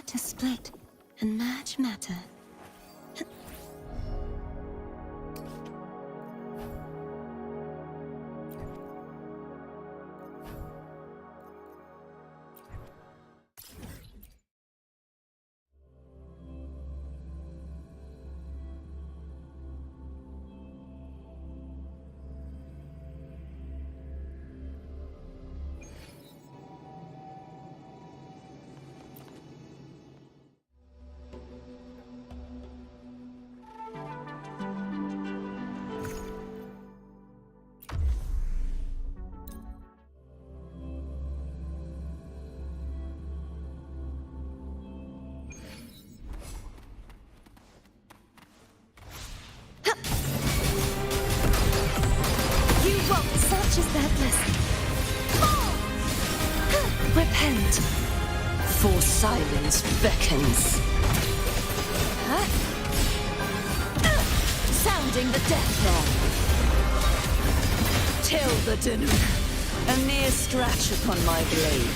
to split and merge matter. Such is their blessing. Repent, For silence beckons. sounding the death knell. Till the dinner. A mere scratch upon my blade.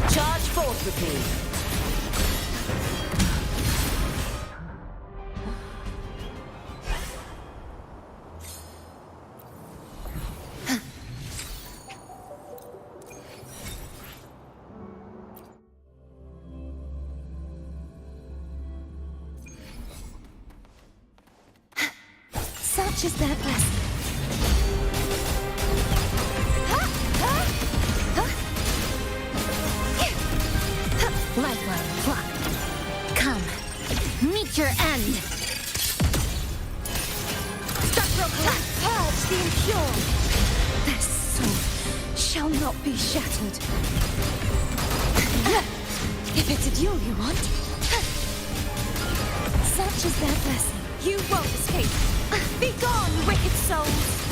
Charge forth with me. Such is their blessing. Lightwell, pluck. Come, meet your end. Purge the impure. Their soul shall not be shattered. If it's a duel you want. Such is their blessing. You won't escape. Be gone, wicked souls!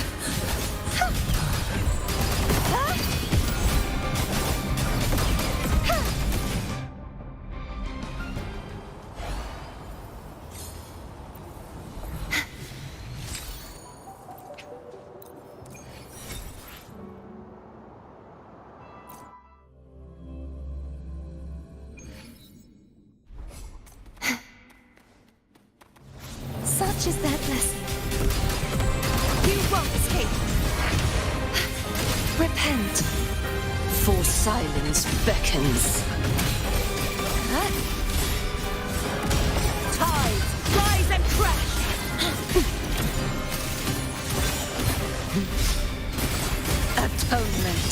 Such is their blessing. You won't escape. Repent. For silence beckons. Tides, rise and crash. Atonement.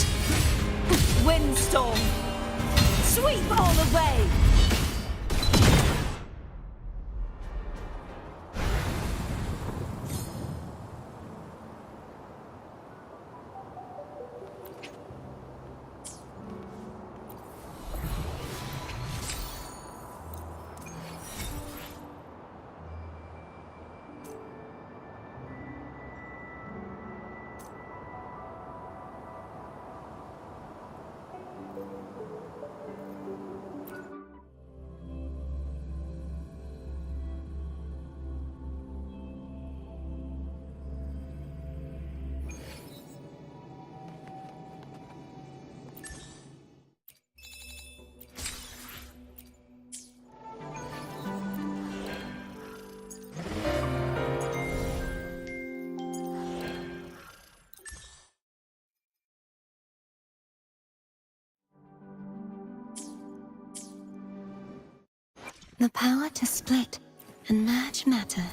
Windstorm. Sweep all away. The power to split and merge matter.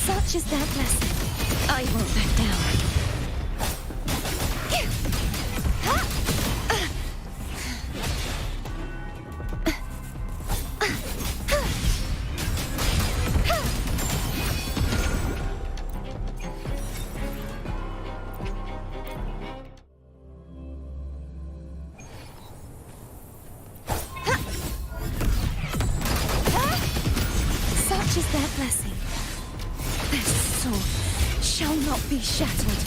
Such is their blessing. I won't back down. Such is their blessing. Their soul shall not be shattered.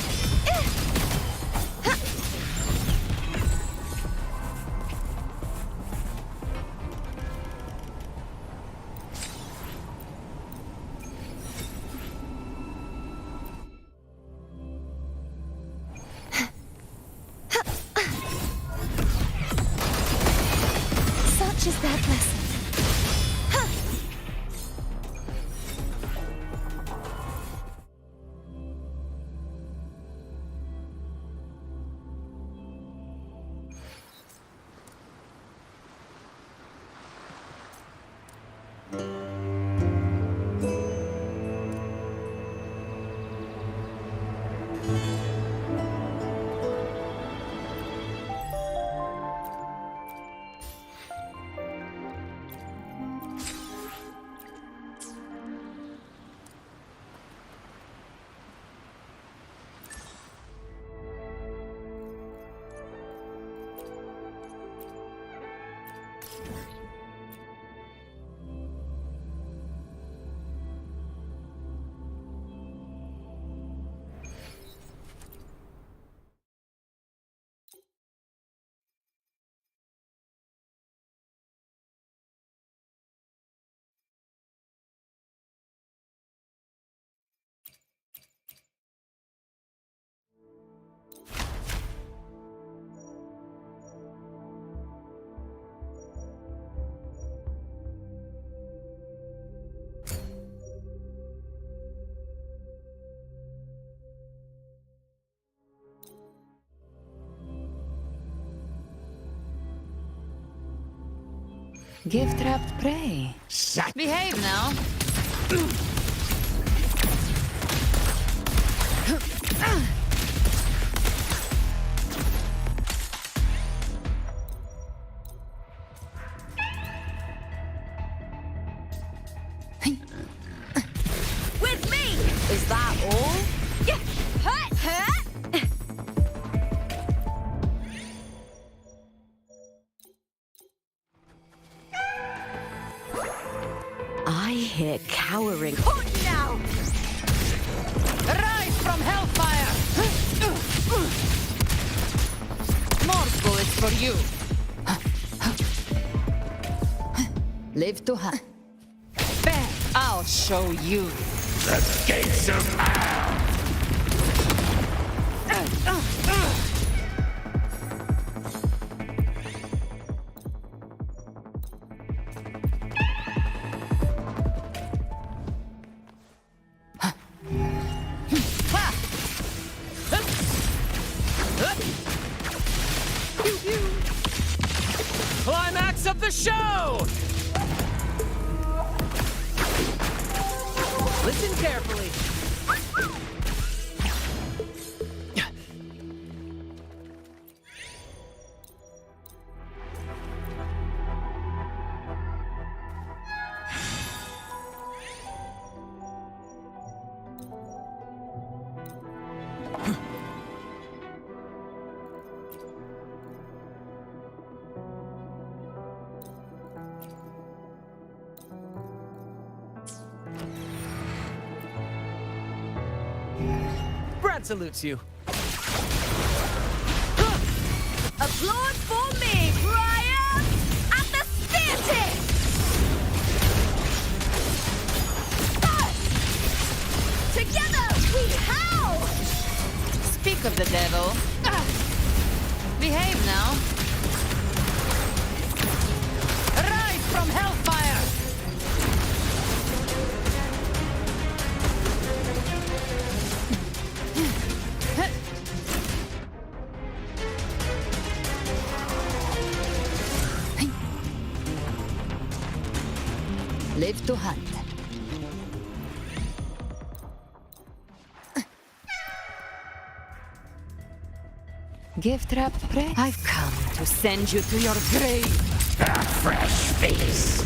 Such is their blessing. Gift-wrapped prey. Behave now. With me! Is that all? Yeah. Hut, hut. I hear cowering. Hold now! Rise from hellfire! More bullets for you. Live to hunt. Bear, I'll show you. The gates of hell! Climax of the show! Listen carefully. Brad salutes you. Applaud for me, Brian! At the spear tip! Together we howl! Speak of the devil. Behave now. Rise from hellfire! Live to hunt. Gift-wrapped prey? I've come to send you to your grave. A fresh feast!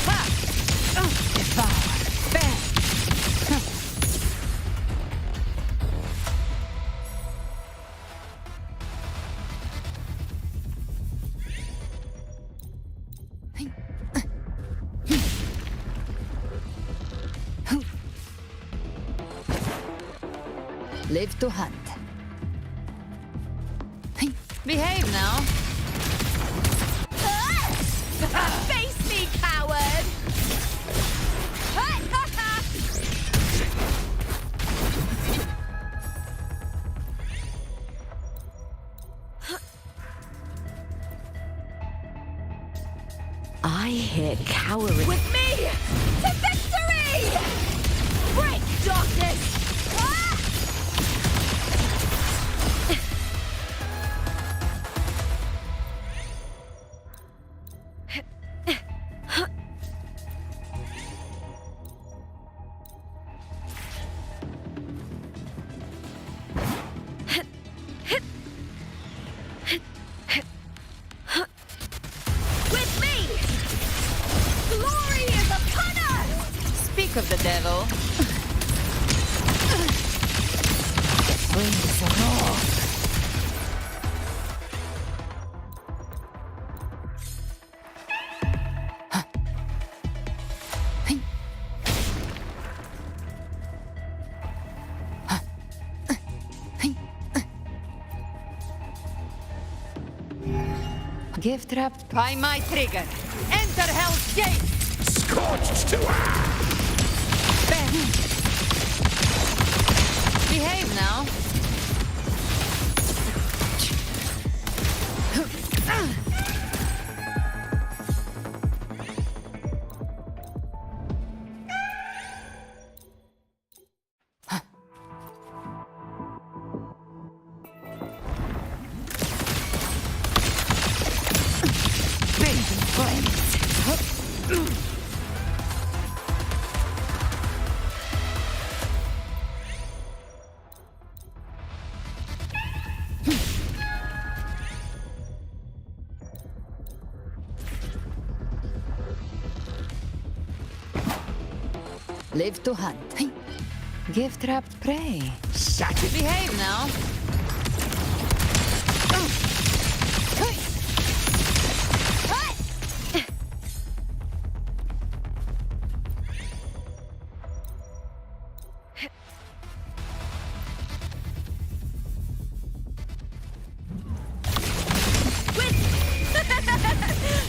Ha! Devour. Bear. Live to hunt. Behave now. Face me, coward! I hear cowering. With me to victory! Break darkness! Ah! With me! Glory is upon us! Speak of the devil. Flames roar. Gift trapped by my trigger. Enter Hell's Gate! Scorched to Bend. Behave now. Blazing flames. Live to hunt. Give trapped prey. Behave now.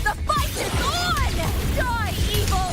The fight is on! Die, evil!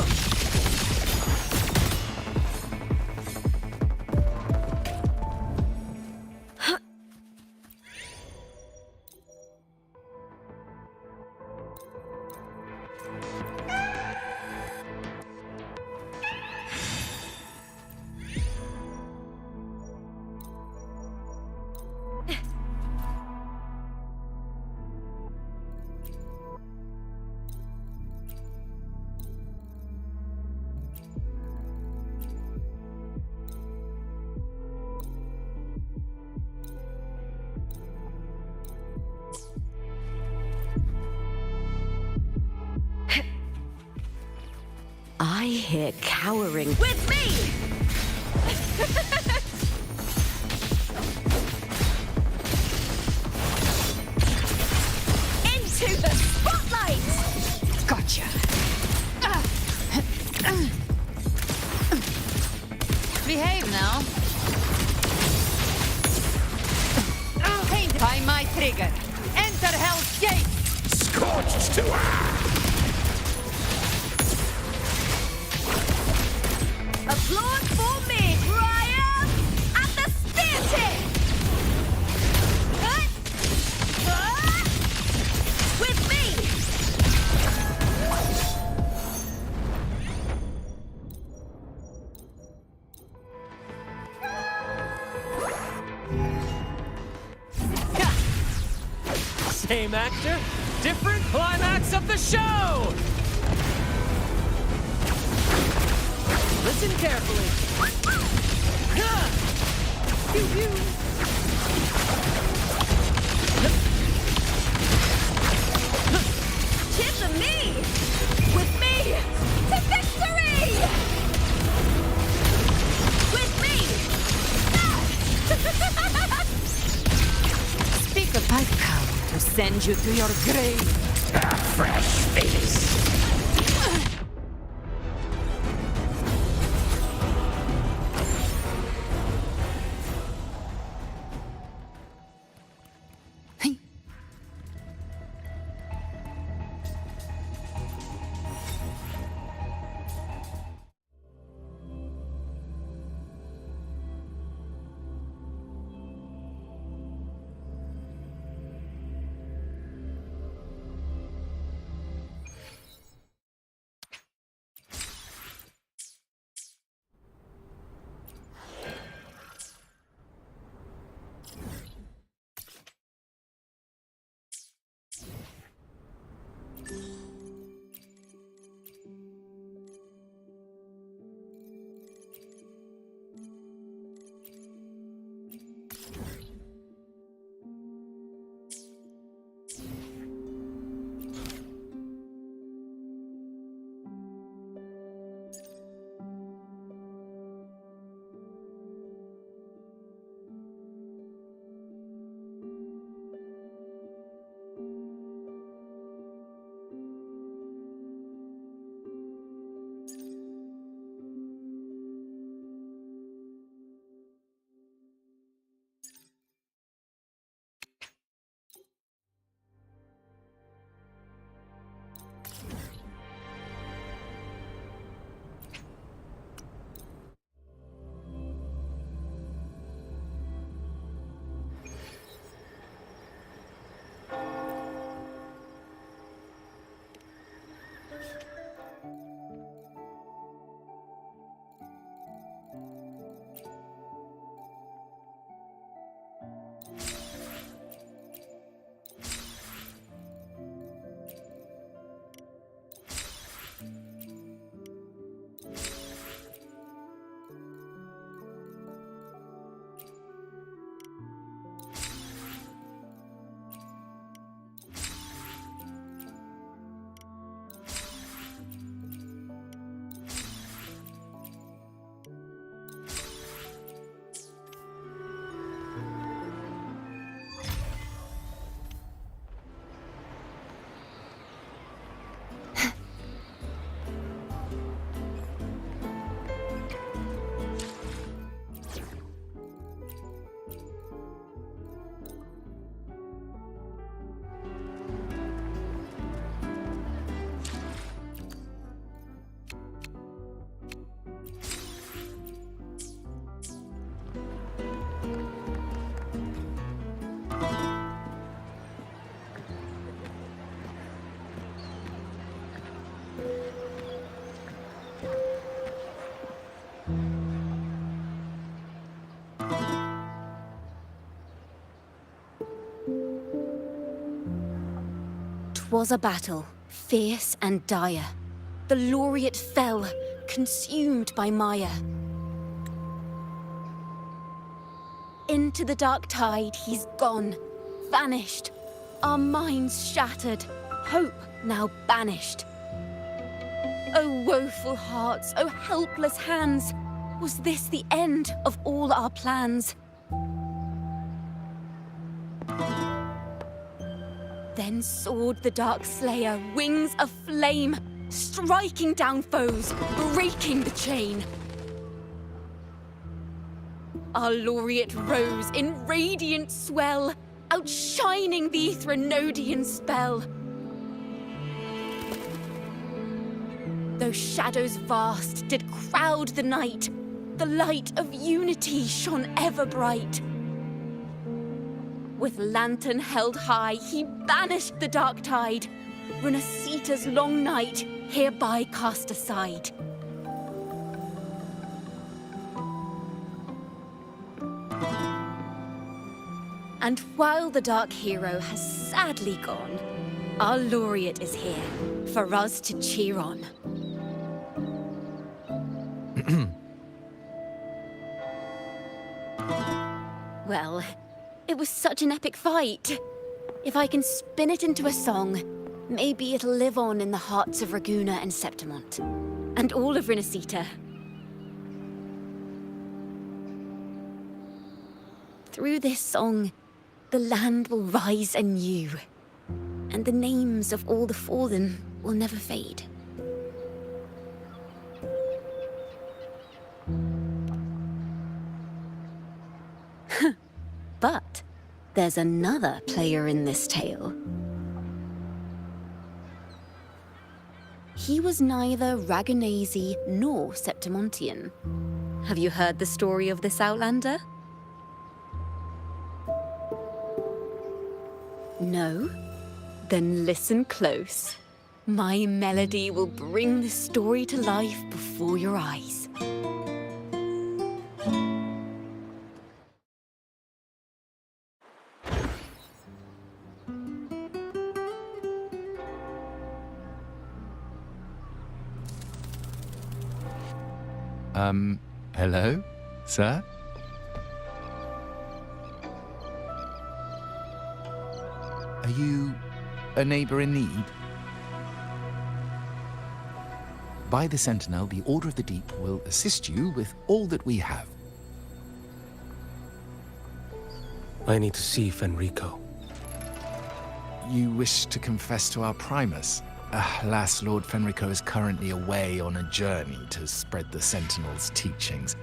I hear cowering. With me! Into the spotlight! Gotcha. Behave now. Paint by my trigger. Enter Hell's Gate. Scorched to Applaud for me, Brian! At the spear tip! With me! Same actor, different climax of the show! Listen carefully. Pew, pew. Chisa me! With me! To victory! With me! Speak of I've come to send you to your grave. a fresh face. 'Twas a battle, fierce and dire. The laureate fell, consumed by mire. Into the dark tide he's gone, vanished. Our minds shattered, hope now banished. O woeful hearts, O helpless hands, was this the end of all our plans? Then soared the dark slayer, wings aflame, striking down foes, breaking the chain. Our laureate rose in radiant swell, outshining the Threnodian spell. Though shadows vast did crowd the night, the light of unity shone ever bright. With lantern held high, he banished the dark tide, Renasita's long night hereby cast aside. And while the dark hero has sadly gone, our laureate is here for us to cheer on. Well, it was such an epic fight. If I can spin it into a song, maybe it'll live on in the hearts of Raguna and Septimont, and all of Renasita. Through this song, the land will rise anew, and the names of all the fallen will never fade. But there's another player in this tale. He was neither Raganese nor Septimontian. Have you heard the story of this Outlander? No? Then listen close. My melody will bring the story to life before your eyes. Hello, sir? Are you a neighbor in need? By the Sentinel, the Order of the Deep will assist you with all that we have. I need to see Fenrico. You wish to confess to our Primus? Alas, Lord Fenrico is currently away on a journey to spread the Sentinel's teachings.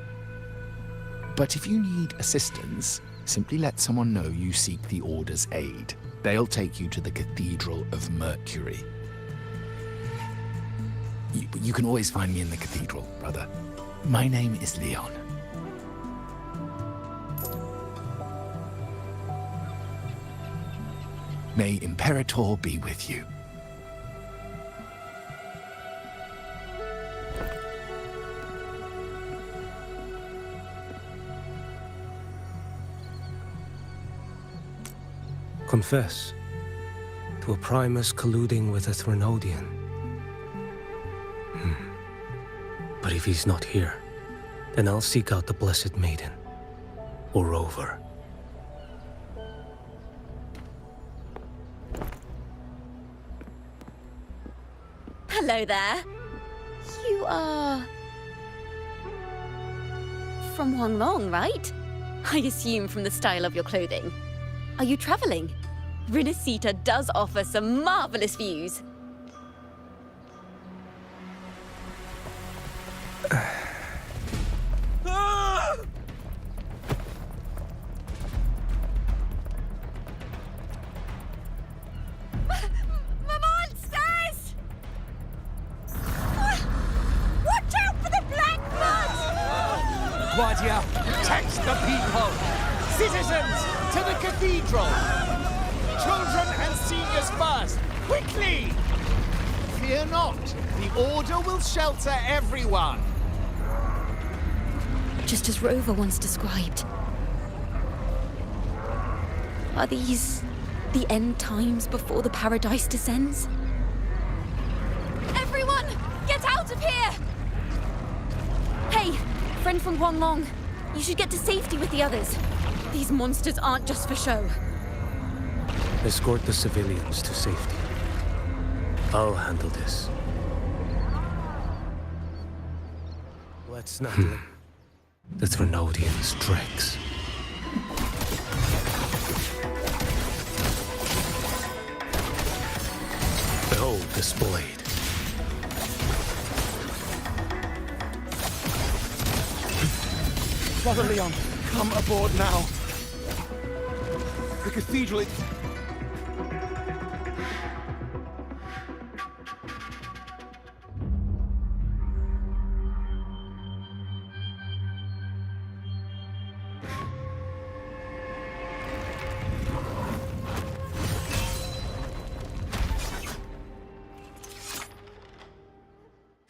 But if you need assistance, simply let someone know you seek the Order's aid. They'll take you to the Cathedral of Mercury. You can always find me in the Cathedral, brother. My name is Leon. May Imperator be with you. Confess to a Primus colluding with a Threnodian. But if he's not here, then I'll seek out the Blessed Maiden, or Rover. Hello there. You are... from Huanglong, right? I assume from the style of your clothing. Are you traveling? Rinasita does offer some marvelous views. Monsters! Watch out for the black blood! Guardia, protect the people! Citizens, to the cathedral! Children and seniors first! Quickly! Fear not, the Order will shelter everyone! Just as Rover once described. Are these the end times before the paradise descends? Everyone, get out of here! Hey, friend from Huanglong, you should get to safety with the others. These monsters aren't just for show. Escort the civilians to safety. I'll handle this. Let's not let the Threnodians' dregs. Behold this blade. Brother Leon, come aboard now. The cathedral...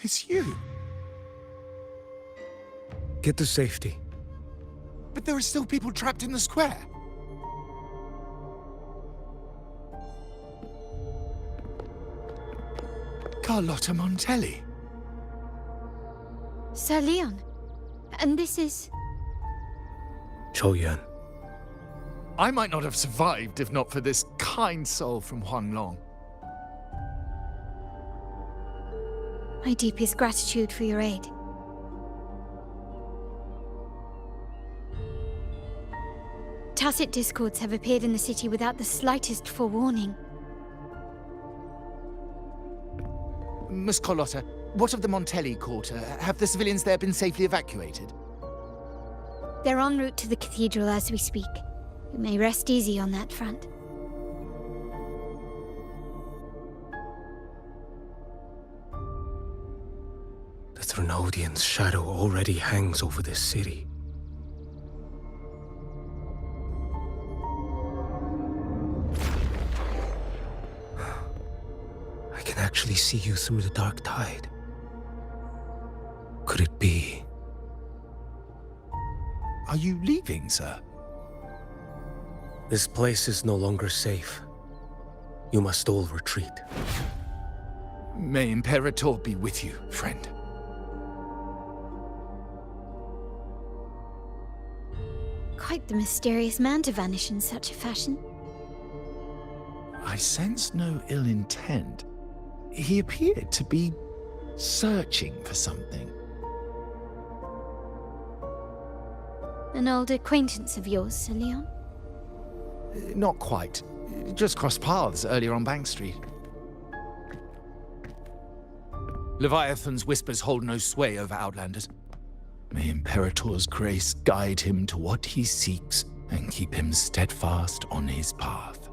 It's you. Get to safety. But there are still people trapped in the square. Carlotta Montelli. Sir Leon. And this is... Choyan. I might not have survived if not for this kind soul from Huanglong. My deepest gratitude for your aid. Tacit discords have appeared in the city without the slightest forewarning. Miss Carlotta, what of the Montelli quarter? Have the civilians there been safely evacuated? They're en route to the cathedral as we speak. You may rest easy on that front. The Threnodian's shadow already hangs over this city. I can actually see you through the dark tide. Could it be? Are you leaving, sir? This place is no longer safe. You must all retreat. May Imperator be with you, friend. Quite the mysterious man to vanish in such a fashion. I sensed no ill intent. He appeared to be searching for something. An old acquaintance of yours, Sir Leon? Not quite. Just crossed paths earlier on Bank Street. Leviathan's whispers hold no sway over Outlanders. May Imperator's grace guide him to what he seeks and keep him steadfast on his path.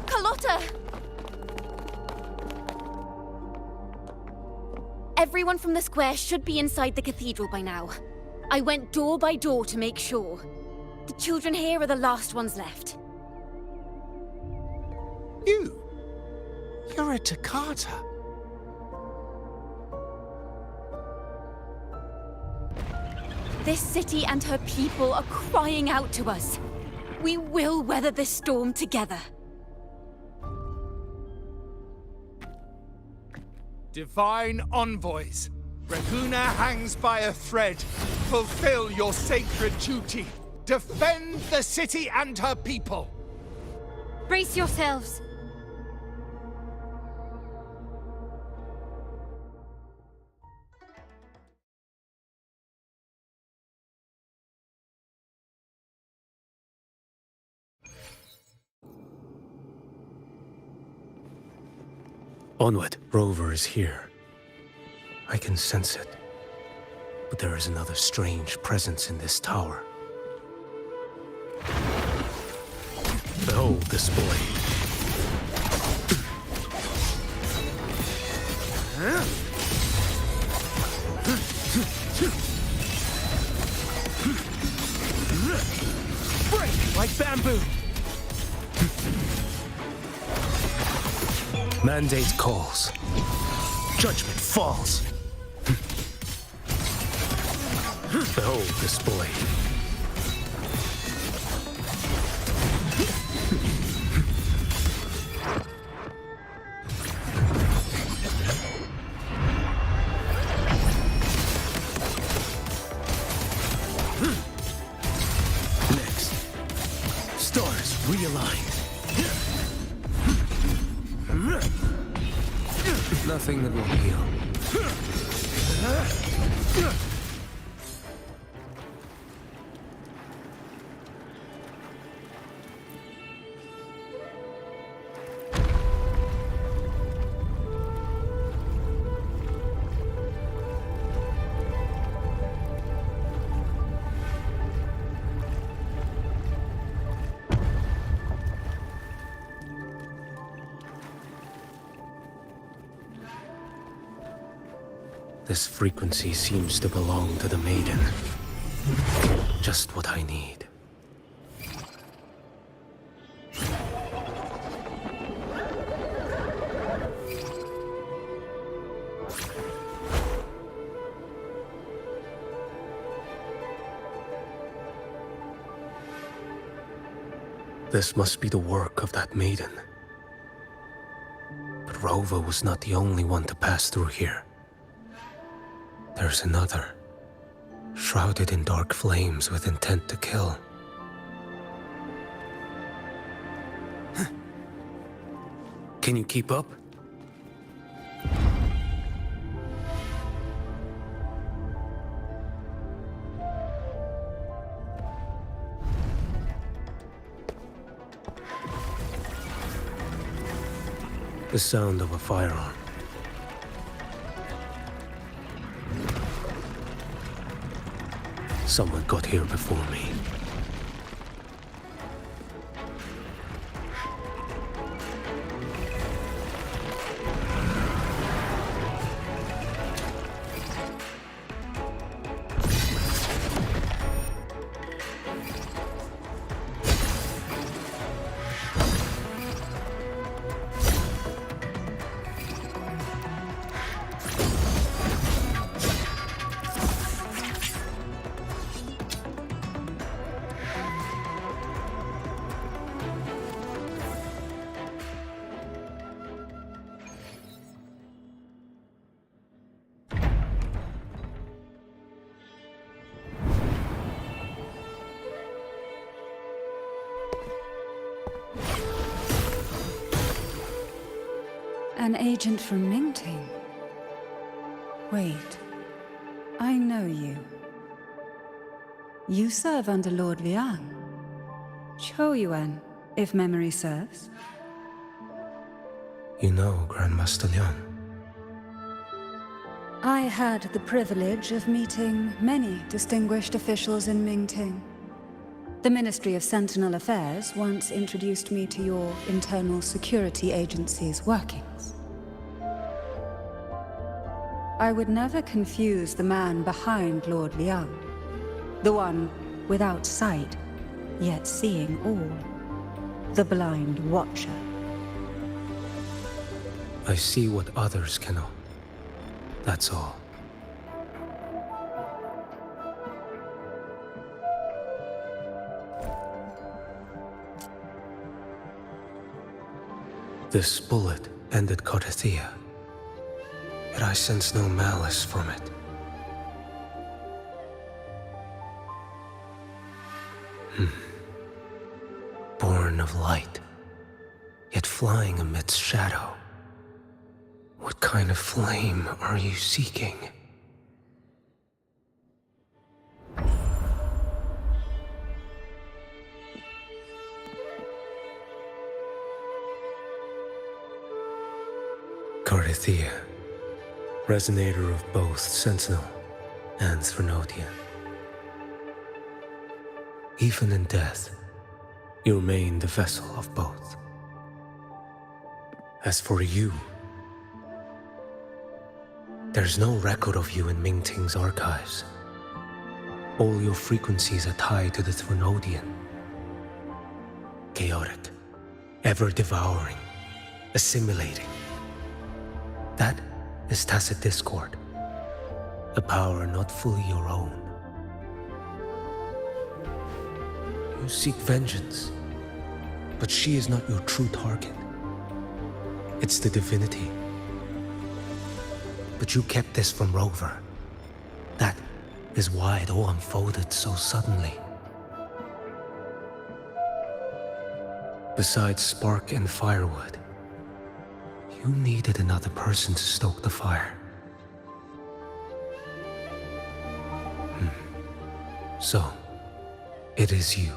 Carlotta! Everyone from the square should be inside the cathedral by now. I went door by door to make sure. The children here are the last ones left. You're a Toccata. This city and her people are crying out to us. We will weather this storm together. Divine envoys, Raguna hangs by a thread. Fulfill your sacred duty. Defend the city and her people. Brace yourselves! Onward. Rover is here. I can sense it. But there is another strange presence in this tower. Behold this boy. Break like bamboo. Mandate calls. Judgment falls. Behold this boy. Next. Stars realigned. Nothing that will heal. This frequency seems to belong to the maiden. Just what I need. This must be the work of that maiden. But Rova was not the only one to pass through here. There's another, shrouded in dark flames with intent to kill. Can you keep up? The sound of a firearm. Someone got here before me. An agent from Mingting? Wait, I know you. You serve under Lord Liang. Choyuan, if memory serves. You know Grandmaster Liang. I had the privilege of meeting many distinguished officials in Mingting. The Ministry of Sentinel Affairs once introduced me to your internal security agency's workings. I would never confuse the man behind Lord Liang, the one without sight, yet seeing all, the blind watcher. I see what others cannot. That's all. This bullet ended Carthia, yet I sense no malice from it. Born of light, yet flying amidst shadow. What kind of flame are you seeking? Carthia, resonator of both Sentinel and Threnodian. Even in death, you remain the vessel of both. As for you, there's no record of you in Mingting's archives. All your frequencies are tied to the Threnodian. Chaotic, ever-devouring, assimilating. That is tacit discord, a power not fully your own. You seek vengeance, but she is not your true target. It's the divinity. But you kept this from Rover. That is why it all unfolded so suddenly. Besides spark and firewood, you needed another person to stoke the fire. So, it is you.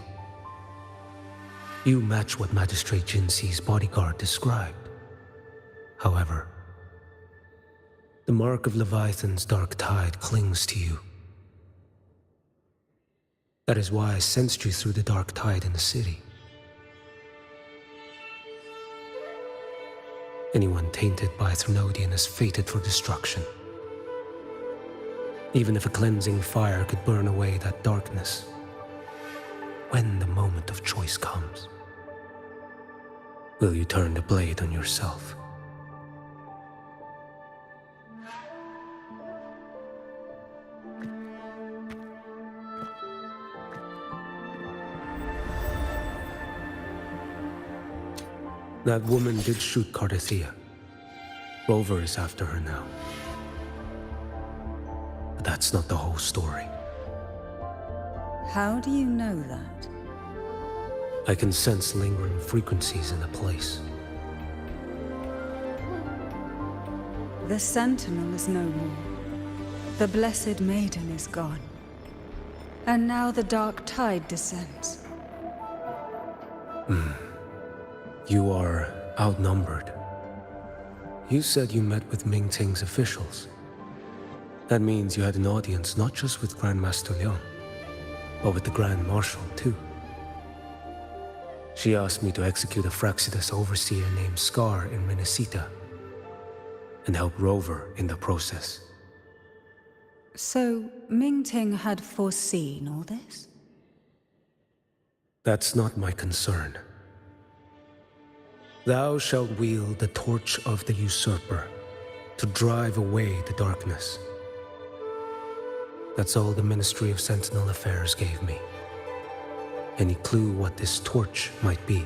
You match what Magistrate Jinxi's bodyguard described. However, the mark of Leviathan's dark tide clings to you. That is why I sensed you through the dark tide in the city. Anyone tainted by Threnodian is fated for destruction. Even if a cleansing fire could burn away that darkness, when the moment of choice comes, will you turn the blade on yourself? That woman did shoot Carthia. Rover is after her now. But that's not the whole story. How do you know that? I can sense lingering frequencies in the place. The Sentinel is no more. The Blessed Maiden is gone. And now the dark tide descends. You are outnumbered. You said you met with Mingting's officials. That means you had an audience not just with Grandmaster Liang, but with the Grand Marshal too. She asked me to execute a Fraxidus overseer named Scar in Minnesota, and help Rover in the process. So, Mingting had foreseen all this? That's not my concern. Thou shalt wield the torch of the usurper to drive away the darkness. That's all the Ministry of Sentinel Affairs gave me. Any clue what this torch might be?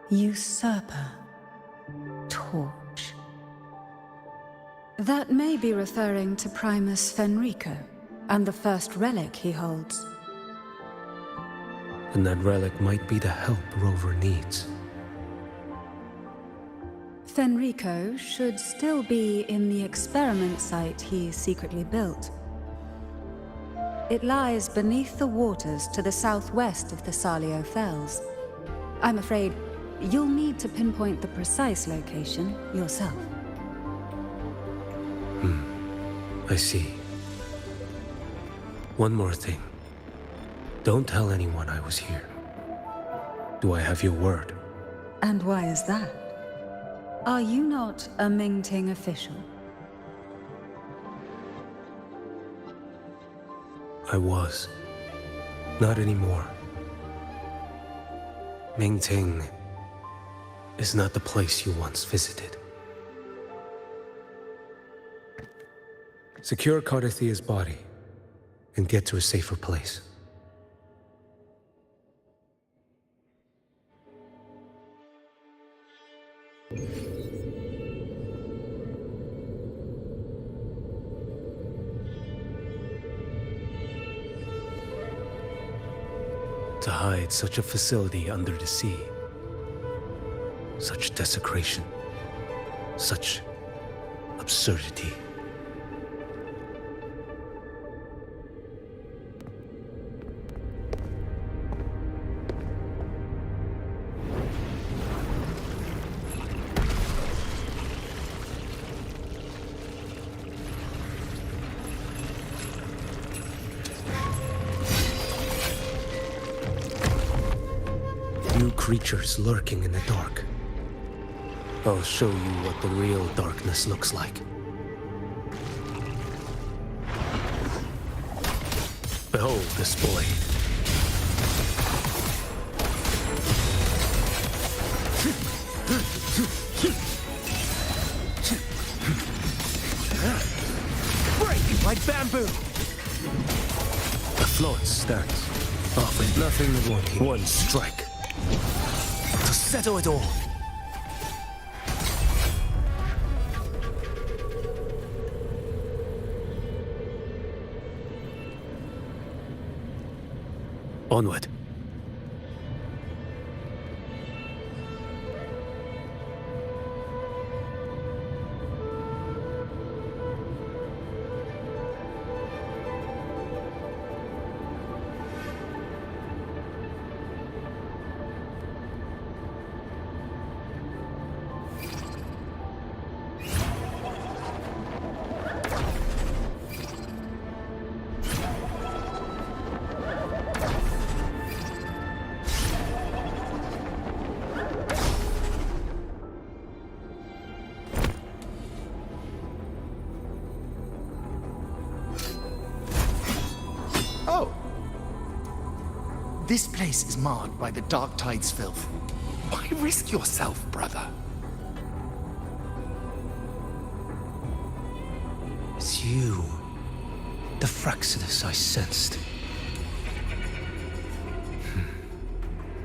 Usurper. Torch. That may be referring to Primus Fenrico and the first relic he holds. And that relic might be the help Rover needs. Fenrico should still be in the experiment site he secretly built. It lies beneath the waters to the southwest of the Salio Fells. I'm afraid you'll need to pinpoint the precise location yourself. I see. One more thing. Don't tell anyone I was here. Do I have your word? And why is that? Are you not a Mingting official? I was. Not anymore. Mingting is not the place you once visited. Secure Cardathia's body and get to a safer place. To hide such a facility under the sea. Such desecration. Such absurdity. Creatures lurking in the dark. I'll show you what the real darkness looks like. Behold this blade. Break like bamboo! The Florence stands. Offering nothing wanting. One strike. To settle it all. Onward. This place is marred by the Dark Tide's filth. Why risk yourself, brother? It's you. The Fraxidus I sensed.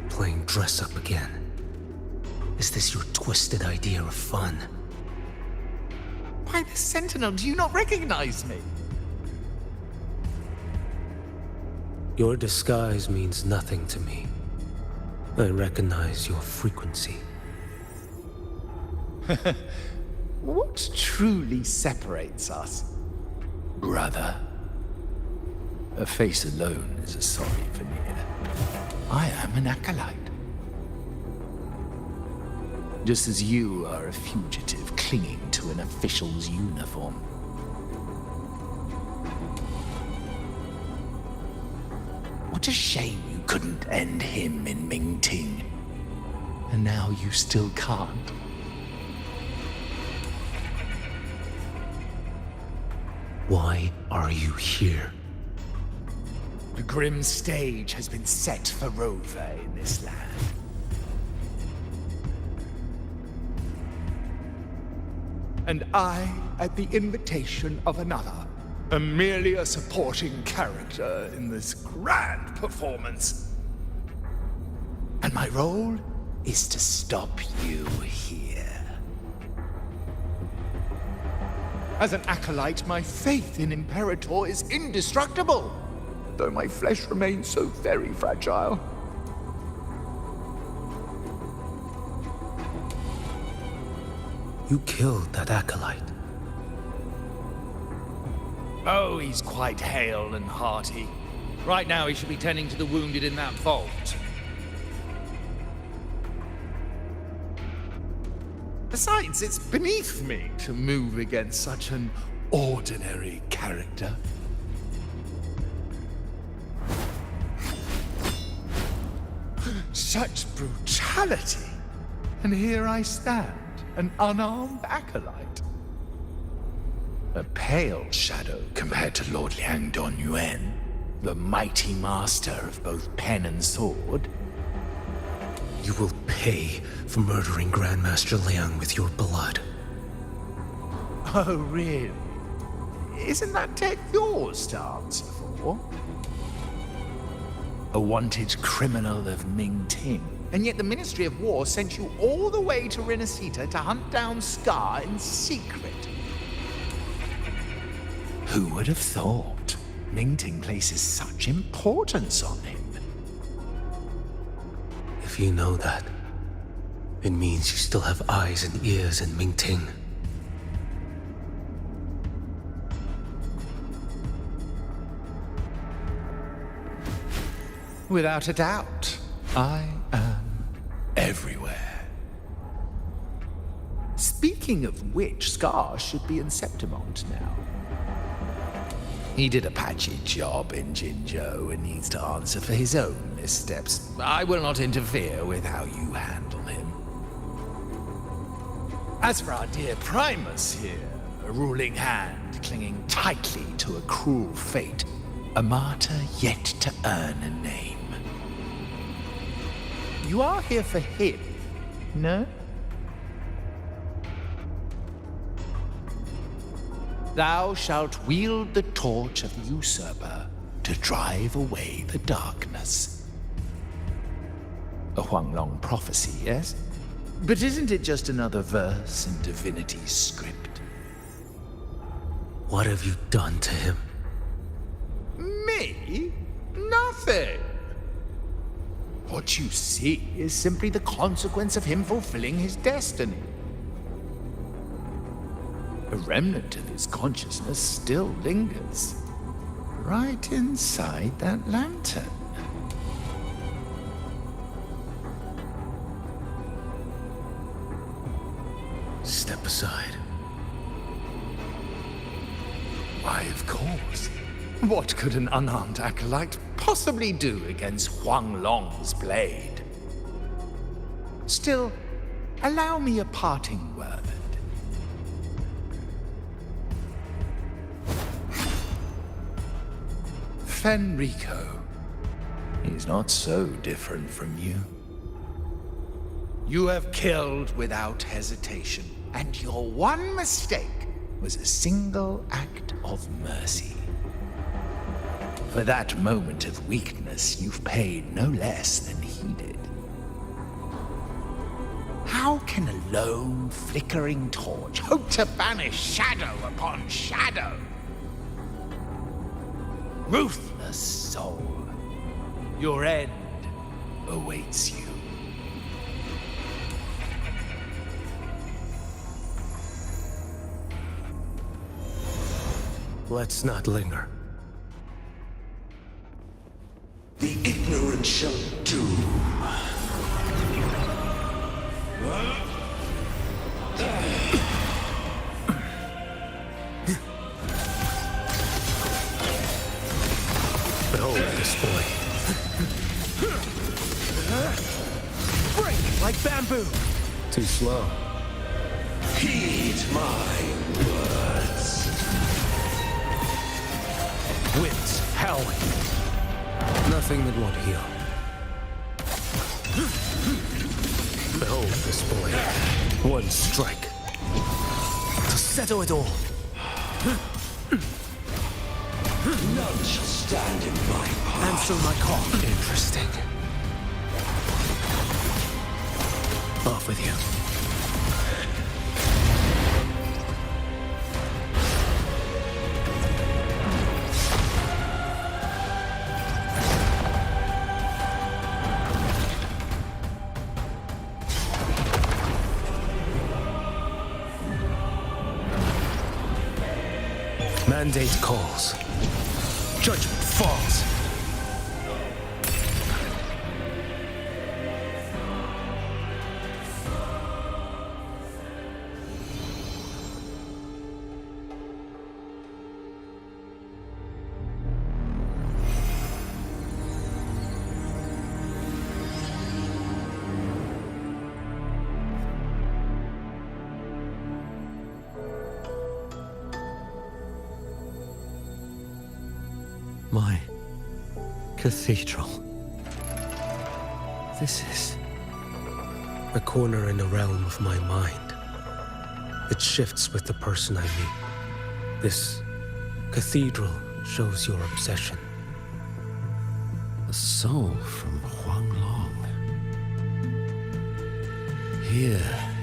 Playing dress up again. Is this your twisted idea of fun? Why the Sentinel? Do you not recognize me? Your disguise means nothing to me. I recognize your frequency. What truly separates us, brother? A face alone is a sorry veneer. I am an acolyte. Just as you are a fugitive clinging to an official's uniform. What a shame you couldn't end him in Mingting. And now you still can't. Why are you here? The grim stage has been set for Rover in this land. And I, at the invitation of another, am merely a supporting character in this grand performance. And my role is to stop you here. As an acolyte, my faith in Imperator is indestructible, though my flesh remains so very fragile. You killed that acolyte. Oh, he's quite hale and hearty. Right now he should be tending to the wounded in that vault. Besides, it's beneath me to move against such an ordinary character. Such brutality! And here I stand, an unarmed acolyte. A pale shadow compared to Lord Liang Donyuan, the mighty master of both pen and sword. You will pay for murdering Grandmaster Liang with your blood. Oh, really? Isn't that tech yours to answer for? A wanted criminal of Mingting. And yet the Ministry of War sent you all the way to Renacita to hunt down Scar in secret. Who would have thought? Mingting places such importance on him. If you know that, it means you still have eyes and ears in Mingting. Without a doubt, I am everywhere. Speaking of which, Scar should be in Septimont now. He did a patchy job in Jinzhou and needs to answer for his own missteps. I will not interfere with how you handle him. As for our dear Primus here, a ruling hand clinging tightly to a cruel fate, a martyr yet to earn a name. You are here for him, no? Thou shalt wield the torch of the usurper to drive away the darkness. A Huanglong prophecy, yes? But isn't it just another verse in divinity's script? What have you done to him? Me? Nothing. What you see is simply the consequence of him fulfilling his destiny. A remnant of his consciousness still lingers, right inside that lantern. Step aside. Why, of course. What could an unarmed acolyte possibly do against Huanglong's blade? Still, allow me a parting word. Fenrico. He's not so different from you. You have killed without hesitation, and your one mistake was a single act of mercy. For that moment of weakness, you've paid no less than he did. How can a lone, flickering torch hope to banish shadow upon shadow? Ruthless soul, your end awaits you. Let's not linger. The ignorant shall do. Behold this boy. Break like bamboo! Too slow. Heed my words. Winds howling. Nothing that won't heal. Behold this boy. One strike to settle it all. None shall stand in my path. Answer my call. Interesting. Off with you. Mandate calls. Judgment falls. My cathedral. This is... A corner in a realm of my mind. It shifts with the person I meet. This cathedral shows your obsession. a soul from Huanglong. Here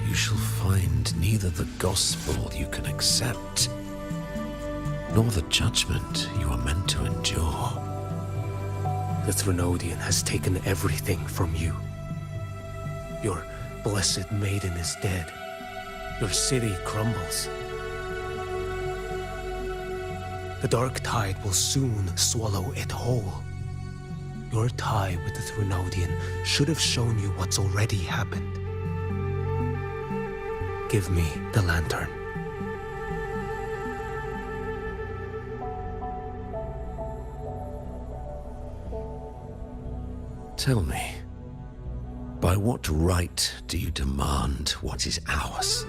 you shall find neither the gospel you can accept, nor the judgment you are meant to endure. The Threnodian has taken everything from you. Your blessed maiden is dead. Your city crumbles. The dark tide will soon swallow it whole. Your tie with the Threnodian should have shown you what's already happened. Give me the lantern. Tell me, by what right do you demand what is ours?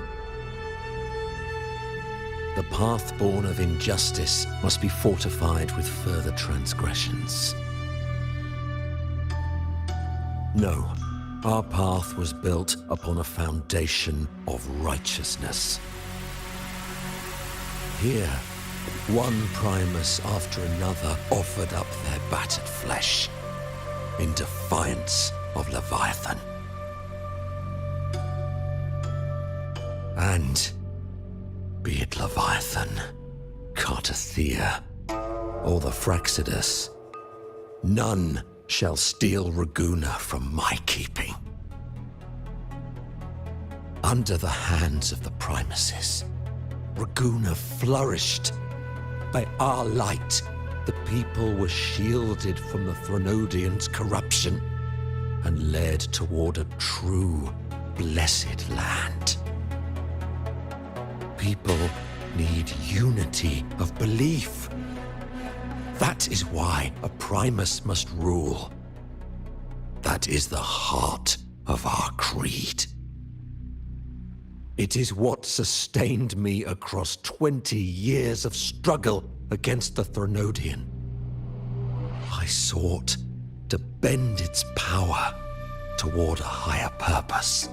The path born of injustice must be fortified with further transgressions. No, our path was built upon a foundation of righteousness. Here, one Primus after another offered up their battered flesh in defiance of Leviathan. And be it Leviathan, Cartathea, or the Fraxidus, none shall steal Raguna from my keeping. Under the hands of the Primuses, Raguna flourished. By our light, the people were shielded from the Threnodians' corruption and led toward a true, blessed land. People need unity of belief. That is why a Primus must rule. That is the heart of our creed. It is what sustained me across 20 years of struggle against the Threnodian. I sought to bend its power toward a higher purpose.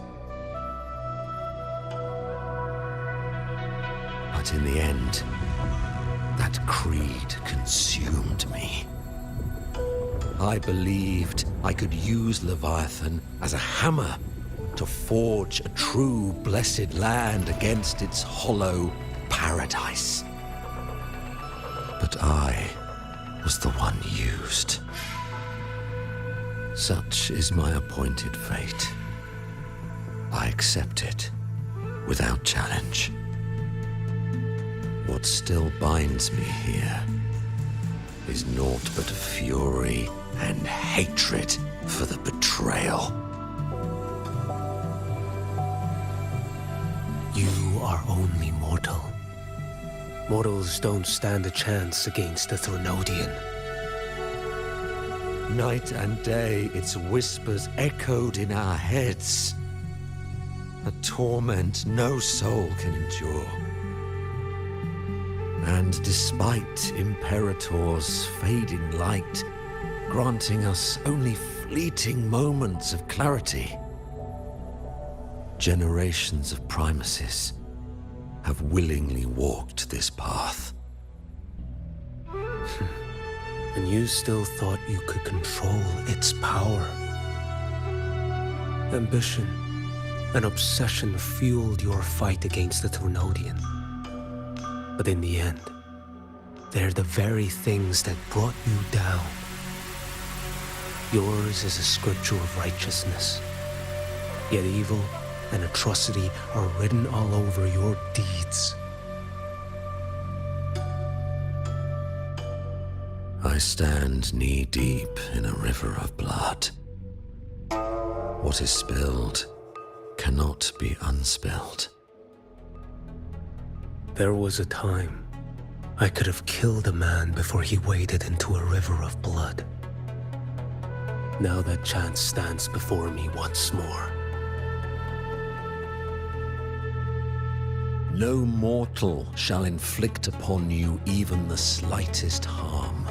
But in the end, that creed consumed me. I believed I could use Leviathan as a hammer to forge a true blessed land against its hollow paradise. But I was the one used. Such is my appointed fate. I accept it without challenge. What still binds me here is naught but fury and hatred for the betrayal. You are only mortal. Mortals don't stand a chance against the Threnodian. Night and day, its whispers echoed in our heads. A torment no soul can endure. And despite Imperator's fading light, granting us only fleeting moments of clarity, generations of Primuses have willingly walked this path. And you still thought you could control its power. Ambition and obsession fueled your fight against the Threnodian. But in the end, they're the very things that brought you down. Yours is a scripture of righteousness, yet evil and atrocity are written all over your deeds. I stand knee-deep in a river of blood. What is spilled cannot be unspilled. There was a time I could have killed a man before he waded into a river of blood. Now that chance stands before me once more. No mortal shall inflict upon you even the slightest harm.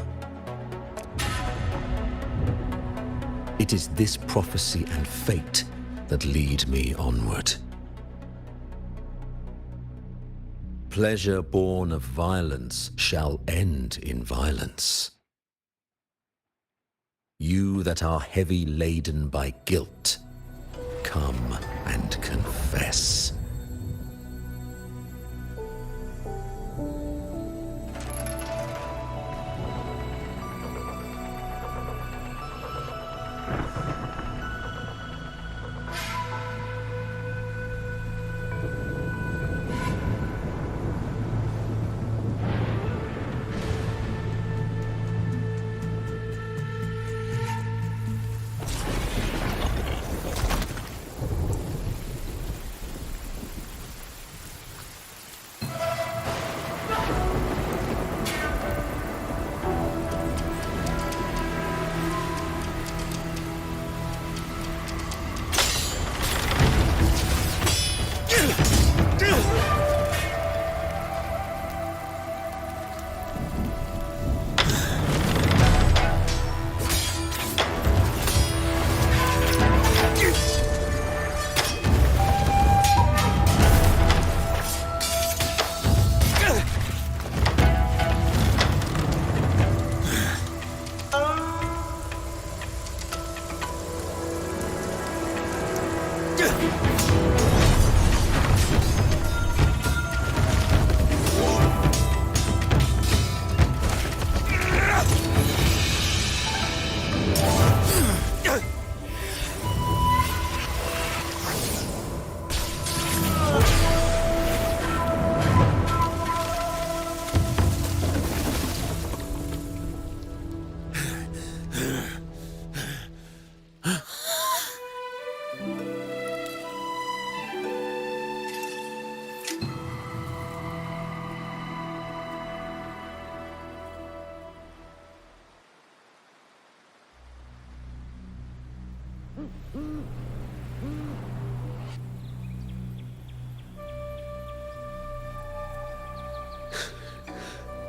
It is this prophecy and fate that lead me onward. Pleasure born of violence shall end in violence. You that are heavy laden by guilt, come and confess.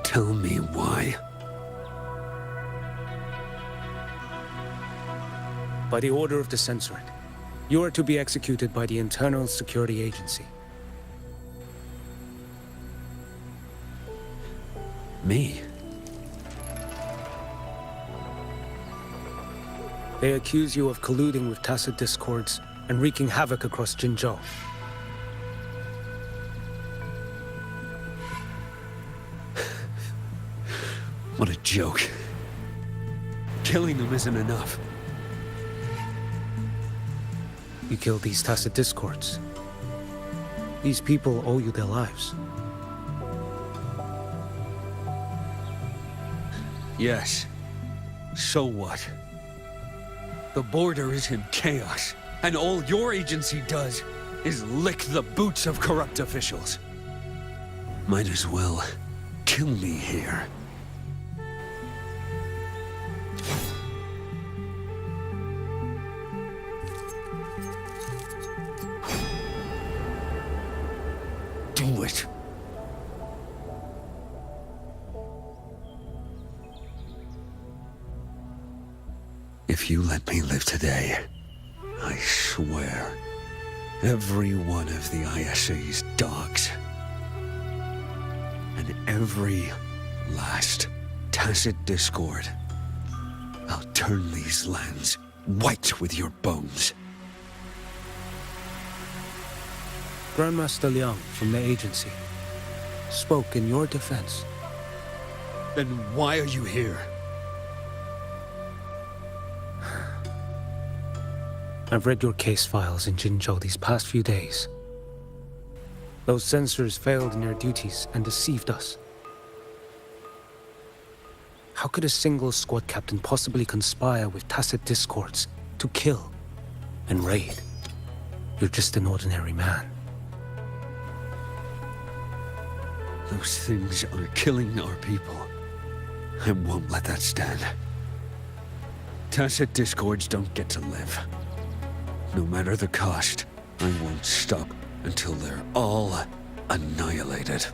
Tell me why. By the order of the Censorate, you are to be executed by the Internal Security Agency. Me? They accuse you of colluding with tacit discords and wreaking havoc across Jinzhou. What a joke. Killing them isn't enough. You killed these tacit discords. These people owe you their lives. Yes. So what? The border is in chaos, and all your agency does is lick the boots of corrupt officials. Might as well kill me here. Do it. If you let me live today, I swear, every one of the ISA's dogs, and every last tacit discord, I'll turn these lands white with your bones. Grandmaster Liang from the agency spoke in your defense. Then why are you here? I've read your case files in Jinzhou these past few days. Those censors failed in their duties and deceived us. How could a single squad captain possibly conspire with tacit discords to kill and raid? You're just an ordinary man. Those things are killing our people. I won't let that stand. Tacit discords don't get to live. No matter the cost, I won't stop until they're all annihilated.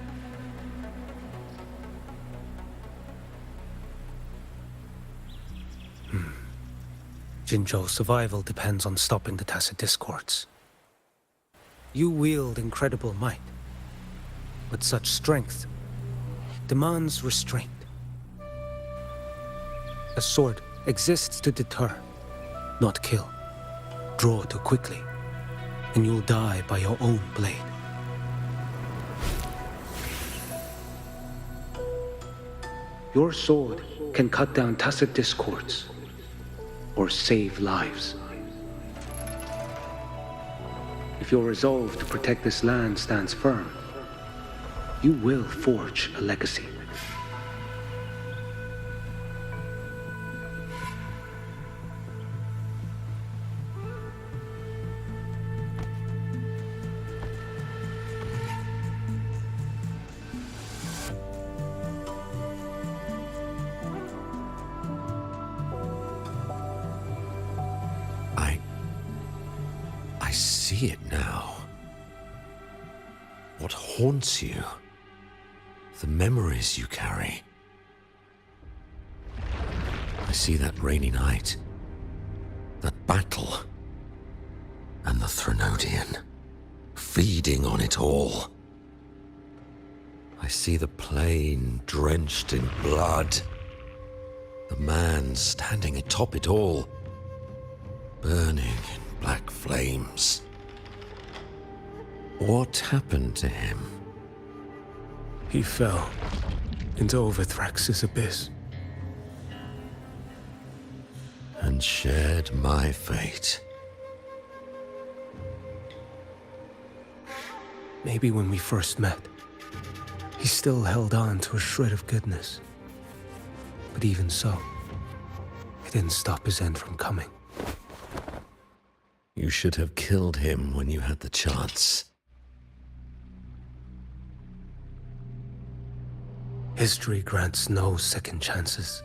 Jinzhou's survival depends on stopping the tacit discords. You wield incredible might, but such strength demands restraint. A sword exists to deter, not kill. Draw too quickly, and you'll die by your own blade. Your sword can cut down tacit discords, or save lives. If your resolve to protect this land stands firm, you will forge a legacy. I see it now. What haunts you? The memories you carry. I see that rainy night, that battle, and the Threnodian, feeding on it all. I see the plain drenched in blood, the man standing atop it all, burning in black flames. What happened to him? He fell into Overthrax's abyss. And shared my fate. Maybe when we first met, he still held on to a shred of goodness. But even so, it didn't stop his end from coming. You should have killed him when you had the chance. History grants no second chances,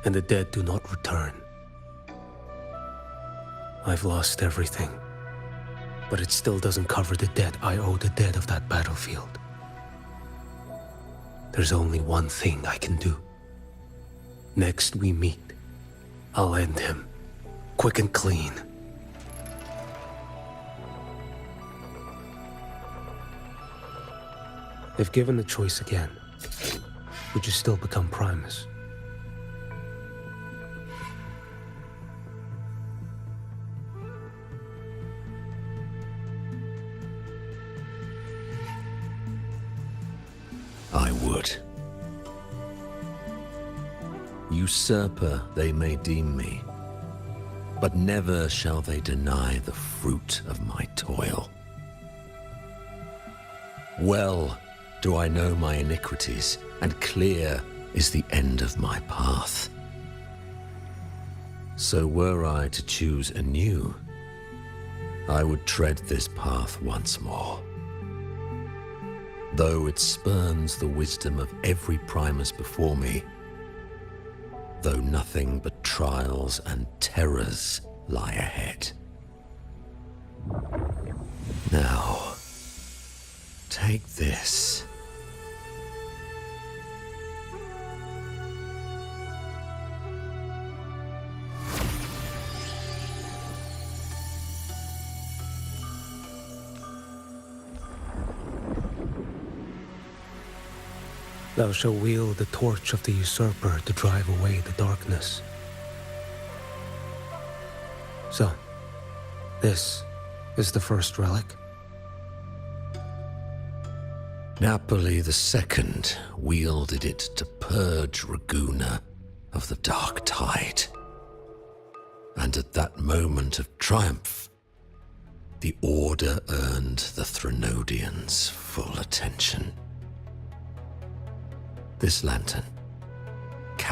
and the dead do not return. I've lost everything, but it still doesn't cover the debt I owe the dead of that battlefield. There's only one thing I can do. Next we meet, I'll end him, quick and clean. If given the choice again, would you still become Primus? I would. Usurper they may deem me, but never shall they deny the fruit of my toil. Well do I know my iniquities, and clear is the end of my path. So were I to choose anew, I would tread this path once more. Though it spurns the wisdom of every Primus before me, though nothing but trials and terrors lie ahead. Now, take this. Thou shalt wield the torch of the usurper to drive away the darkness. So, this is the first relic? Napoli II wielded it to purge Raguna of the dark tide. And at that moment of triumph, the Order earned the Threnodians full attention. This lantern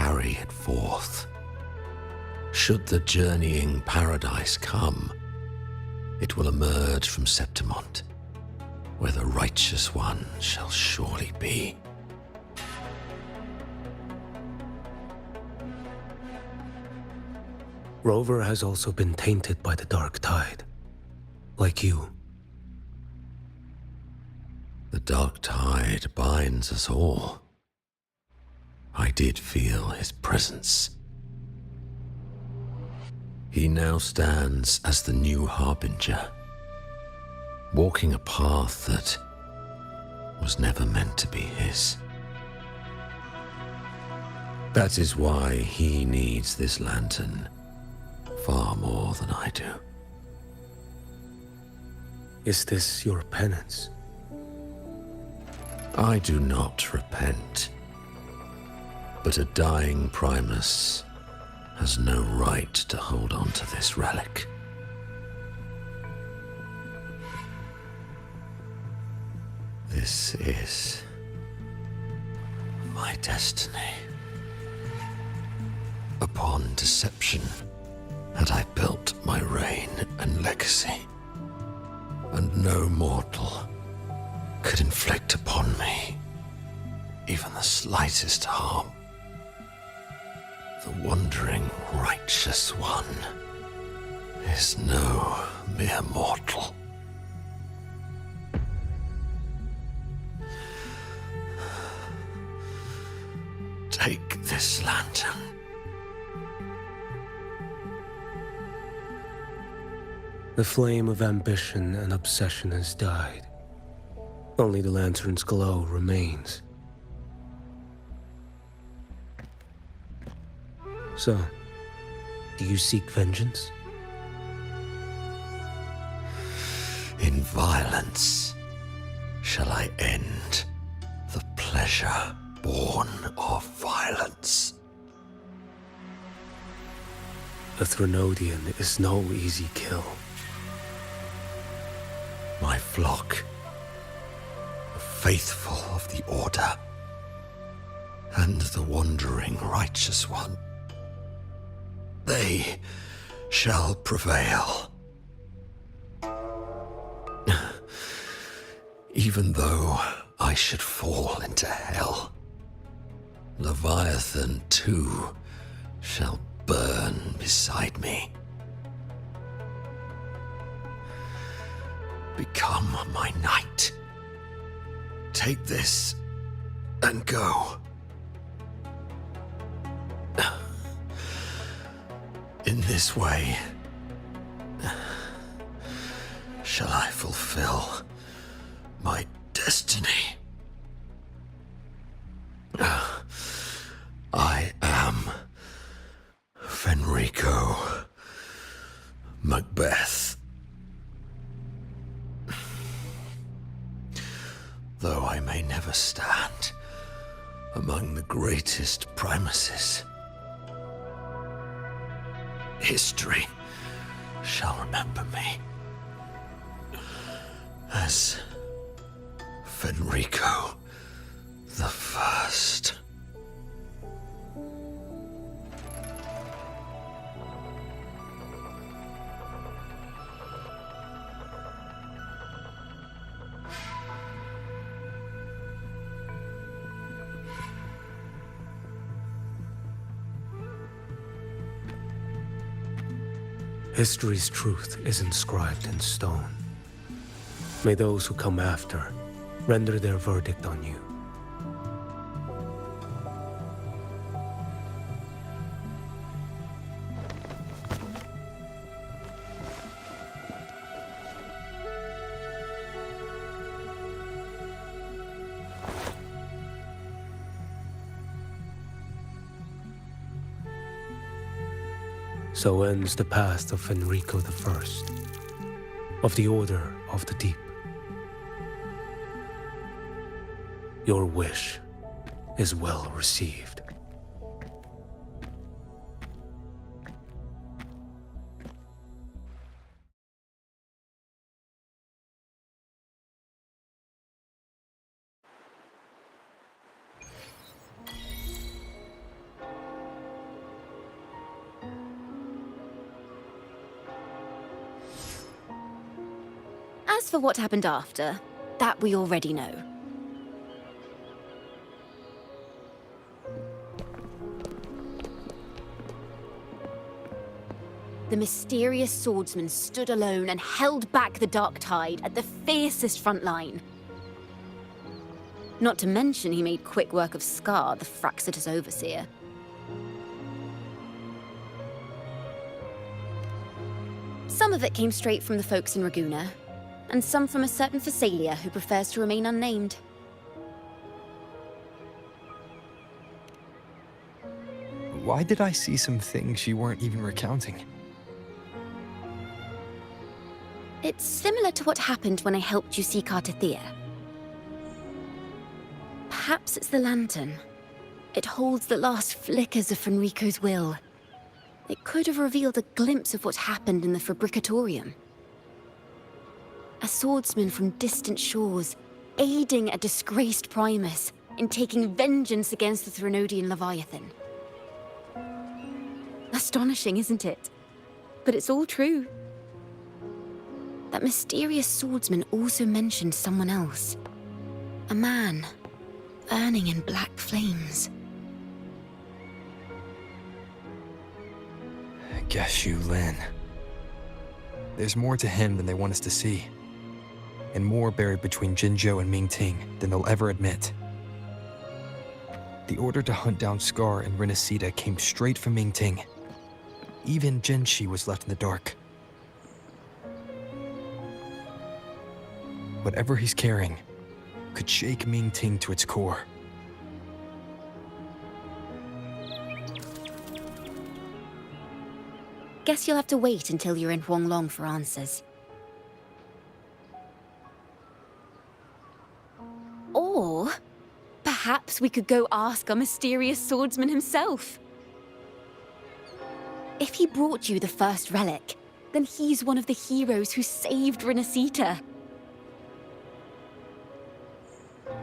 carry it forth. Should the journeying paradise come, it will emerge from Septimont, where the righteous one shall surely be. Rover has also been tainted by the dark tide, like you. The dark tide binds us all. I did feel his presence. He now stands as the new harbinger, walking a path that was never meant to be his. That is why he needs this lantern far more than I do. Is this your penance? I do not repent, but a dying Primus has no right to hold on to this relic. This is my destiny. Upon deception had I built my reign and legacy, and no mortal could inflict upon me even the slightest harm. The wandering righteous one is no mere mortal. Take this lantern. The flame of ambition and obsession has died. Only the lantern's glow remains. So, do you seek vengeance? In violence shall I end the pleasure born of violence. A Threnodian is no easy kill. My flock, the faithful of the Order, and the wandering righteous one, they shall prevail. Even though I should fall into hell, Leviathan too shall burn beside me. Become my knight. Take this and go. In this way, shall I fulfill my destiny. I am Fenrico Macbeth. Though I may never stand among the greatest Primuses, history shall remember me as Fenrico the First. History's truth is inscribed in stone. May those who come after render their verdict on you. So ends the path of Fenrico I, of the Order of the Deep. Your wish is well received. As for what happened after, that we already know. The mysterious swordsman stood alone and held back the Dark Tide at the fiercest front line. Not to mention he made quick work of Scar, the Fraxidus overseer. Some of it came straight from the folks in Raguna, and some from a certain Phasalia who prefers to remain unnamed. Why did I see some things you weren't even recounting? It's similar to what happened when I helped you seek Artethea. Perhaps it's the lantern. It holds the last flickers of Fenrico's will. It could have revealed a glimpse of what happened in the Fabricatorium. A swordsman from distant shores, aiding a disgraced Primus in taking vengeance against the Threnodian Leviathan. Astonishing, isn't it? But it's all true. That mysterious swordsman also mentioned someone else. A man, burning in black flames. Guess you, Lin. There's more to him than they want us to see. And more buried between Jinzhou and Mingting than they'll ever admit. The order to hunt down Scar and Renacita came straight from Mingting. Even Jinshi was left in the dark. Whatever he's carrying could shake Mingting to its core. Guess you'll have to wait until you're in Huanglong for answers. Or perhaps we could go ask our mysterious swordsman himself. If he brought you the first relic, then he's one of the heroes who saved Renacita.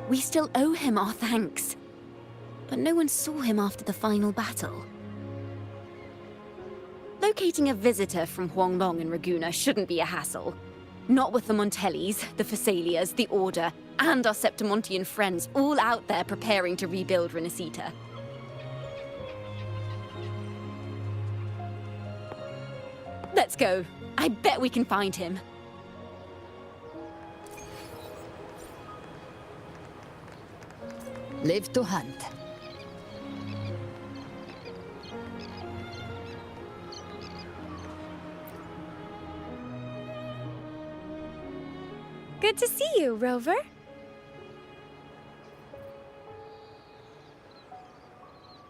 We still owe him our thanks, but no one saw him after the final battle. Locating a visitor from Huanglong and Raguna shouldn't be a hassle. Not with the Montellis, the Phasalias, the Order, and our Septimontian friends all out there preparing to rebuild Renacita. Let's go. I bet we can find him. Live to hunt. Good to see you, Rover.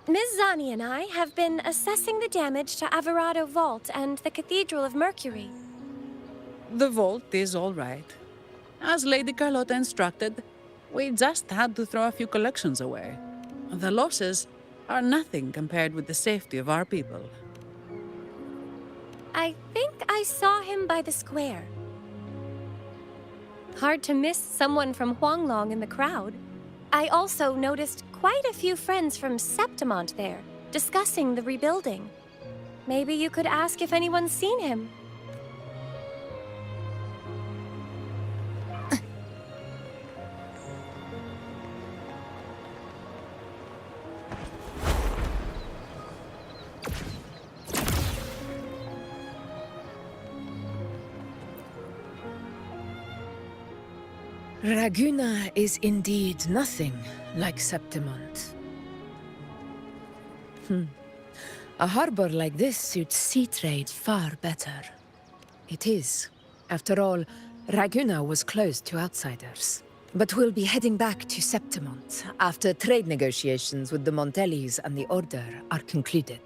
Ms. Zani and I have been assessing the damage to Averado Vault and the Cathedral of Mercury. The vault is all right. As Lady Carlotta instructed, we just had to throw a few collections away. The losses are nothing compared with the safety of our people. I think I saw him by the square. Hard to miss someone from Huanglong in the crowd. I also noticed quite a few friends from Septimont there, discussing the rebuilding. Maybe you could ask if anyone's seen him. Raguna is indeed nothing like Septimont. A harbor like this suits sea trade far better. It is. After all, Raguna was closed to outsiders. But we'll be heading back to Septimont after trade negotiations with the Montellis and the Order are concluded.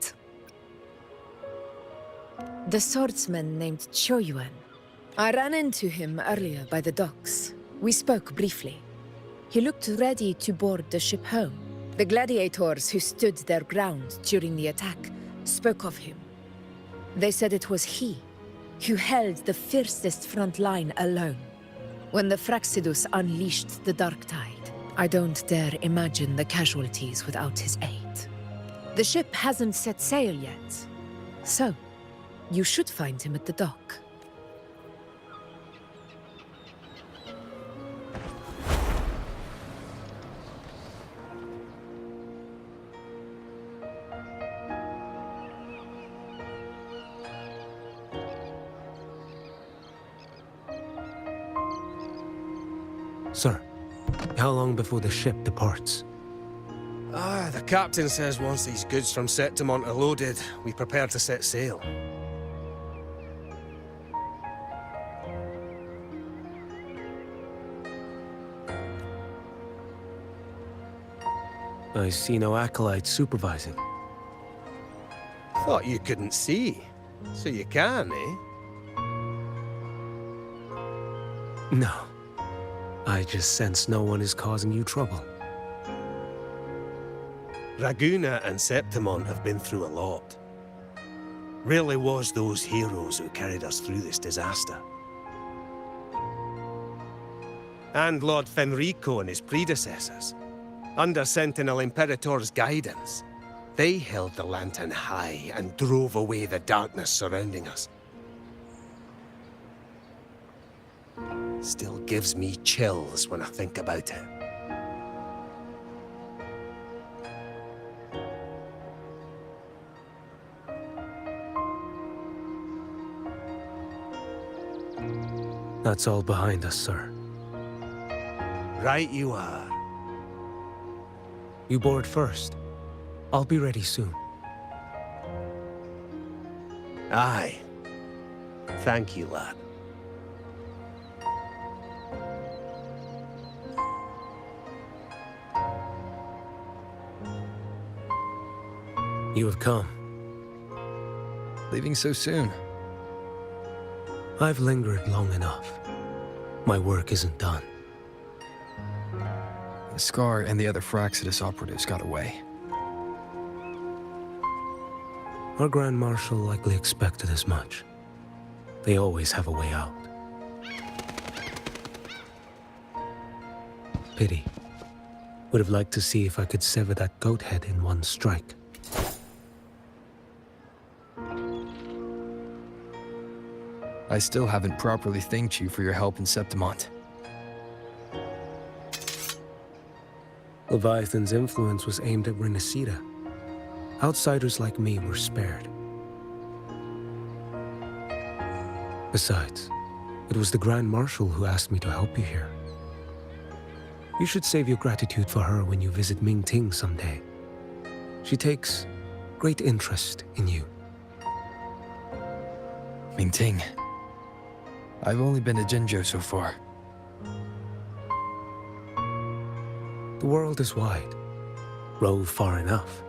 The swordsman named Choyuan. I ran into him earlier by the docks. We spoke briefly. He looked ready to board the ship home. The gladiators who stood their ground during the attack spoke of him. They said it was he who held the fiercest front line alone. When the Fraxidus unleashed the Dark Tide, I don't dare imagine the casualties without his aid. The ship hasn't set sail yet, so you should find him at the dock. Sir, how long before the ship departs? The captain says once these goods from Septimont are loaded, we prepare to set sail. I see no acolytes supervising. Thought you couldn't see. So you can, eh? No. I just sense no one is causing you trouble. Raguna and Septimont have been through a lot. Rarely was those heroes who carried us through this disaster. And Lord Fenrico and his predecessors. Under Sentinel Imperator's guidance, they held the lantern high and drove away the darkness surrounding us. Still gives me chills when I think about it. That's all behind us, sir. Right you are. You board first. I'll be ready soon. Aye. Thank you, lad. You have come. Leaving so soon? I've lingered long enough. My work isn't done. The Scar and the other Fraxidus operatives got away. Our Grand Marshal likely expected as much. They always have a way out. Pity. Would have liked to see if I could sever that goat head in one strike. I still haven't properly thanked you for your help in Septimont. Leviathan's influence was aimed at Renacida. Outsiders like me were spared. Besides, it was the Grand Marshal who asked me to help you here. You should save your gratitude for her when you visit Mingting someday. She takes great interest in you. Mingting. I've only been to Jinzhou so far. The world is wide. Rove far enough,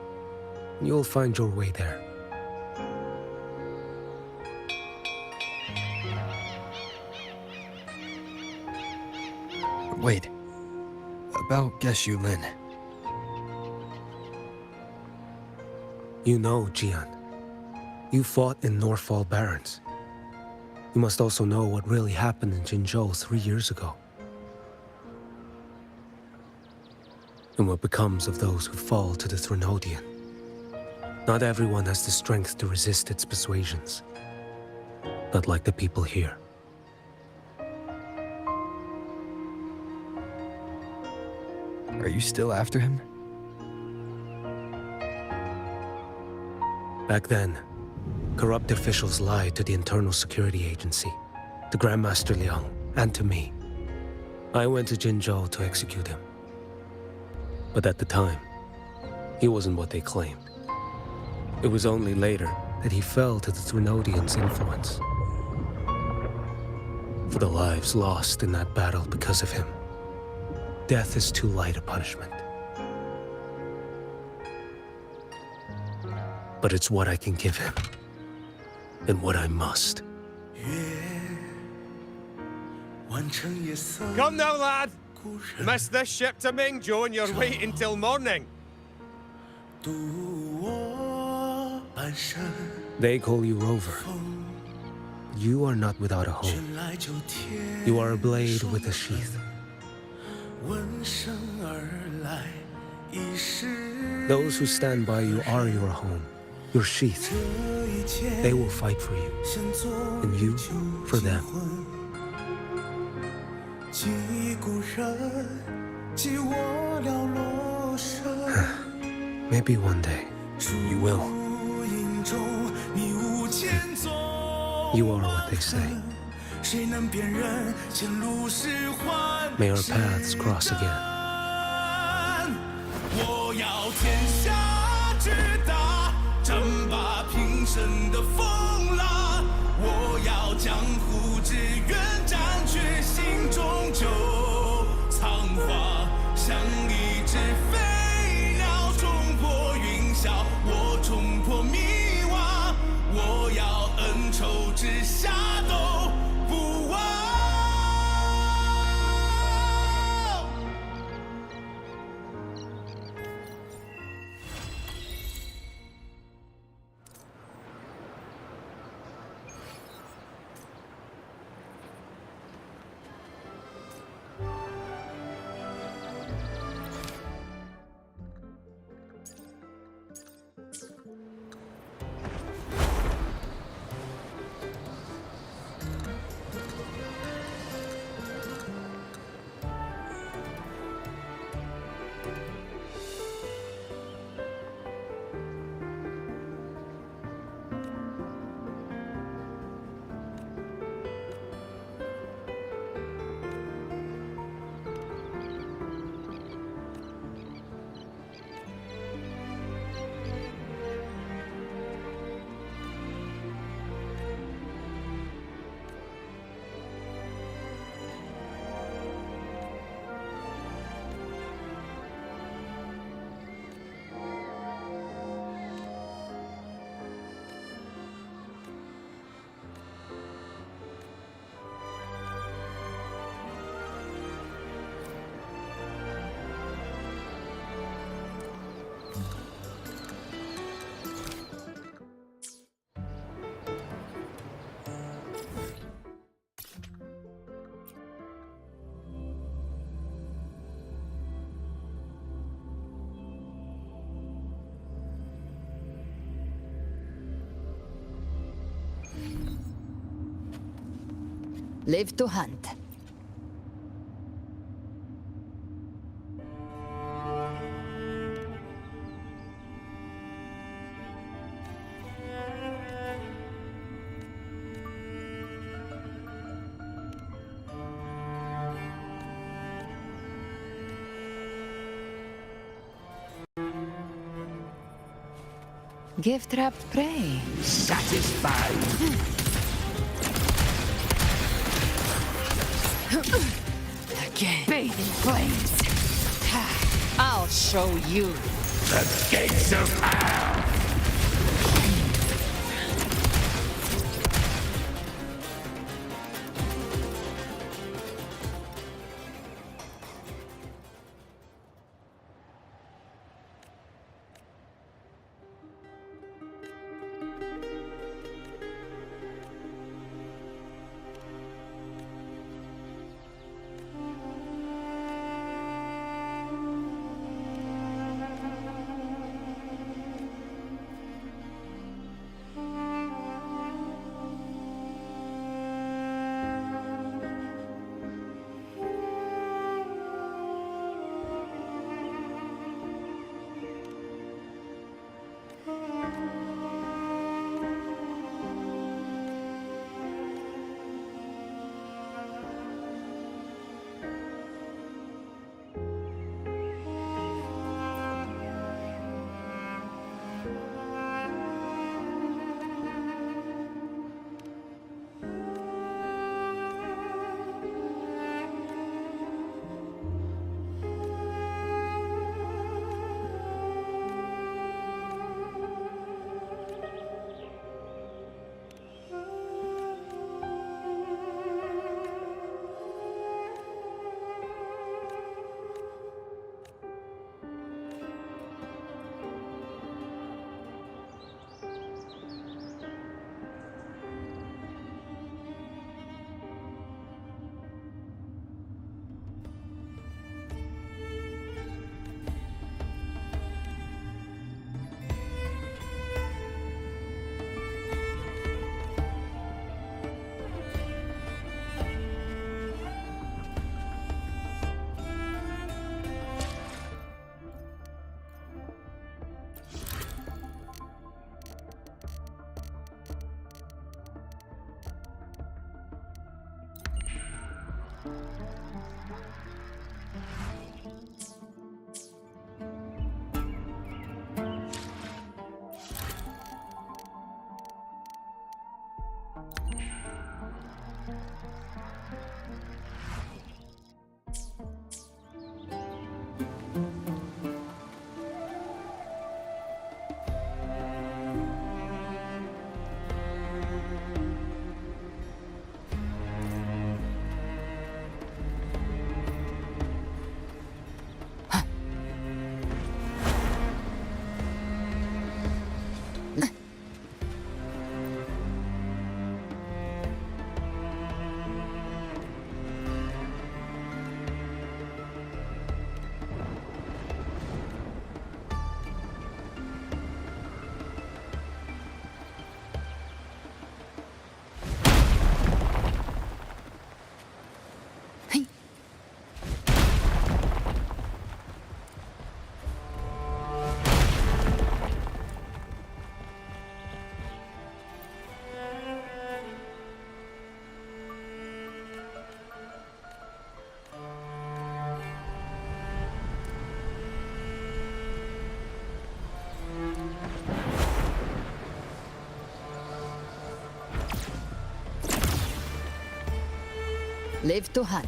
and you'll find your way there. Wait. About Geshu Lin. You know, Jian. You fought in Norfall Barrens. You must also know what really happened in Jinzhou 3 years ago. And what becomes of those who fall to the Threnodian. Not everyone has the strength to resist its persuasions. Not like the people here. Are you still after him? Back then, corrupt officials lied to the Internal Security Agency, to Grandmaster Liang, and to me. I went to Jinzhou to execute him. But at the time, he wasn't what they claimed. It was only later that he fell to the Threnodians' influence. For the lives lost in that battle because of him, death is too light a punishment. But it's what I can give him, and what I must. Come now, lad! Miss this ship to Mingzhou and you're waiting till morning. They call you Rover. You are not without a home. You are a blade with a sheath. Those who stand by you are your home, your sheath. They will fight for you, and you for them. Maybe one day, you will. You are what they say. May our paths cross again. 我要天下之大，争霸平生的风浪。我要江湖之远，斩却心中旧苍华。像一只飞鸟冲破云霄，我冲破迷惘。我要恩仇之下都不忘。 Live to hunt. Gift wrapped prey. Satisfied. Again. Bathe in flames. I'll show you. The gates of hell! Live to hunt.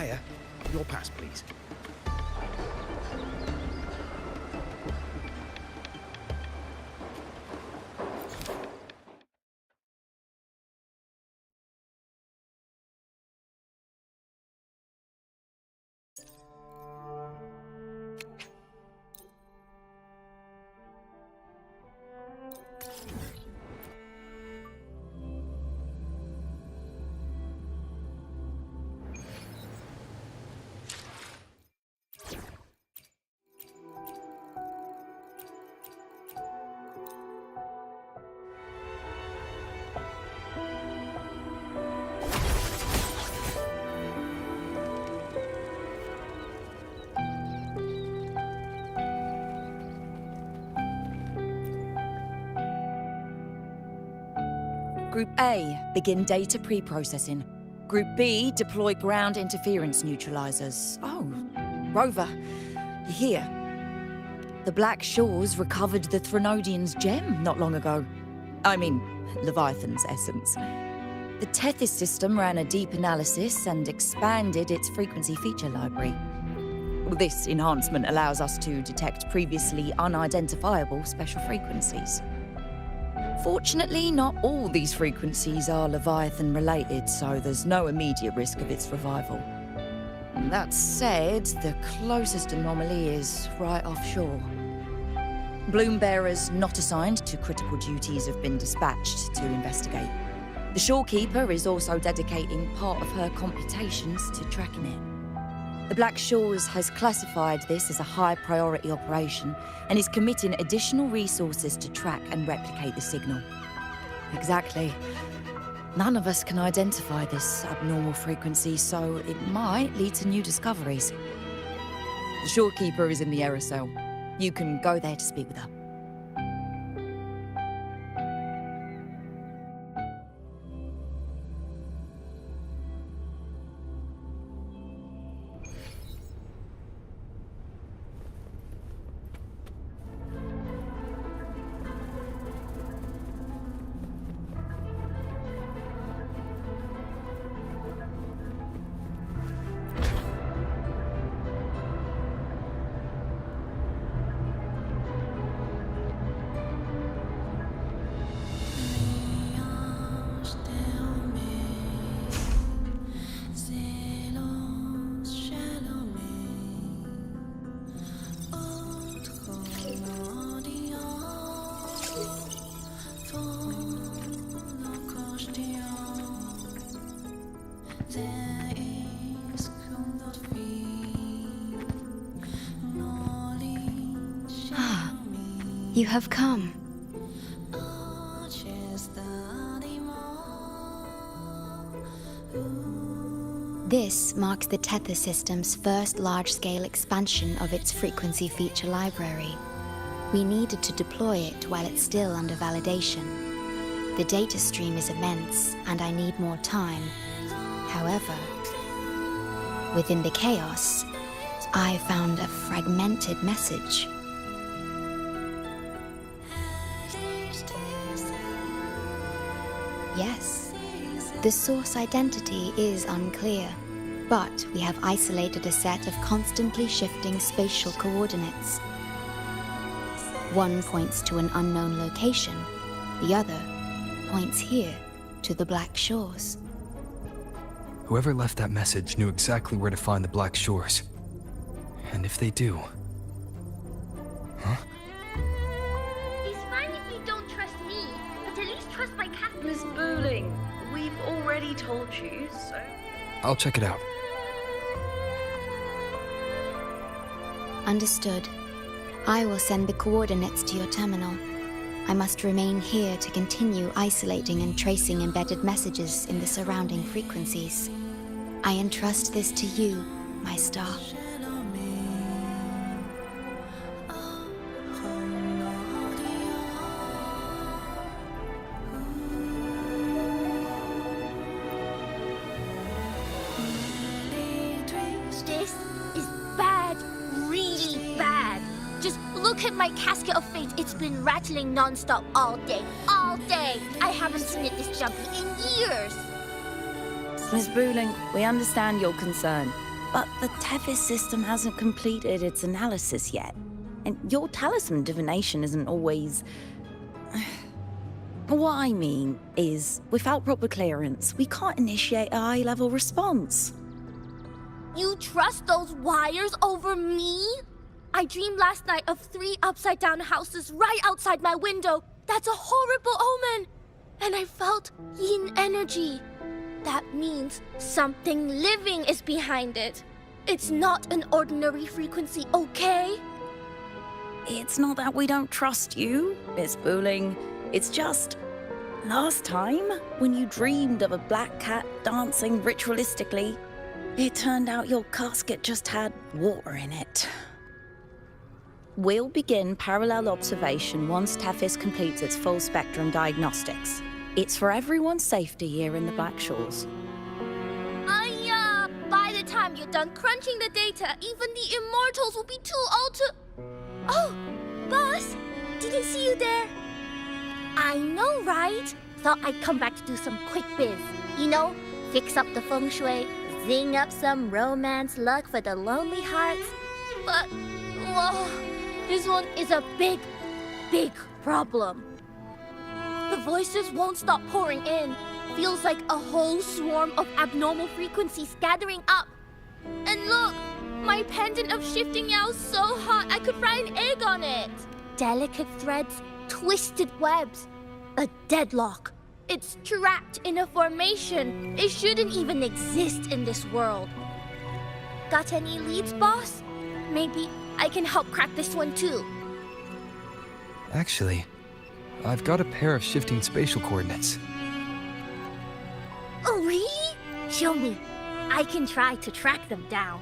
Hiya. Your pass, please. Group A, begin data pre-processing. Group B, deploy ground interference neutralizers. Oh, Rover, you're here. The Black Shores recovered the Threnodian's gem not long ago. I mean, Leviathan's essence. The Tethys system ran a deep analysis and expanded its frequency feature library. This enhancement allows us to detect previously unidentifiable special frequencies. Fortunately, not all these frequencies are Leviathan-related, so there's no immediate risk of its revival. That said, the closest anomaly is right offshore. Bloom bearers not assigned to critical duties have been dispatched to investigate. The shorekeeper is also dedicating part of her computations to tracking it. The Black Shores has classified this as a high-priority operation and is committing additional resources to track and replicate the signal. Exactly. None of us can identify this abnormal frequency, so it might lead to new discoveries. The shorekeeper is in the aerosol. You can go there to speak with her. You have come. This marks the Tether system's first large-scale expansion of its frequency feature library. We needed to deploy it while it's still under validation. The data stream is immense, and I need more time. However, within the chaos, I found a fragmented message. Yes, the source identity is unclear, But we have isolated a set of constantly shifting spatial coordinates. One points to an unknown location, the other points here to the Black Shores. Whoever left that message knew exactly where to find the Black Shores. And if they do... Huh? It's fine if you don't trust me, but at least trust my cat. Miss Booling, we've already told you, so... I'll check it out. Understood. I will send the coordinates to your terminal. I must remain here to continue isolating and tracing embedded messages in the surrounding frequencies. I entrust this to you, my star. This is bad, really bad. Just look at my casket of fate. It's been rattling non-stop all day. All day. I haven't seen it this jumpy in years. Miss Booling, we understand your concern, but the Tethys system hasn't completed its analysis yet. And your talisman divination isn't always... What I mean is, without proper clearance, we can't initiate a high-level response. You trust those wires over me? I dreamed last night of 3 upside-down houses right outside my window. That's a horrible omen. And I felt yin energy. That means something living is behind it. It's not an ordinary frequency, okay? It's not that we don't trust you, Miss Booling. It's just... last time, when you dreamed of a black cat dancing ritualistically, it turned out your casket just had water in it. We'll begin parallel observation once Tethys completes its full spectrum diagnostics. It's for everyone's safety here in the Black Shores. By the time you're done crunching the data, even the immortals will be too old to... Oh, boss, didn't see you there. I know, right? Thought I'd come back to do some quick biz. You know, fix up the feng shui, zing up some romance luck for the lonely hearts. But, whoa, this one is a big, big problem. The voices won't stop pouring in. Feels like a whole swarm of abnormal frequencies gathering up. And look, my pendant of shifting yow's so hot I could fry an egg on it. Delicate threads, twisted webs, a deadlock. It's trapped in a formation. It shouldn't even exist in this world. Got any leads, boss? Maybe I can help crack this one too. Actually, I've got a pair of shifting spatial coordinates. Oh, really? Show me. I can try to track them down.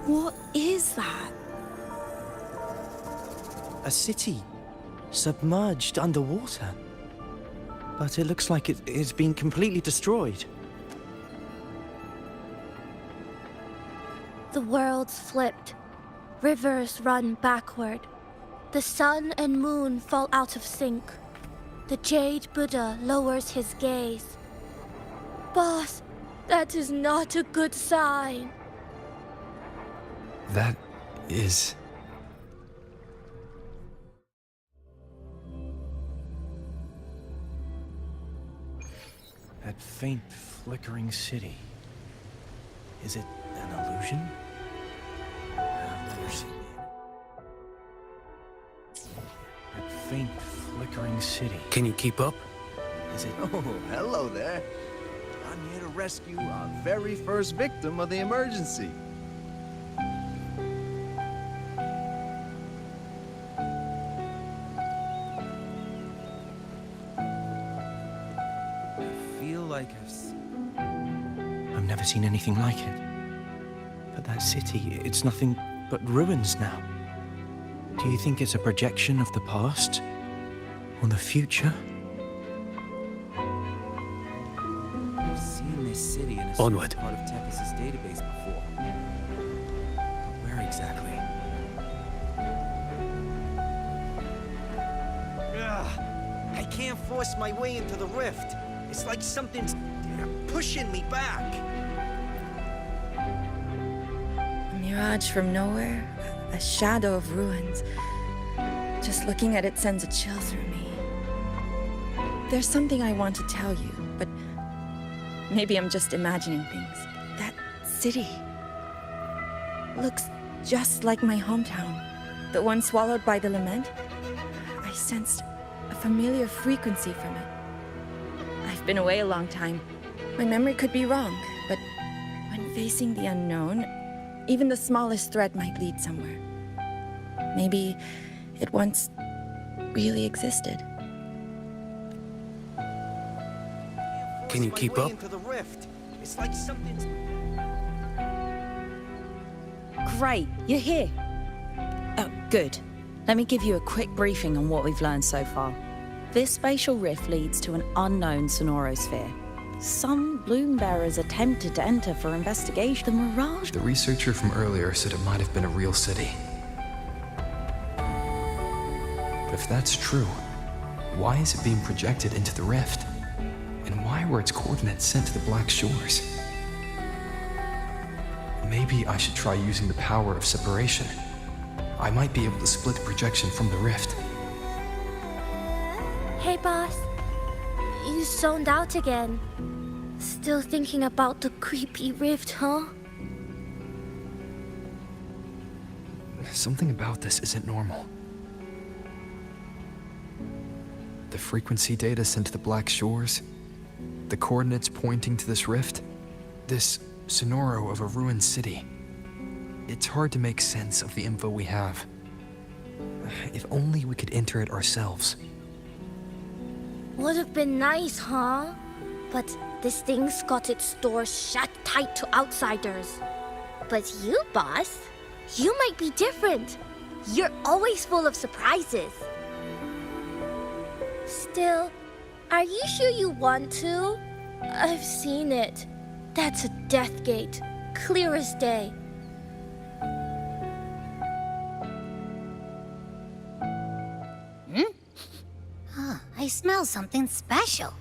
What is that? A city, submerged underwater. But it looks like it's been completely destroyed. The world's flipped. Rivers run backward. The sun and moon fall out of sync. The Jade Buddha lowers his gaze. Boss, that is not a good sign. That is... That faint, flickering city. Is it an illusion? I've never seen it. That faint, flickering city. Can you keep up? Is it... Oh, hello there. I'm here to rescue our very first victim of the emergency. I've never seen anything like it. But that city, it's nothing but ruins now. Do you think it's a projection of the past? On the future? I've seen this city in a Onward. certain part of Tethys' database before. Where exactly? I can't force my way into the rift. It's like something's pushing me back. A mirage from nowhere, a shadow of ruins. Just looking at it sends a chill through me. There's something I want to tell you, but maybe I'm just imagining things. That city looks just like my hometown, the one swallowed by the lament. I sensed a familiar frequency from it. I've been away a long time. My memory could be wrong, but when facing the unknown, even the smallest thread might lead somewhere. Maybe it once really existed. Can you keep up? Into the rift. It's like something's... Great, you're here. Oh, good. Let me give you a quick briefing on what we've learned so far. This spatial rift leads to an unknown sonorosphere. Some bloom bearers attempted to enter for investigation. The mirage... The researcher from earlier said it might have been a real city. But if that's true, why is it being projected into the rift? And why were its coordinates sent to the Black Shores? Maybe I should try using the power of separation. I might be able to split the projection from the rift. Hey, boss. You zoned out again. Still thinking about the creepy rift, huh? Something about this isn't normal. The frequency data sent to the Black Shores, the coordinates pointing to this rift, this sonoro of a ruined city. It's hard to make sense of the info we have. If only we could enter it ourselves. Would have been nice, huh? But this thing's got its doors shut tight to outsiders. But you, boss, you might be different. You're always full of surprises. Still, are you sure you want to? I've seen it. That's a death gate, clear as day. I smell something special.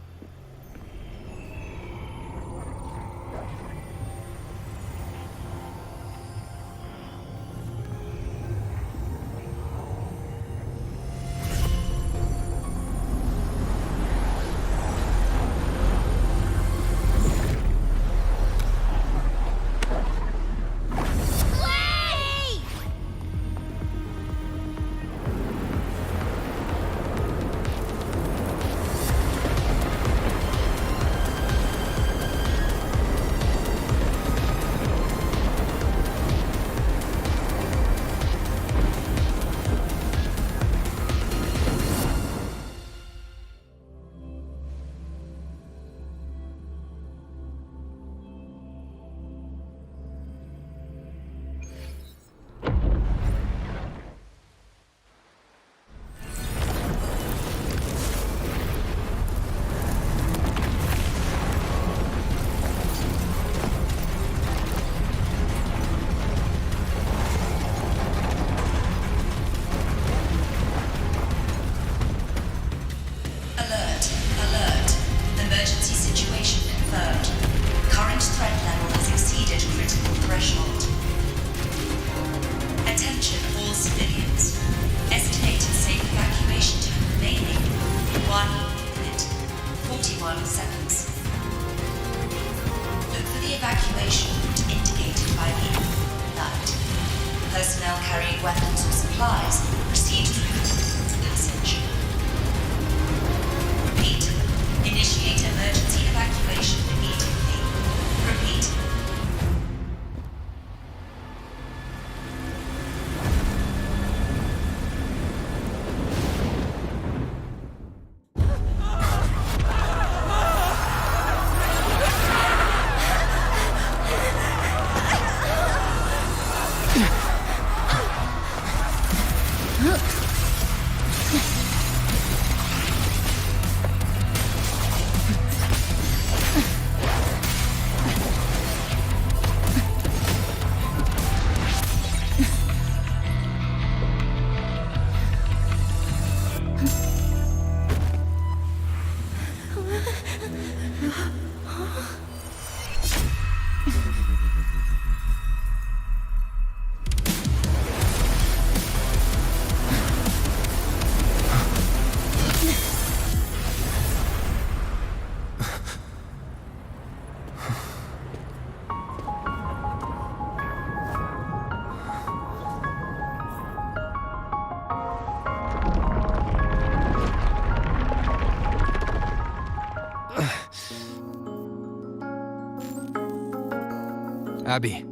Abby?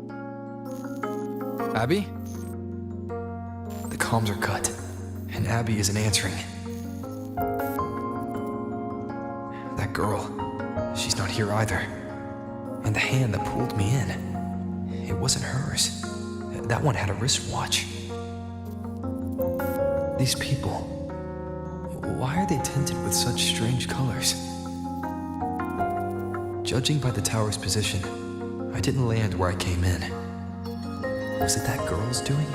Abby? The comms are cut, and Abby isn't answering. That girl, she's not here either. And the hand that pulled me in, it wasn't hers. That one had a wristwatch. These people, why are they tinted with such strange colors? Judging by the tower's position, I didn't land where I came in. Was it that girl's doing?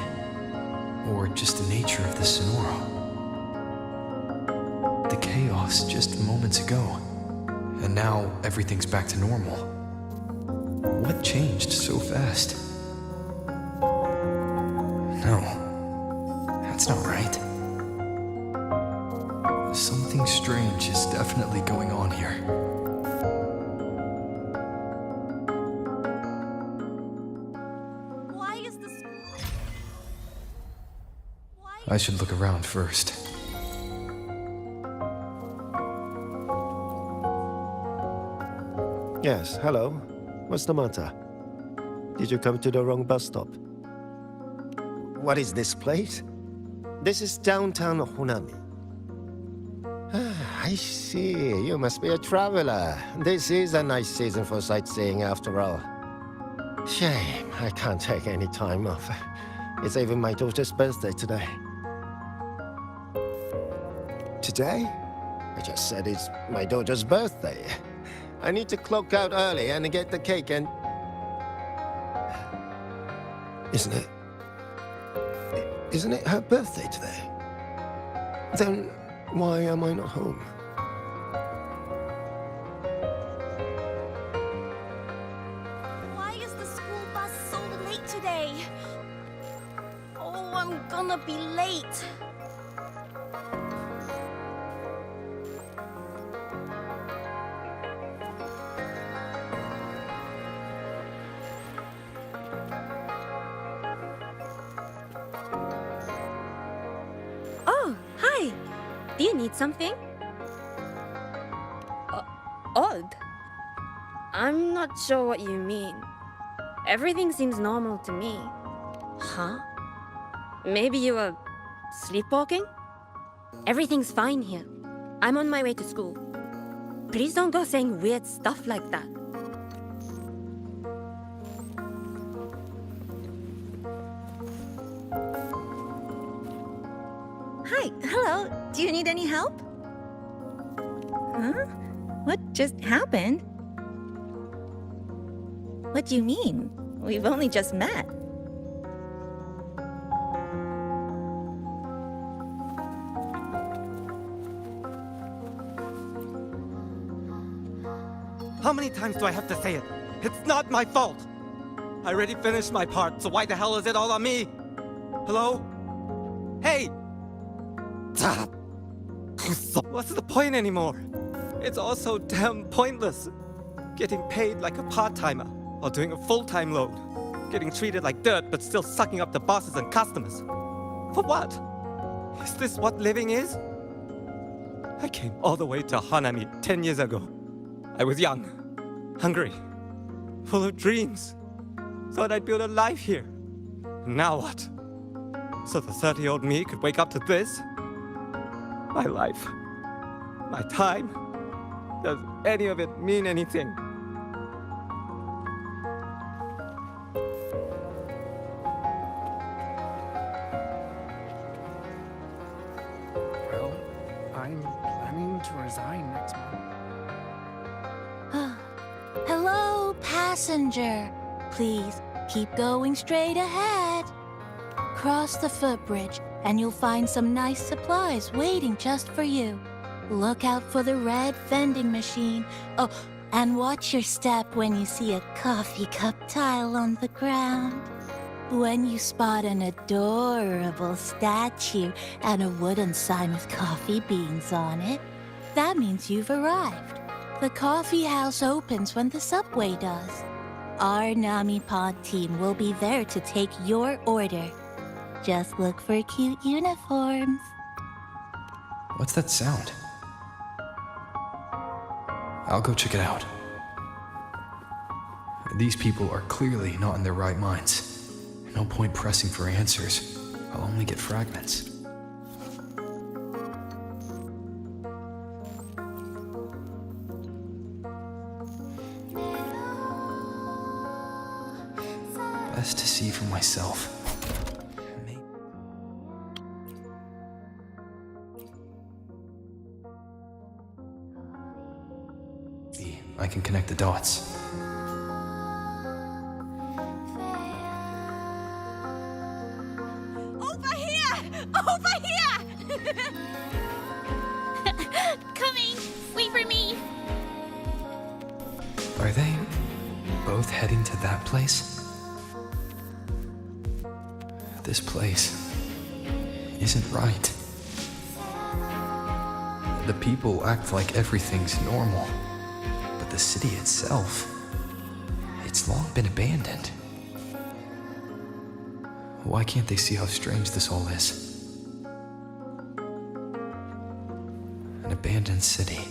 Or just the nature of the Sonora? The chaos just moments ago, and now everything's back to normal. What changed so fast? No, that's not right. Something strange is definitely going on here. I should look around first. Yes, hello. What's the matter? Did you come to the wrong bus stop? What is this place? This is downtown Honami. I see. You must be a traveler. This is a nice season for sightseeing after all. Shame, I can't take any time off. It's even my daughter's birthday today. Today? I just said it's my daughter's birthday. I need to clock out early and get the cake and... Isn't it her birthday today? Then why am I not home? Why is the school bus so late today? Oh, I'm gonna be late. Oh, hi. Do you need something? Odd? I'm not sure what you mean. Everything seems normal to me. Huh? Maybe you were sleepwalking? Everything's fine here. I'm on my way to school. Please don't go saying weird stuff like that. Hi, hello. Do you need any help? Huh? What just happened? What do you mean? We've only just met. How many times do I have to say it? It's not my fault! I already finished my part, so why the hell is it all on me? Hello? Hey! What's the point anymore? It's all so damn pointless. Getting paid like a part-timer while doing a full-time load. Getting treated like dirt but still sucking up the bosses and customers. For what? Is this what living is? I came all the way to Hanami 10 years ago. I was young, hungry, full of dreams. Thought I'd build a life here. Now what? So the 30-year-old me could wake up to this? My life, my time, does any of it mean anything? Well, I'm planning to resign next month. Hello, passenger. Please keep going straight ahead. Cross the footbridge and you'll find some nice supplies waiting just for you. Look out for the red vending machine. Oh, and watch your step when you see a coffee cup tile on the ground. When you spot an adorable statue and a wooden sign with coffee beans on it, that means you've arrived. The coffee house opens when the subway does. Our Nami Pod team will be there to take your order. Just look for cute uniforms. What's that sound? I'll go check it out. These people are clearly not in their right minds. No point pressing for answers. I'll only get fragments. Best to see for myself. Maybe I can connect the dots. Over here! Over here! Coming! Wait for me! Are they both heading to that place? This place isn't right. The people act like everything's normal, but the city itself, it's long been abandoned. Why can't they see how strange this all is? An abandoned city.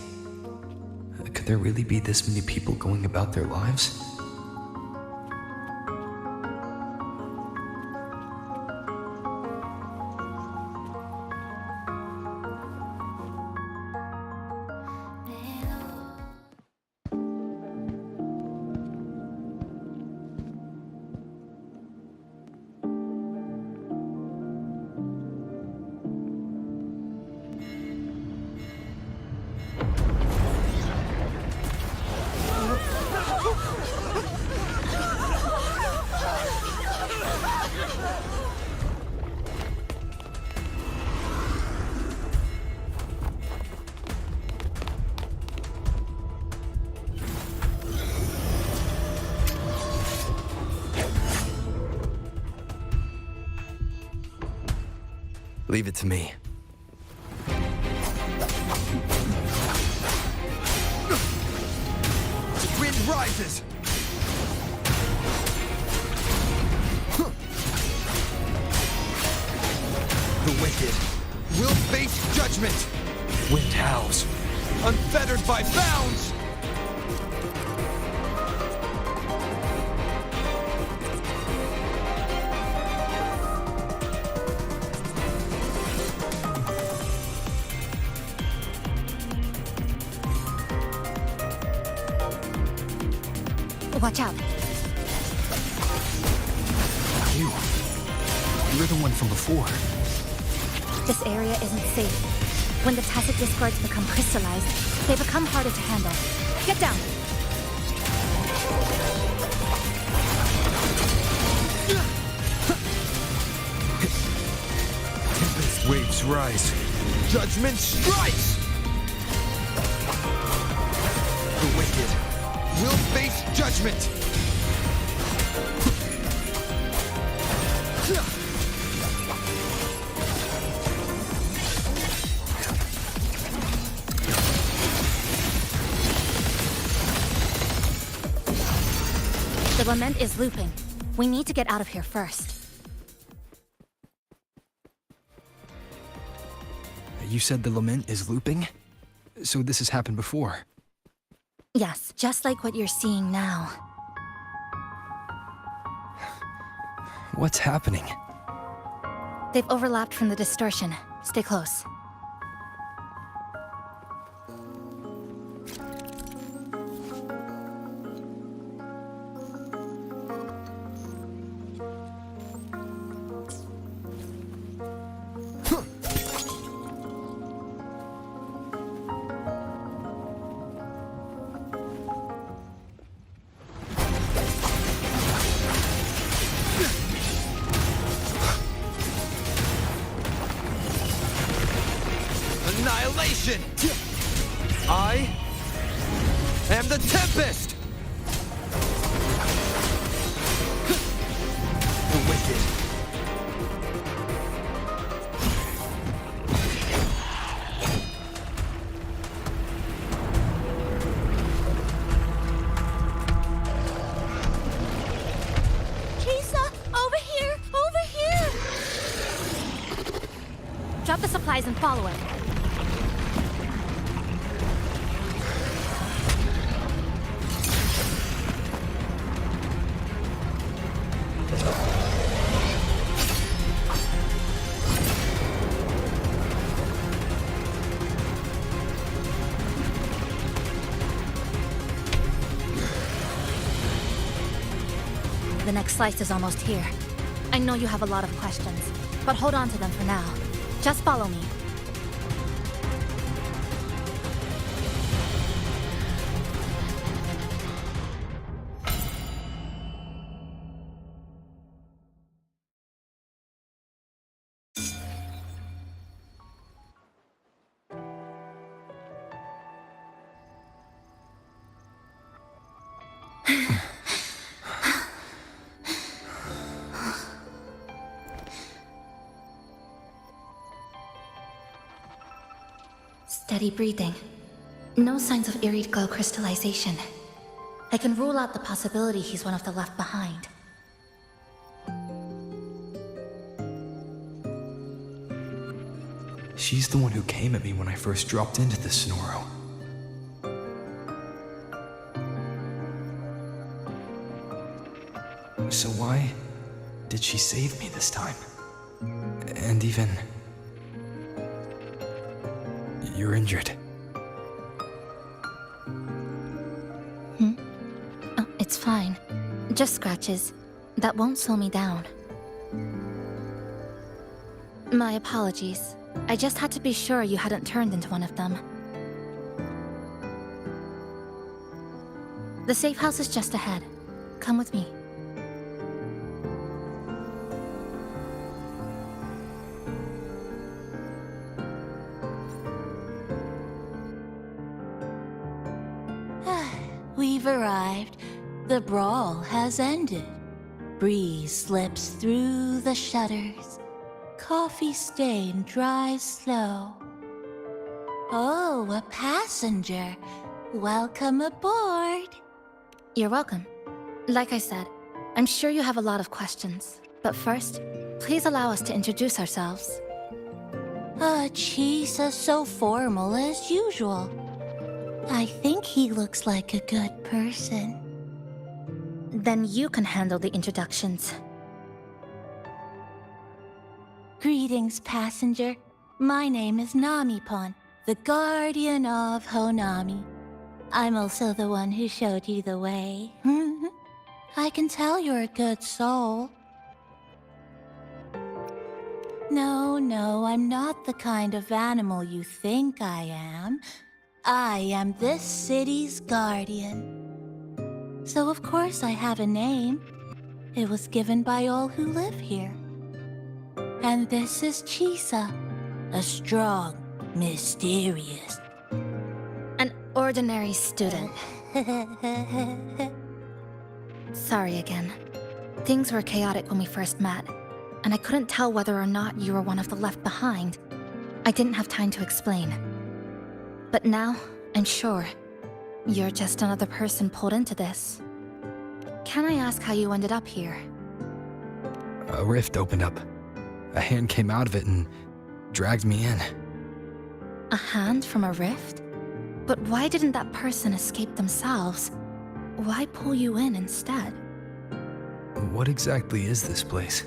Could there really be this many people going about their lives? Leave it to me. The wind rises! The wicked will face judgment! Wind howls. Unfettered by bounds! Watch out. You're the one from before. This area isn't safe. When the tacit discords become crystallized, they become harder to handle. Get down! Tempest waves rise. Judgment strikes! The wicked will face judgment! The lament is looping. We need to get out of here first. You said the lament is looping? So this has happened before? Yes, just like what you're seeing now. What's happening? They've overlapped from the distortion. Stay close. Annihilation! I am the Tempest! The wicked. Chisa, over here! Over here! Drop the supplies and follow it. The next slice is almost here. I know you have a lot of questions, but hold on to them for now. Just follow me. Steady breathing. No signs of Irid glow crystallization. I can rule out the possibility he's one of the left behind. She's the one who came at me when I first dropped into the Sonoro. So why did she save me this time? And even... You're injured. Oh, it's fine. Just scratches. That won't slow me down. My apologies. I just had to be sure you hadn't turned into one of them. The safe house is just ahead. Come with me. We've arrived. The brawl has ended. Breeze slips through the shutters. Coffee stain dries slow. Oh, a passenger. Welcome aboard. You're welcome. Like I said, I'm sure you have a lot of questions. But first, please allow us to introduce ourselves. Chisa so formal as usual. I think he looks like a good person. Then you can handle the introductions. Greetings, passenger. My name is Namipon, the guardian of Honami. I'm also the one who showed you the way. I can tell you're a good soul. No, I'm not the kind of animal you think I am. I am this city's guardian. So of course I have a name. It was given by all who live here. And this is Chisa, a strong, mysterious... An ordinary student. Sorry again. Things were chaotic when we first met, and I couldn't tell whether or not you were one of the left behind. I didn't have time to explain. But now, I'm sure, you're just another person pulled into this. Can I ask how you ended up here? A rift opened up. A hand came out of it and dragged me in. A hand from a rift? But why didn't that person escape themselves? Why pull you in instead? What exactly is this place?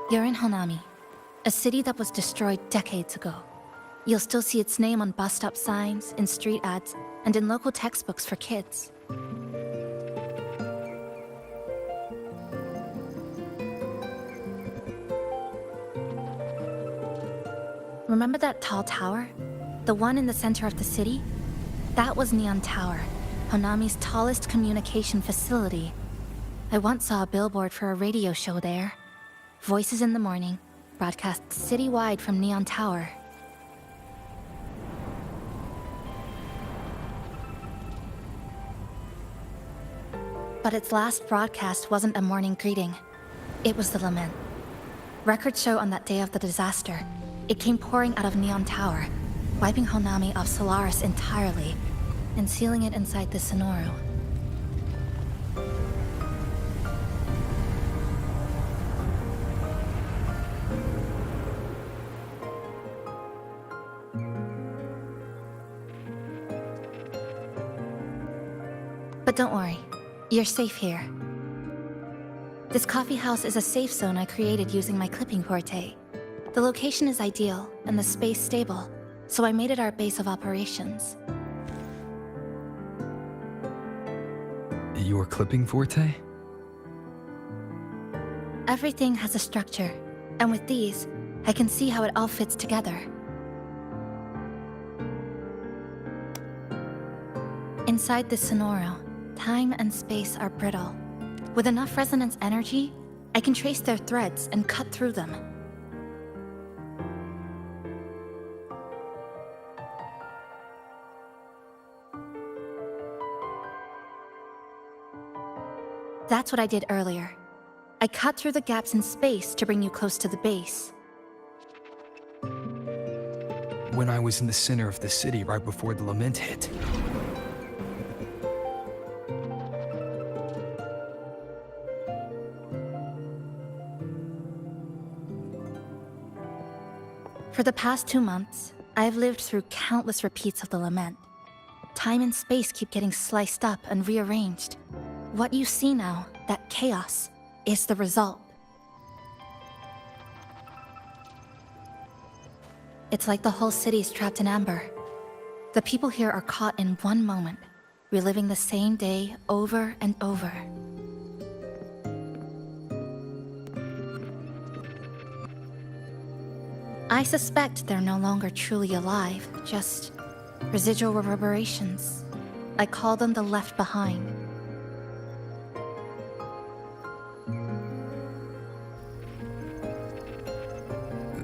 You're in Honami, a city that was destroyed decades ago. You'll still see its name on bus stop signs, in street ads, and in local textbooks for kids. Remember that tall tower? The one in the center of the city? That was Neon Tower, Honami's tallest communication facility. I once saw a billboard for a radio show there. Voices in the morning, broadcast citywide from Neon Tower. But its last broadcast wasn't a morning greeting. It was the lament. Records show on that day of the disaster, it came pouring out of Neon Tower, wiping Honami off Solaris entirely, and sealing it inside the Sonoro. But don't worry, you're safe here. This coffee house is a safe zone I created using my clipping forte. The location is ideal and the space stable, so I made it our base of operations. Your clipping forte? Everything has a structure, and with these, I can see how it all fits together. Inside this sonoro, time and space are brittle. With enough resonance energy, I can trace their threads and cut through them. That's what I did earlier. I cut through the gaps in space to bring you close to the base. When I was in the center of the city right before the lament hit. For the past 2 months, I've lived through countless repeats of the lament. Time and space keep getting sliced up and rearranged. What you see now, that chaos, is the result. It's like the whole city's trapped in amber. The people here are caught in one moment, reliving the same day over and over. I suspect they're no longer truly alive, just residual reverberations. I call them the left behind.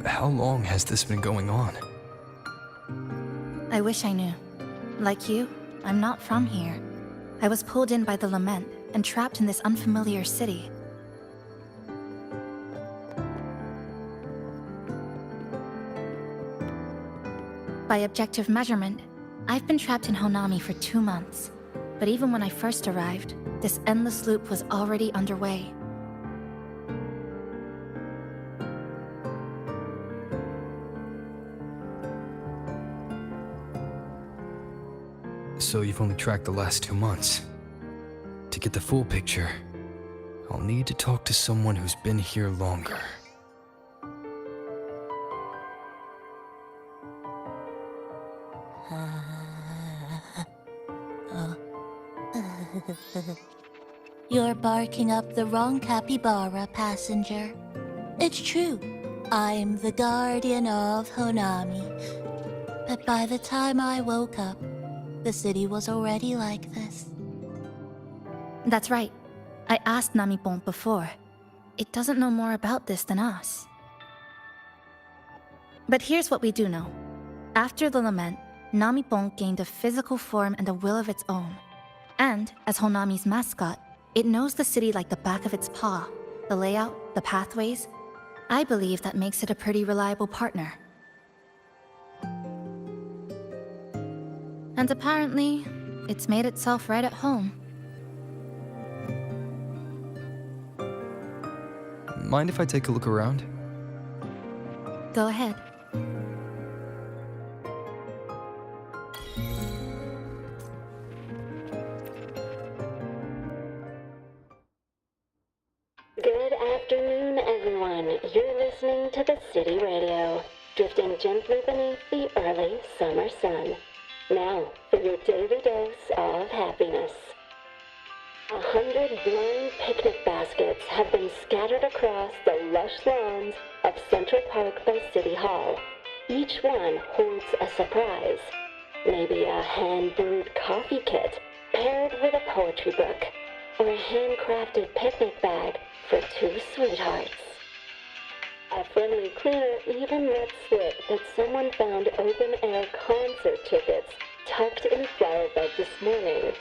How long has this been going on? I wish I knew. Like you, I'm not from here. I was pulled in by the lament and trapped in this unfamiliar city. By objective measurement, I've been trapped in Honami for 2 months. But even when I first arrived, this endless loop was already underway. So you've only tracked the last 2 months. To get the full picture, I'll need to talk to someone who's been here longer. You're barking up the wrong capybara, passenger. It's true, I'm the guardian of Honami. But by the time I woke up, the city was already like this. That's right. I asked Namipon before. It doesn't know more about this than us. But here's what we do know. After the lament, Namipon gained a physical form and a will of its own. And, as Honami's mascot, it knows the city like the back of its paw. The layout, the pathways. I believe that makes it a pretty reliable partner. And apparently, it's made itself right at home. Mind if I take a look around? Go ahead. Good afternoon, everyone. You're listening to the City Radio, drifting gently beneath the early summer sun. Now, for your daily dose of happiness. 100 blind picnic baskets have been scattered across the lush lawns of Central Park by City Hall. Each one holds a surprise. Maybe a hand-brewed coffee kit paired with a poetry book, or a handcrafted picnic bag for 2 sweethearts. A friendly cleaner even let slip that someone found open-air concert tickets tucked in a flower bed this morning.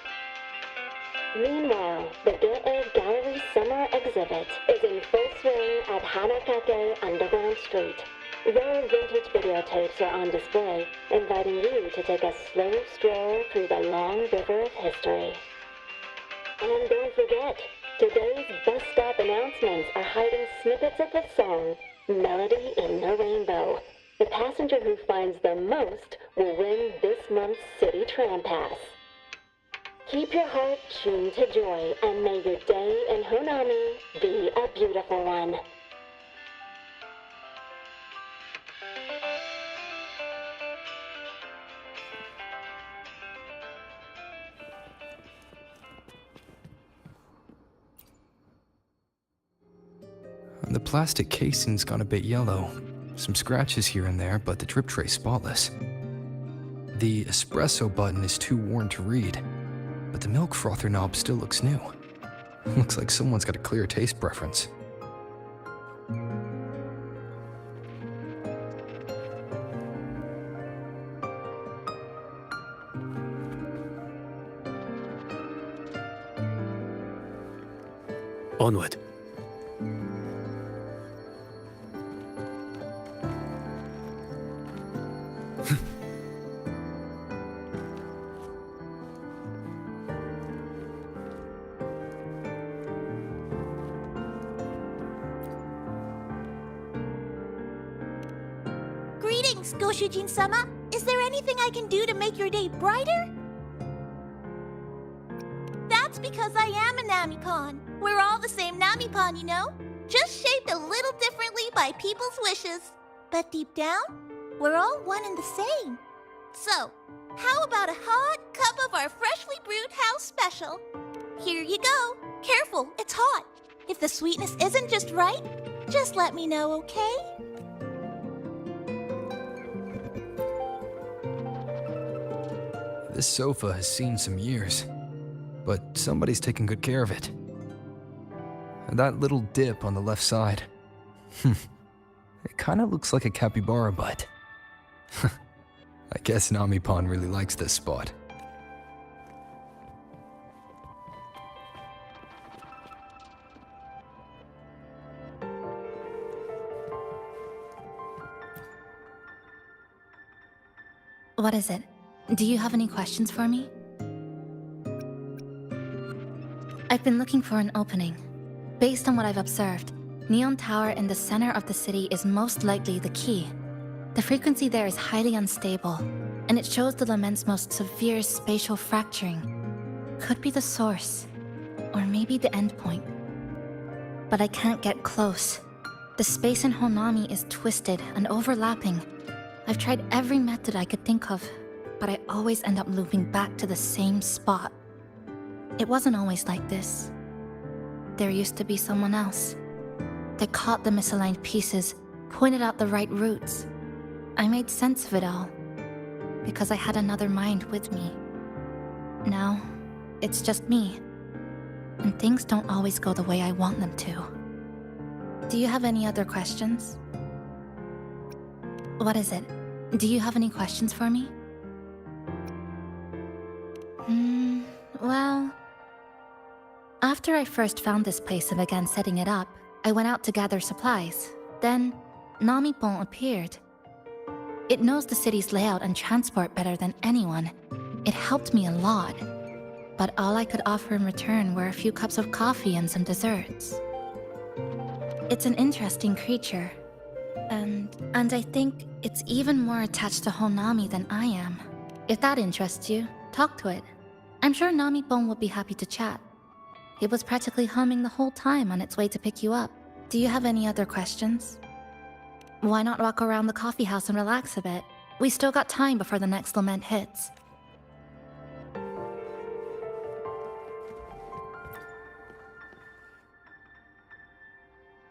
Meanwhile, the Get Gallery Summer Exhibit is in full swing at Hanakake Underground Street. Rare vintage videotapes are on display, inviting you to take a slow stroll through the long river of history. And don't forget, today's bus stop announcements are hiding snippets of the song Melody in the Rainbow. The passenger who finds the most will win this month's City Tram Pass. Keep your heart tuned to joy, and may your day in Honami be a beautiful one. The plastic casing's gone a bit yellow. Some scratches here and there, but the drip tray's spotless. The espresso button is too worn to read, but the milk frother knob still looks new. Looks like someone's got a clear taste preference. Onward. Greetings, Goshujin-sama. Is there anything I can do to make your day brighter? That's because I am a Namipon. We're all the same Namipon, you know? Just shaped a little differently by people's wishes. But deep down, we're all one and the same. So, how about a hot cup of our freshly brewed house special? Here you go. Careful, it's hot. If the sweetness isn't just right, just let me know, okay? This sofa has seen some years, but somebody's taken good care of it. And that little dip on the left side, it kind of looks like a capybara butt. I guess Namipon really likes this spot. What is it? Do you have any questions for me? I've been looking for an opening. Based on what I've observed, Neon Tower in the center of the city is most likely the key. The frequency there is highly unstable, and it shows the lament's most severe spatial fracturing. Could be the source, or maybe the endpoint. But I can't get close. The space in Honami is twisted and overlapping. I've tried every method I could think of, but I always end up looping back to the same spot. It wasn't always like this. There used to be someone else. They caught the misaligned pieces, pointed out the right routes. I made sense of it all, because I had another mind with me. Now, it's just me, and things don't always go the way I want them to. Do you have any other questions? What is it? Do you have any questions for me? Well... After I first found this place and began setting it up, I went out to gather supplies. Then, Namipon appeared. It knows the city's layout and transport better than anyone. It helped me a lot. But all I could offer in return were a few cups of coffee and some desserts. It's an interesting creature. And I think it's even more attached to Honami than I am. If that interests you, talk to it. I'm sure Namipon would be happy to chat. It was practically humming the whole time on its way to pick you up. Do you have any other questions? Why not walk around the coffee house and relax a bit? We still got time before the next lament hits.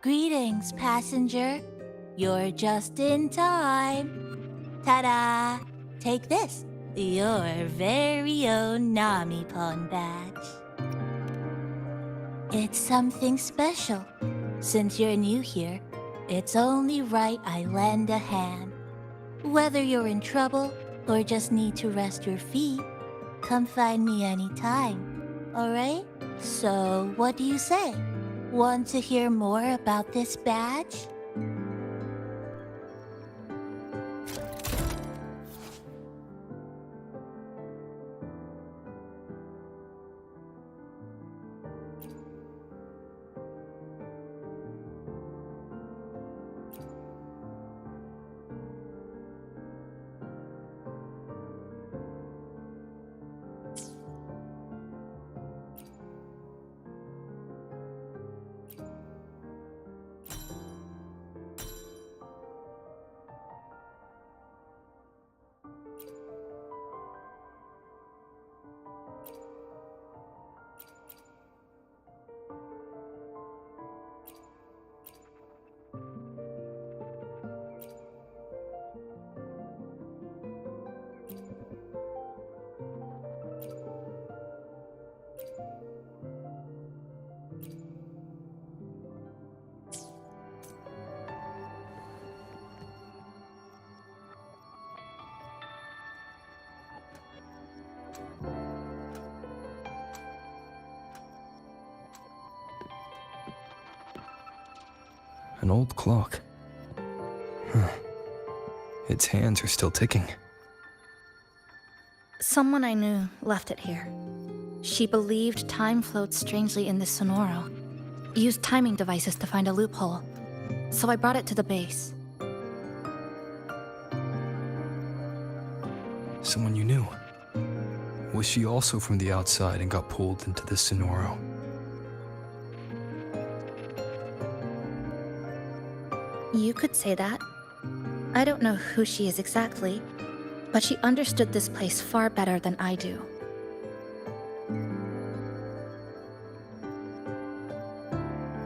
Greetings, passenger. You're just in time. Ta-da! Take this, your very own Namipon badge. It's something special. Since you're new here, it's only right I lend a hand. Whether you're in trouble or just need to rest your feet, come find me anytime, alright? So, what do you say? Want to hear more about this badge? An old clock. Huh. Its hands are still ticking. Someone I knew left it here. She believed time flowed strangely in this Sonoro. Used timing devices to find a loophole. So I brought it to the base. Someone you knew. Was she also from the outside and got pulled into this Sonoro? You could say that. I don't know who she is exactly, but she understood this place far better than I do.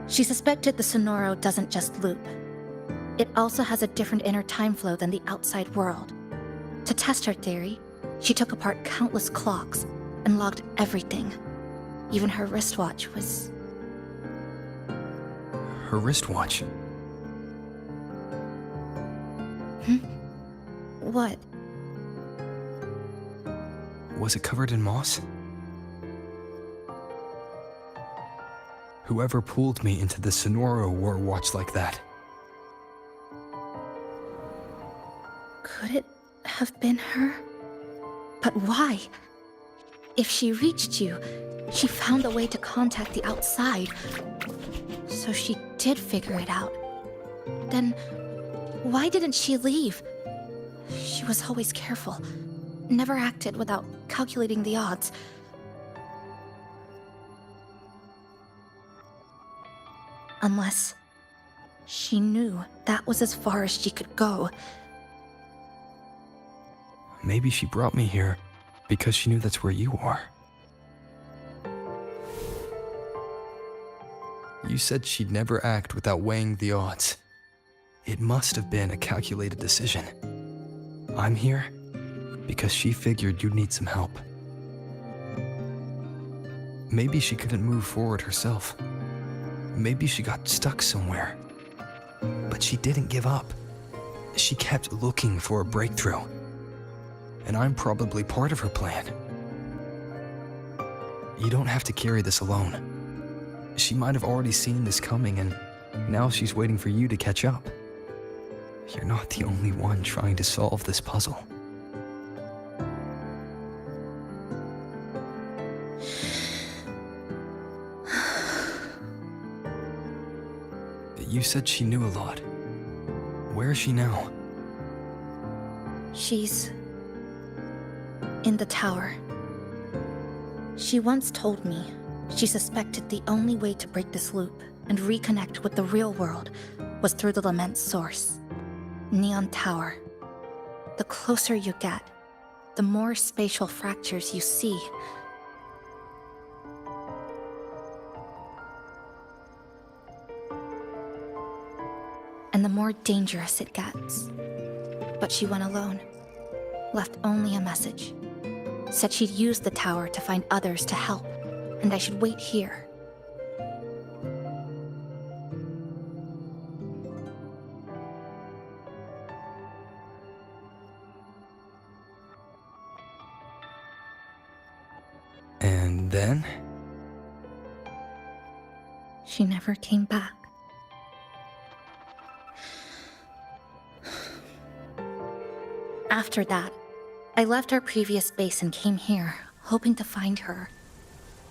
She suspected the Sonoro doesn't just loop. It also has a different inner time flow than the outside world. To test her theory, she took apart countless clocks and logged everything. Even her wristwatch was... Her wristwatch? What? Was it covered in moss? Whoever pulled me into the Sonoro wore a watch like that. Could it have been her? But why? If she reached you, she found a way to contact the outside. So she did figure it out. Then, why didn't she leave? She was always careful. Never acted without calculating the odds. Unless she knew that was as far as she could go. Maybe she brought me here because she knew that's where you are. You said she'd never act without weighing the odds. It must have been a calculated decision. I'm here because she figured you'd need some help. Maybe she couldn't move forward herself. Maybe she got stuck somewhere. But she didn't give up. She kept looking for a breakthrough. And I'm probably part of her plan. You don't have to carry this alone. She might have already seen this coming, and now she's waiting for you to catch up. You're not the only one trying to solve this puzzle. You said she knew a lot. Where is she now? She's in the tower. She once told me she suspected the only way to break this loop and reconnect with the real world was through the Lament's source, Neon Tower. The closer you get, the more spatial fractures you see. And the more dangerous it gets. But she went alone, left only a message. Said she'd use the tower to find others to help, and I should wait here. And then? She never came back. After that, I left our previous base and came here, hoping to find her.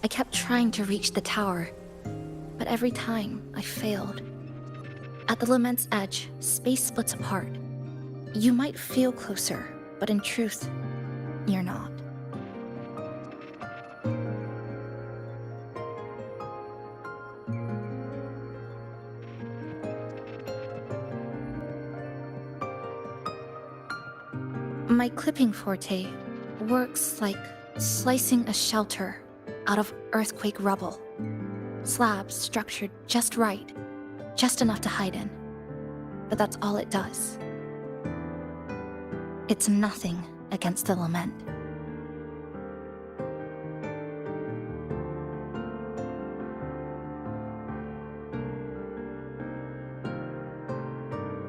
I kept trying to reach the tower, but every time I failed. At the Lament's edge, space splits apart. You might feel closer, but in truth, you're not. My clipping forte works like slicing a shelter out of earthquake rubble. Slabs structured just right, just enough to hide in. But that's all it does. It's nothing against the Lament.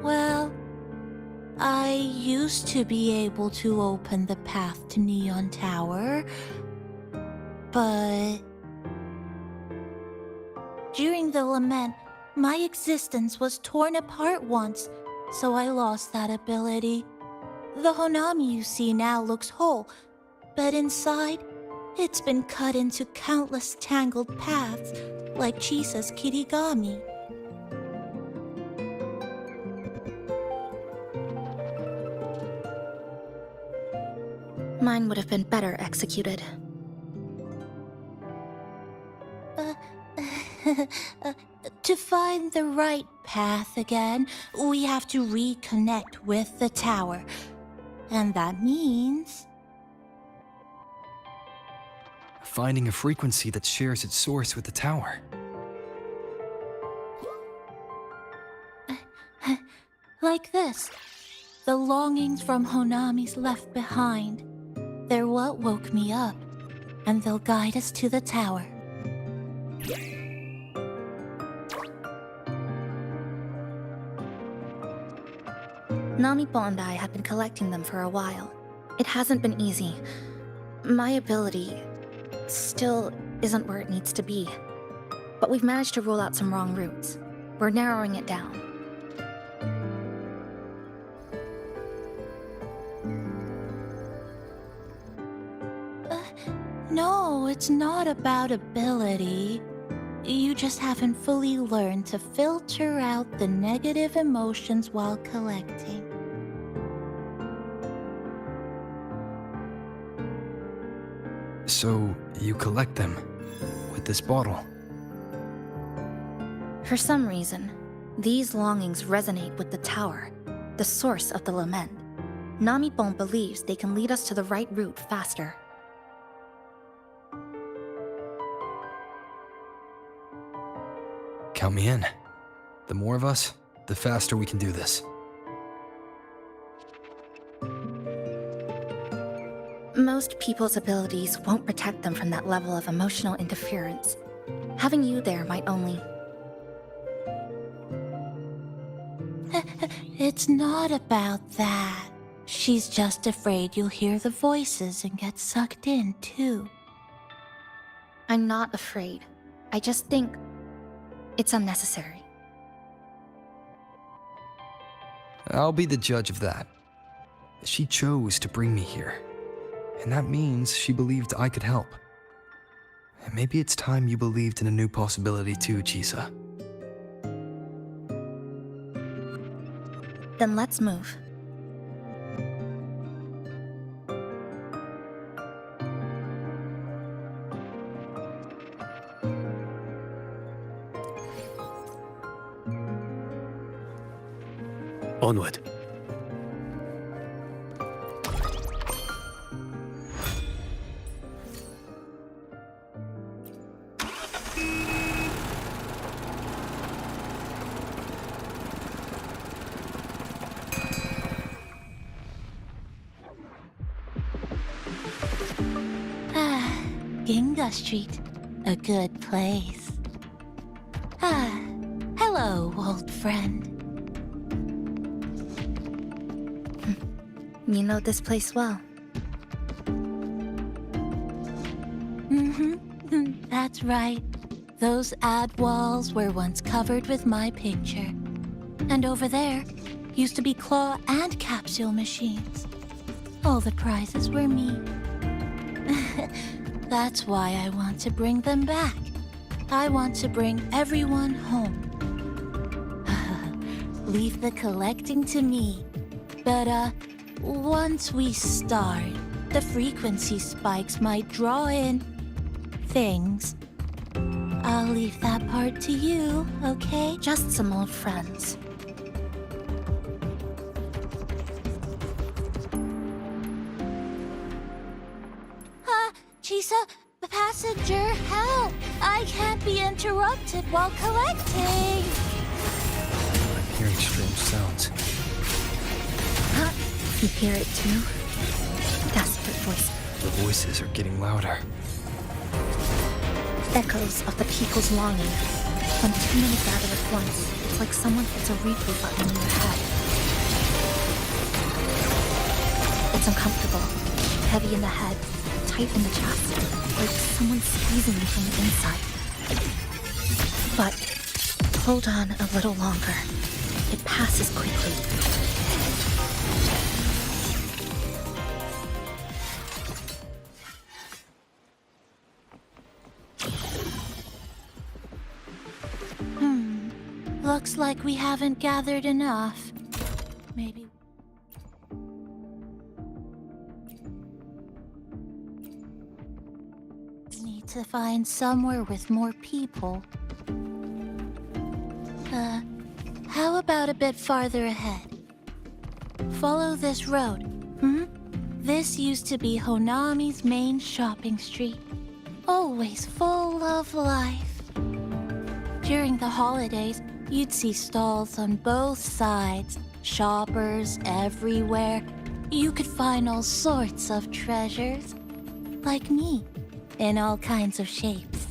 Well, I used to be able to open the path to Neon Tower, but during the Lament, My existence was torn apart once, so I lost that ability. The Honami you see now looks whole, but inside, it's been cut into countless tangled paths, like Chisa's kirigami. Mine would have been better executed. To find the right path again, we have to reconnect with the tower. And that means... Finding a frequency that shares its source with the tower. Like this. The longings from Honami's left behind. They're what woke me up, and they'll guide us to the tower. Namipo and I have been collecting them for a while. It hasn't been easy. My ability still isn't where it needs to be. But we've managed to rule out some wrong routes. We're narrowing it down. No, it's not about ability. You just haven't fully learned to filter out the negative emotions while collecting. So, you collect them with this bottle. For some reason, these longings resonate with the tower, the source of the lament. Namipon believes they can lead us to the right route faster. Count me in. The more of us, the faster we can do this. Most people's abilities won't protect them from that level of emotional interference. Having you there might only... It's not about that. She's just afraid you'll hear the voices and get sucked in, too. I'm not afraid. I just think it's unnecessary. I'll be the judge of that. She chose to bring me here. And that means she believed I could help. And maybe it's time you believed in a new possibility too, Chisa. Then let's move. Onward. Ginga Street, a good place. Hello, old friend. You know this place well. That's right. Those ad walls were once covered with my picture. And over there used to be claw and capsule machines. All the prizes were me. That's why I want to bring them back. I want to bring everyone home. Leave the collecting to me. But, once we start, the frequency spikes might draw in things. I'll leave that part to you, okay? Just some old friends. Chisa, passenger, help! I can't be interrupted while collecting! I'm hearing strange sounds. You hear it too? Desperate voices. The voices are getting louder. Echoes of the people's longing. When too many gather at once, it's like someone hits a replay button in your head. It's uncomfortable, heavy in the head, tight in the chest, like someone squeezing you from the inside. But Hold on a little longer. It passes quickly. Looks like we haven't gathered enough. Maybe... need to find somewhere with more people. How about a bit farther ahead? Follow this road. This used to be Honami's main shopping street. Always full of life. During the holidays, you'd see stalls on both sides, shoppers everywhere. You could find all sorts of treasures. Like me, in all kinds of shapes.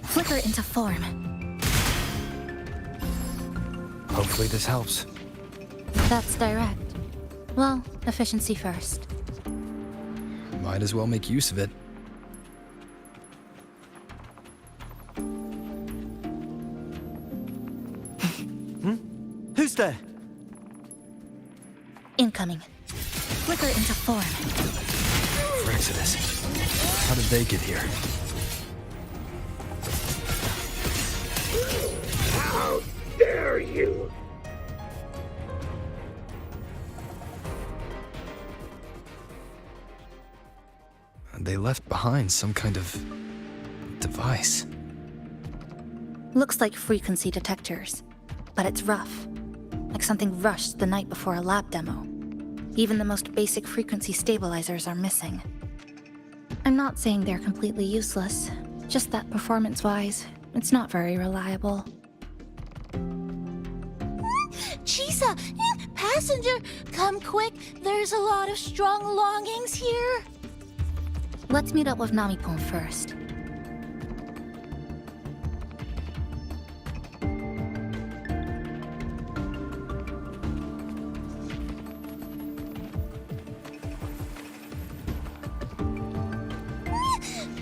Flicker into form. Hopefully this helps. That's direct. Well, efficiency first. Might as well make use of it. Who's there? Incoming. Flicker into form. For Exodus. How did they get here? How dare you! They left behind some kind of device. Looks like frequency detectors, but it's rough. Like something rushed the night before a lab demo. Even the most basic frequency stabilizers are missing. I'm not saying they're completely useless, just that performance-wise, it's not very reliable. Chisa! Passenger! Come quick! There's a lot of strong longings here! Let's meet up with Namipon first.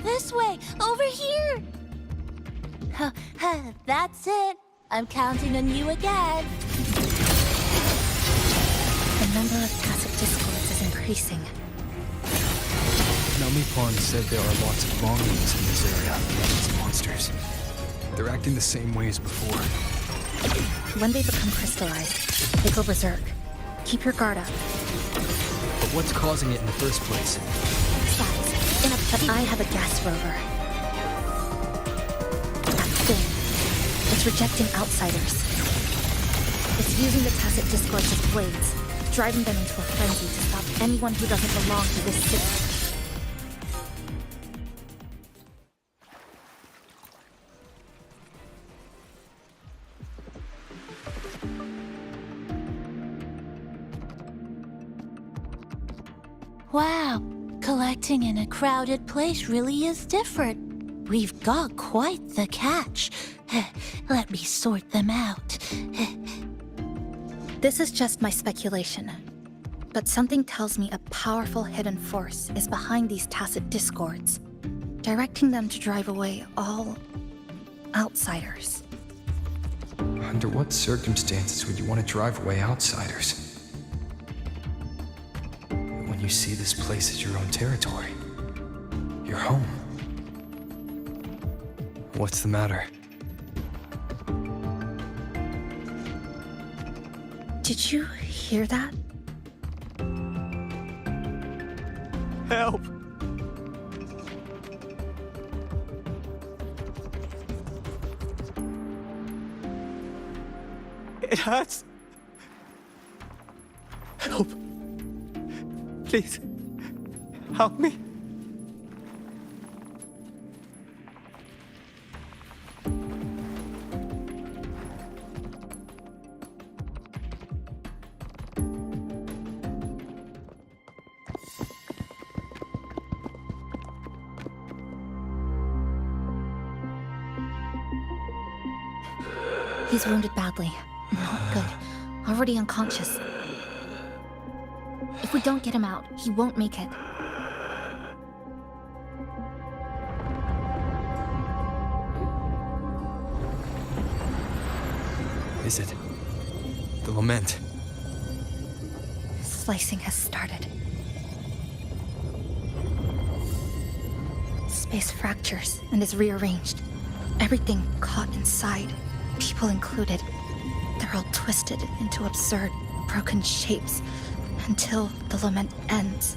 This way! Over here! That's it! I'm counting on you again! The number of tacit discords is increasing. Namipon said there are lots of longings in this area. These monsters. They're acting the same way as before. When they become crystallized, they go berserk. Keep your guard up. But what's causing it in the first place? But I have a gas rover. That thing. It's rejecting outsiders. It's using the tacit discords as blades, driving them into a frenzy to stop anyone who doesn't belong to this city. Wow, collecting in a crowded place really is different. We've got quite the catch. Let me sort them out. This is just my speculation, but something tells me a powerful hidden force is behind these tacit discords, directing them to drive away all outsiders. Under what circumstances would you want to drive away outsiders? When you see this place as your own territory, your home. What's the matter? Did you hear that? Help! It hurts. Help. Please, help me. He's wounded badly. Not good. Already unconscious. If we don't get him out, he won't make it. is it? The lament. Slicing has started. Space fractures and is rearranged. Everything caught inside, people included. They're all twisted into absurd, broken shapes until the lament ends.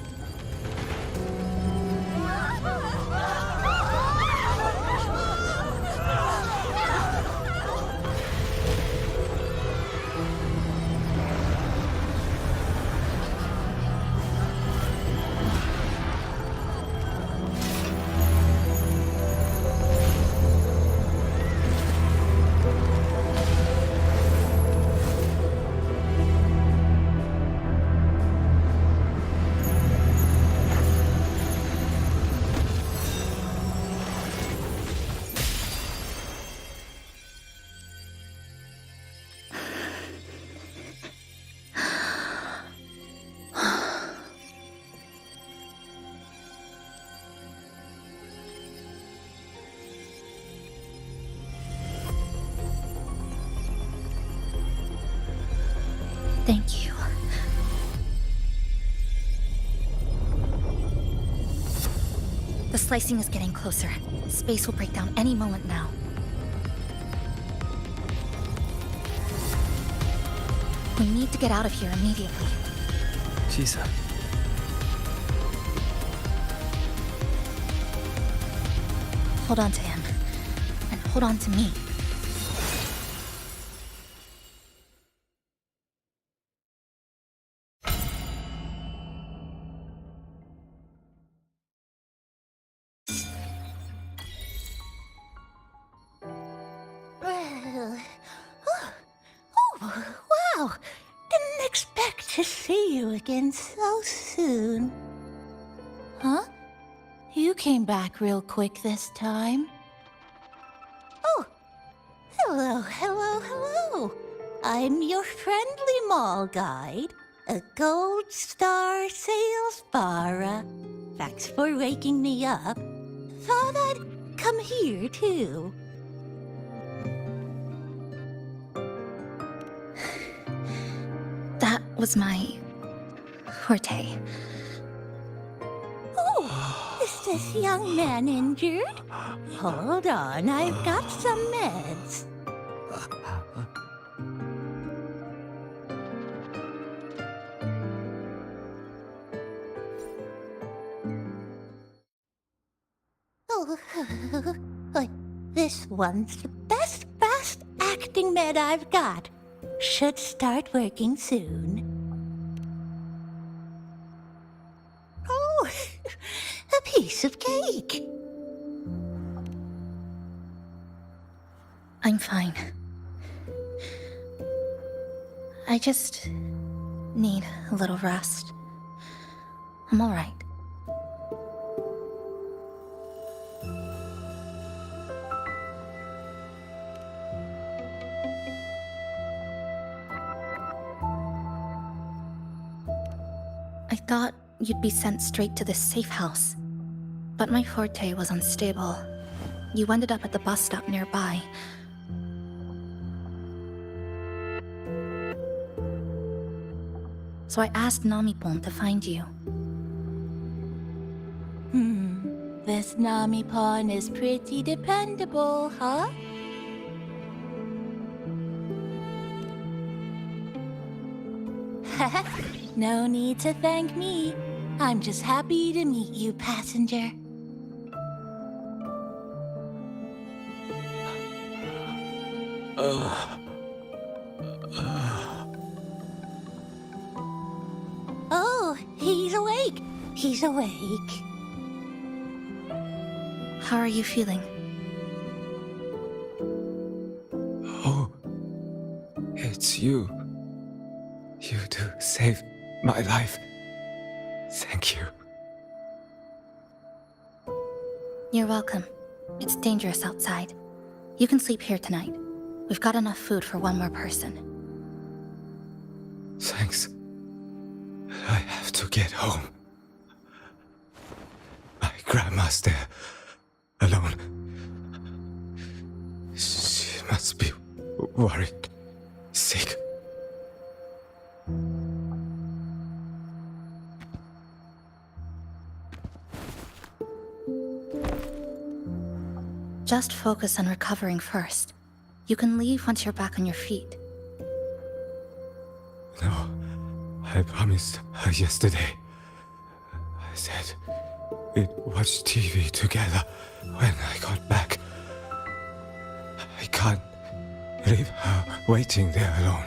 Thank you. The slicing is getting closer. Space will break down any moment now. We need to get out of here immediately. Chisa. Hold on to him. And hold on to me. Wow! Didn't expect to see you again so soon. Huh? You came back real quick this time. Oh! Hello. I'm your friendly mall guide, a gold star sales barra. Thanks for waking me up. Thought I'd come here too. That was my forte. Oh, is this young man injured? Hold on, I've got some meds. Oh, this one's the best fast acting med I've got. Should start working soon. Oh, a piece of cake. I'm fine. I just need a little rest. I'm all right. I thought you'd be sent straight to the safe house, but my forte was unstable. You ended up at the bus stop nearby. So I asked Namipon to find you. This Namipon is pretty dependable, huh? No need to thank me. I'm just happy to meet you, passenger. Oh, he's awake. He's awake. How are you feeling? Oh, it's you. You do save my life. Thank you. You're welcome. It's dangerous outside. You can sleep here tonight. We've got enough food for one more person. Thanks. I have to get home. My grandma's there, alone. She must be worried. Just focus on recovering first. You can leave once you're back on your feet. No, I promised her yesterday. I said we'd watch TV together when I got back. I can't leave her waiting there alone.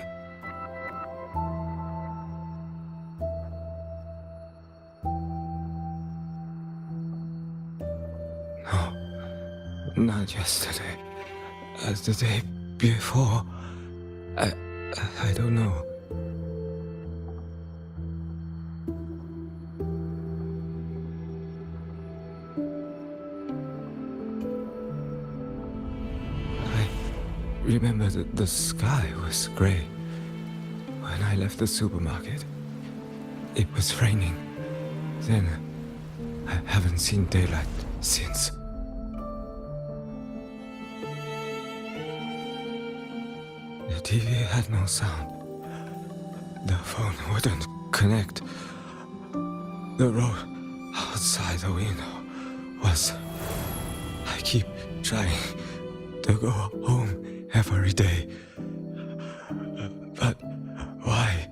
No, not yesterday. The day before. I don't know. Remember that the sky was gray when I left the supermarket. It was raining. Then I haven't seen daylight since. The TV had no sound. The phone wouldn't connect. The road outside the window was... I keep trying to go home every day. But why?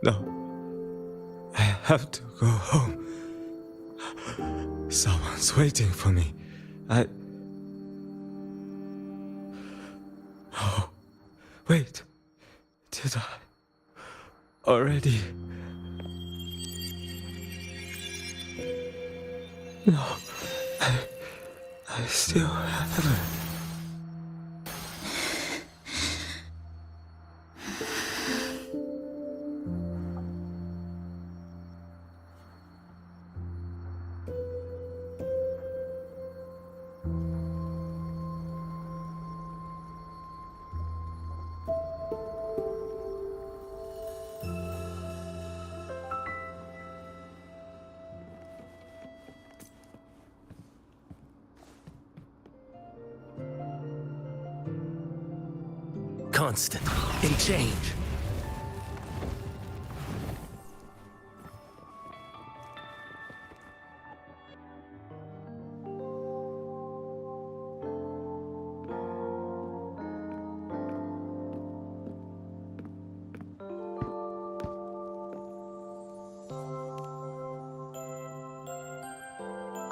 No. I have to go home. Someone's waiting for me. Oh, wait. Did I already? No, I still haven't. Constant in change.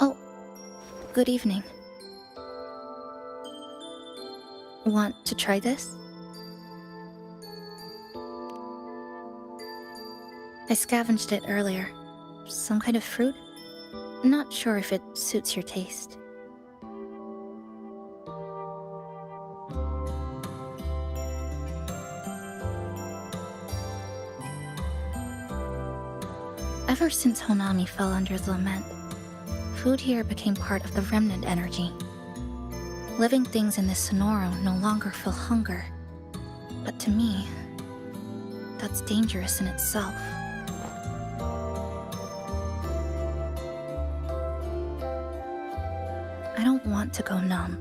Oh, good evening. Want to try this? I scavenged it earlier. Some kind of fruit? Not sure if it suits your taste. Ever since Honami fell under the lament, food here became part of the remnant energy. Living things in this Sonoro no longer feel hunger. But to me, that's dangerous in itself. I don't want to go numb.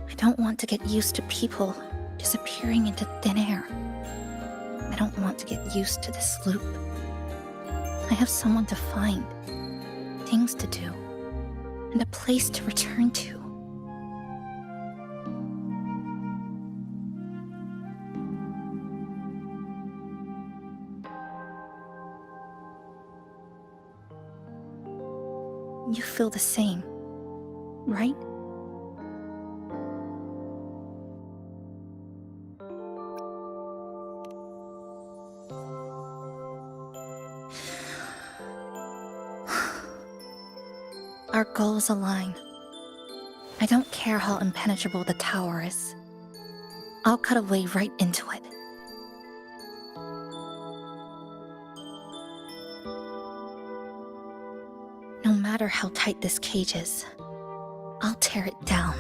I don't want to get used to people disappearing into thin air. I don't want to get used to this loop. I have someone to find, things to do, and a place to return to. You feel the same, right? Our goals align. I don't care how impenetrable the tower is. I'll cut a way right into it. No matter how tight this cage is, I'll tear it down.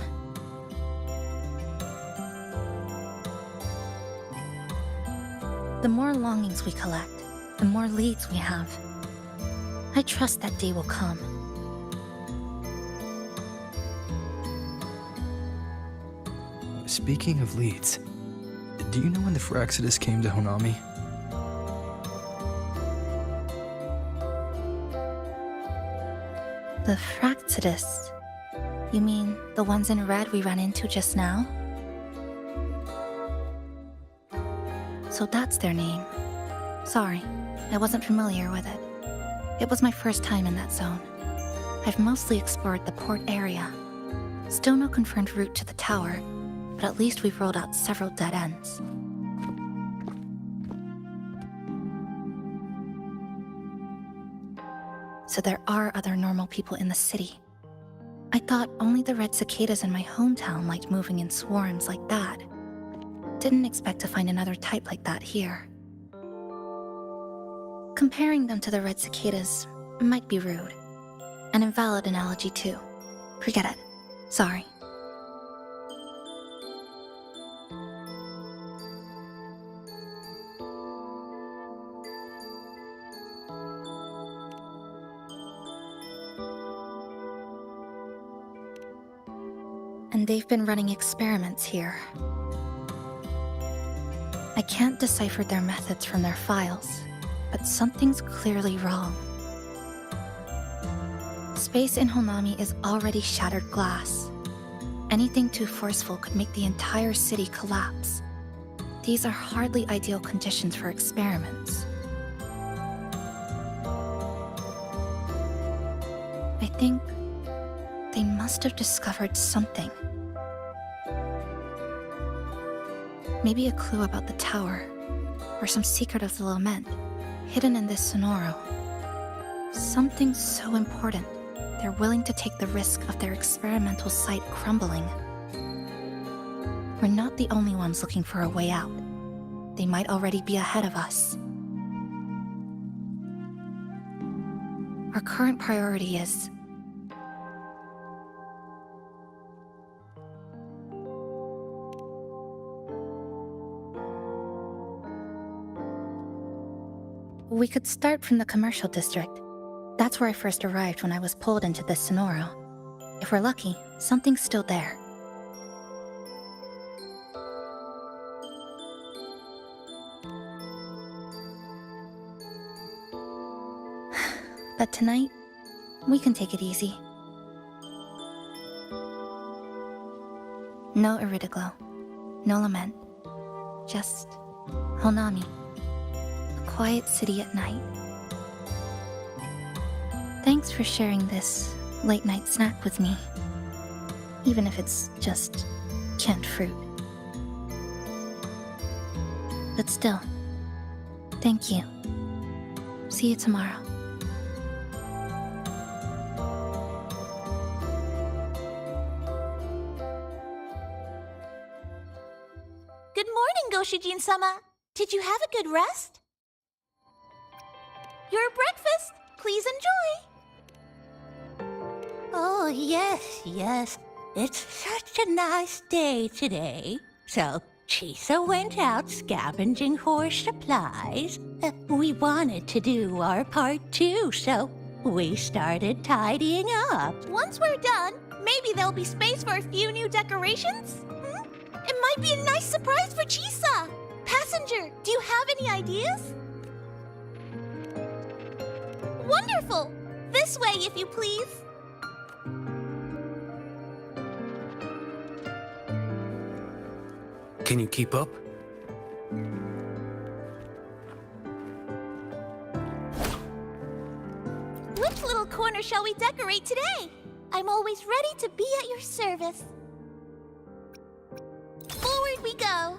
The more longings we collect, the more leads we have. I trust that day will come. Speaking of leads, Do you know when the Phyraxidus came to Honami? The Phyraxidus? You mean the ones in red we ran into just now? So that's their name. Sorry, I wasn't familiar with it. It was my first time in that zone. I've mostly explored the port area. Still no confirmed route to the tower, but at least we've rolled out several dead ends. So there are other normal people in the city. I thought only the red cicadas in my hometown liked moving in swarms like that. Didn't expect to find another type like that here. Comparing them to the red cicadas might be rude. An invalid analogy too. Forget it. Sorry. And they've been running experiments here. I can't decipher their methods from their files, but something's clearly wrong. Space in Honami is already shattered glass. Anything too forceful could make the entire city collapse. These are hardly ideal conditions for experiments. I think they must have discovered something. Maybe a clue about the tower, or some secret of the lament, hidden in this sonoro. Something so important, they're willing to take the risk of their experimental site crumbling. We're not the only ones looking for a way out. They might already be ahead of us. Our current priority is we could start from the commercial district. That's where I first arrived when I was pulled into this Sonoro. If we're lucky, something's still there. But tonight, we can take it easy. No Iridoglow, no lament, just Honami. Quiet city at night. Thanks for sharing this late-night snack with me, even if it's just canned fruit. But still, thank you. See you tomorrow. Good morning, Goshijin-sama. Did you have a good rest? Your breakfast, please enjoy. Oh, yes. It's such a nice day today. So, Chisa went out scavenging for supplies. We wanted to do our part too, so we started tidying up. Once we're done, maybe there'll be space for a few new decorations? It might be a nice surprise for Chisa. Passenger, do you have any ideas? Wonderful! This way, if you please. Can you keep up? Which little corner shall we decorate today? I'm always ready to be at your service. Forward we go.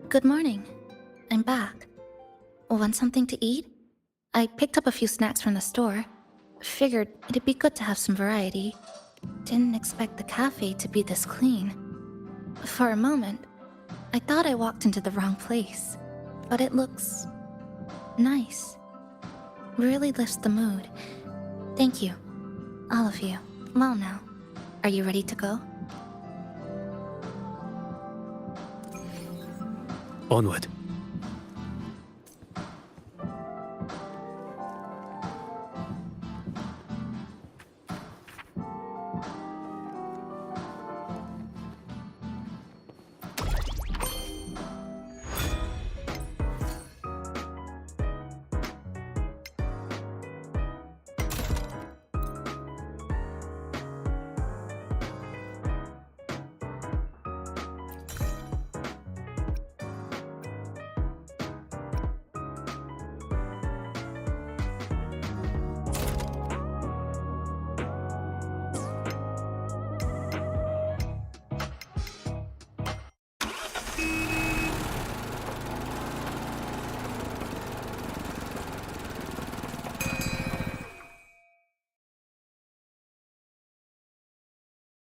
Good morning. I'm back. Want something to eat? I picked up a few snacks from the store. Figured it'd be good to have some variety. Didn't expect the cafe to be this clean. For a moment, I thought I walked into the wrong place. But it looks nice. Really lifts the mood. Thank you, all of you. Well now, are you ready to go? Onward.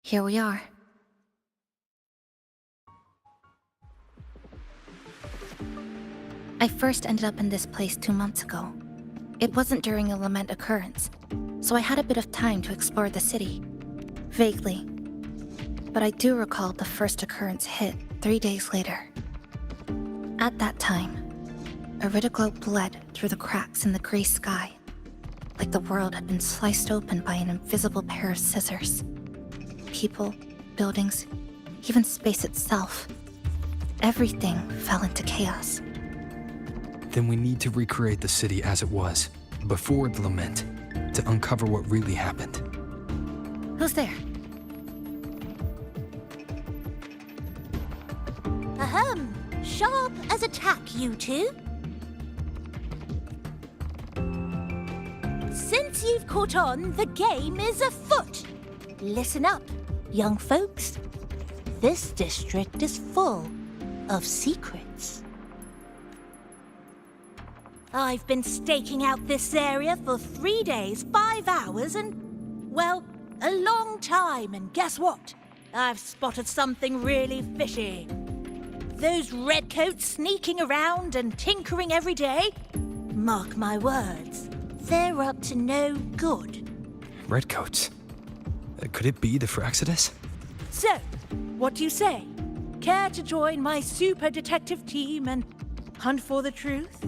Here we are. I first ended up in this place 2 months ago. It wasn't during a lament occurrence, so I had a bit of time to explore the city. Vaguely. But I do recall the first occurrence hit 3 days later. At that time, Iridoglow bled through the cracks in the gray sky, like the world had been sliced open by an invisible pair of scissors. People, buildings, even space itself. Everything fell into chaos. Then we need to recreate the city as it was, before the lament, to uncover what really happened. Who's there? Ahem. Sharp as a tack, you two. Since you've caught on, the game is afoot. Listen up, young folks. This district is full of secrets. I've been staking out this area for 3 days, 5 hours, and, well, a long time. And guess what? I've spotted something really fishy. Those redcoats sneaking around and tinkering every day? Mark my words, they're up to no good. Redcoats? Could it be the Fraxidus? So, what do you say? Care to join my super detective team and hunt for the truth?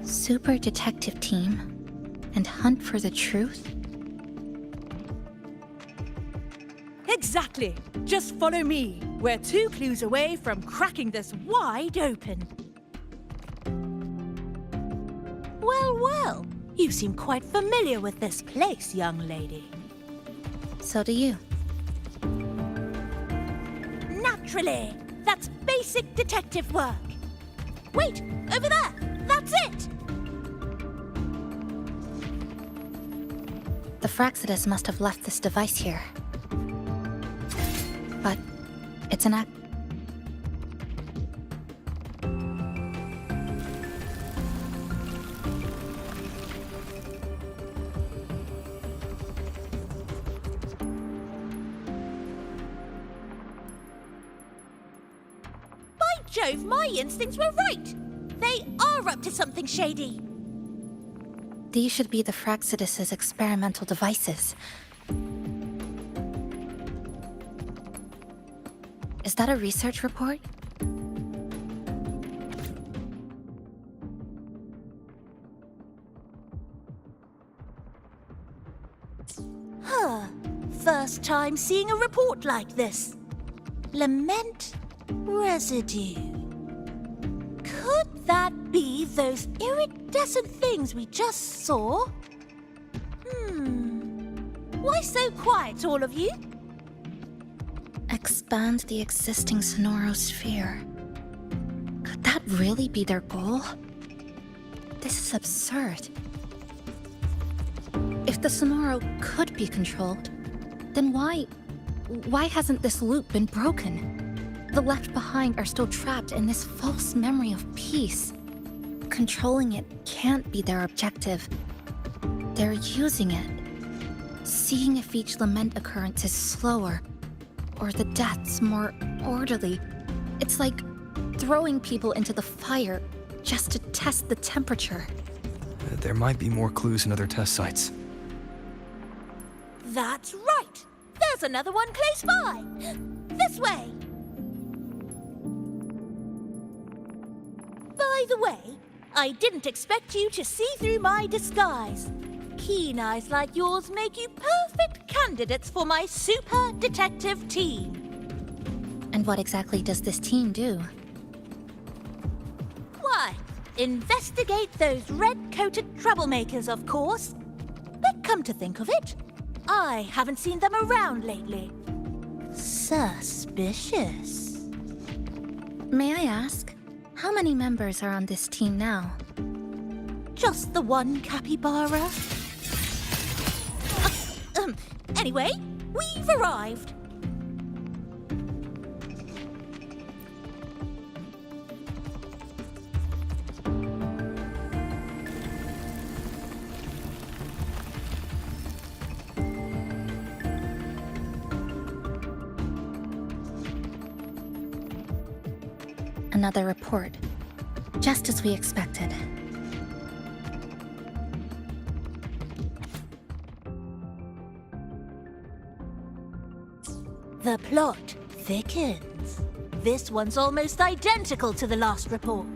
Super detective team? And hunt for the truth? Exactly. Just follow me. We're 2 clues away from cracking this wide open. Well, well. You seem quite familiar with this place, young lady. So do you. Naturally. That's basic detective work. Wait, over there. That's it. The Fraxidus must have left this device here. But it's an act. By Jove, my instincts were right. They are up to something shady. These should be the Fraxidus's experimental devices. Is that a research report? Huh. First time seeing a report like this. Lament residue. Could that be those iridescent things we just saw? Why so quiet, all of you? Expand the existing sonorosphere. Could that really be their goal? This is absurd. If the Sonoro could be controlled, then why hasn't this loop been broken? The left behind are still trapped in this false memory of peace. Controlling it can't be their objective. They're using it. seeing if each lament occurrence is slower, or the deaths more orderly. It's like throwing people into the fire just to test the temperature. There might be more clues in other test sites. That's right! There's another one close by! This way! By the way, I didn't expect you to see through my disguise. Keen eyes like yours make you perfect candidates for my super detective team. And what exactly does this team do? Why, investigate those red-coated troublemakers, of course. But come to think of it, I haven't seen them around lately. Suspicious. May I ask, how many members are on this team now? Just the one capybara. Anyway, we've arrived. Another report, just as we expected. The plot thickens. This one's almost identical to the last report.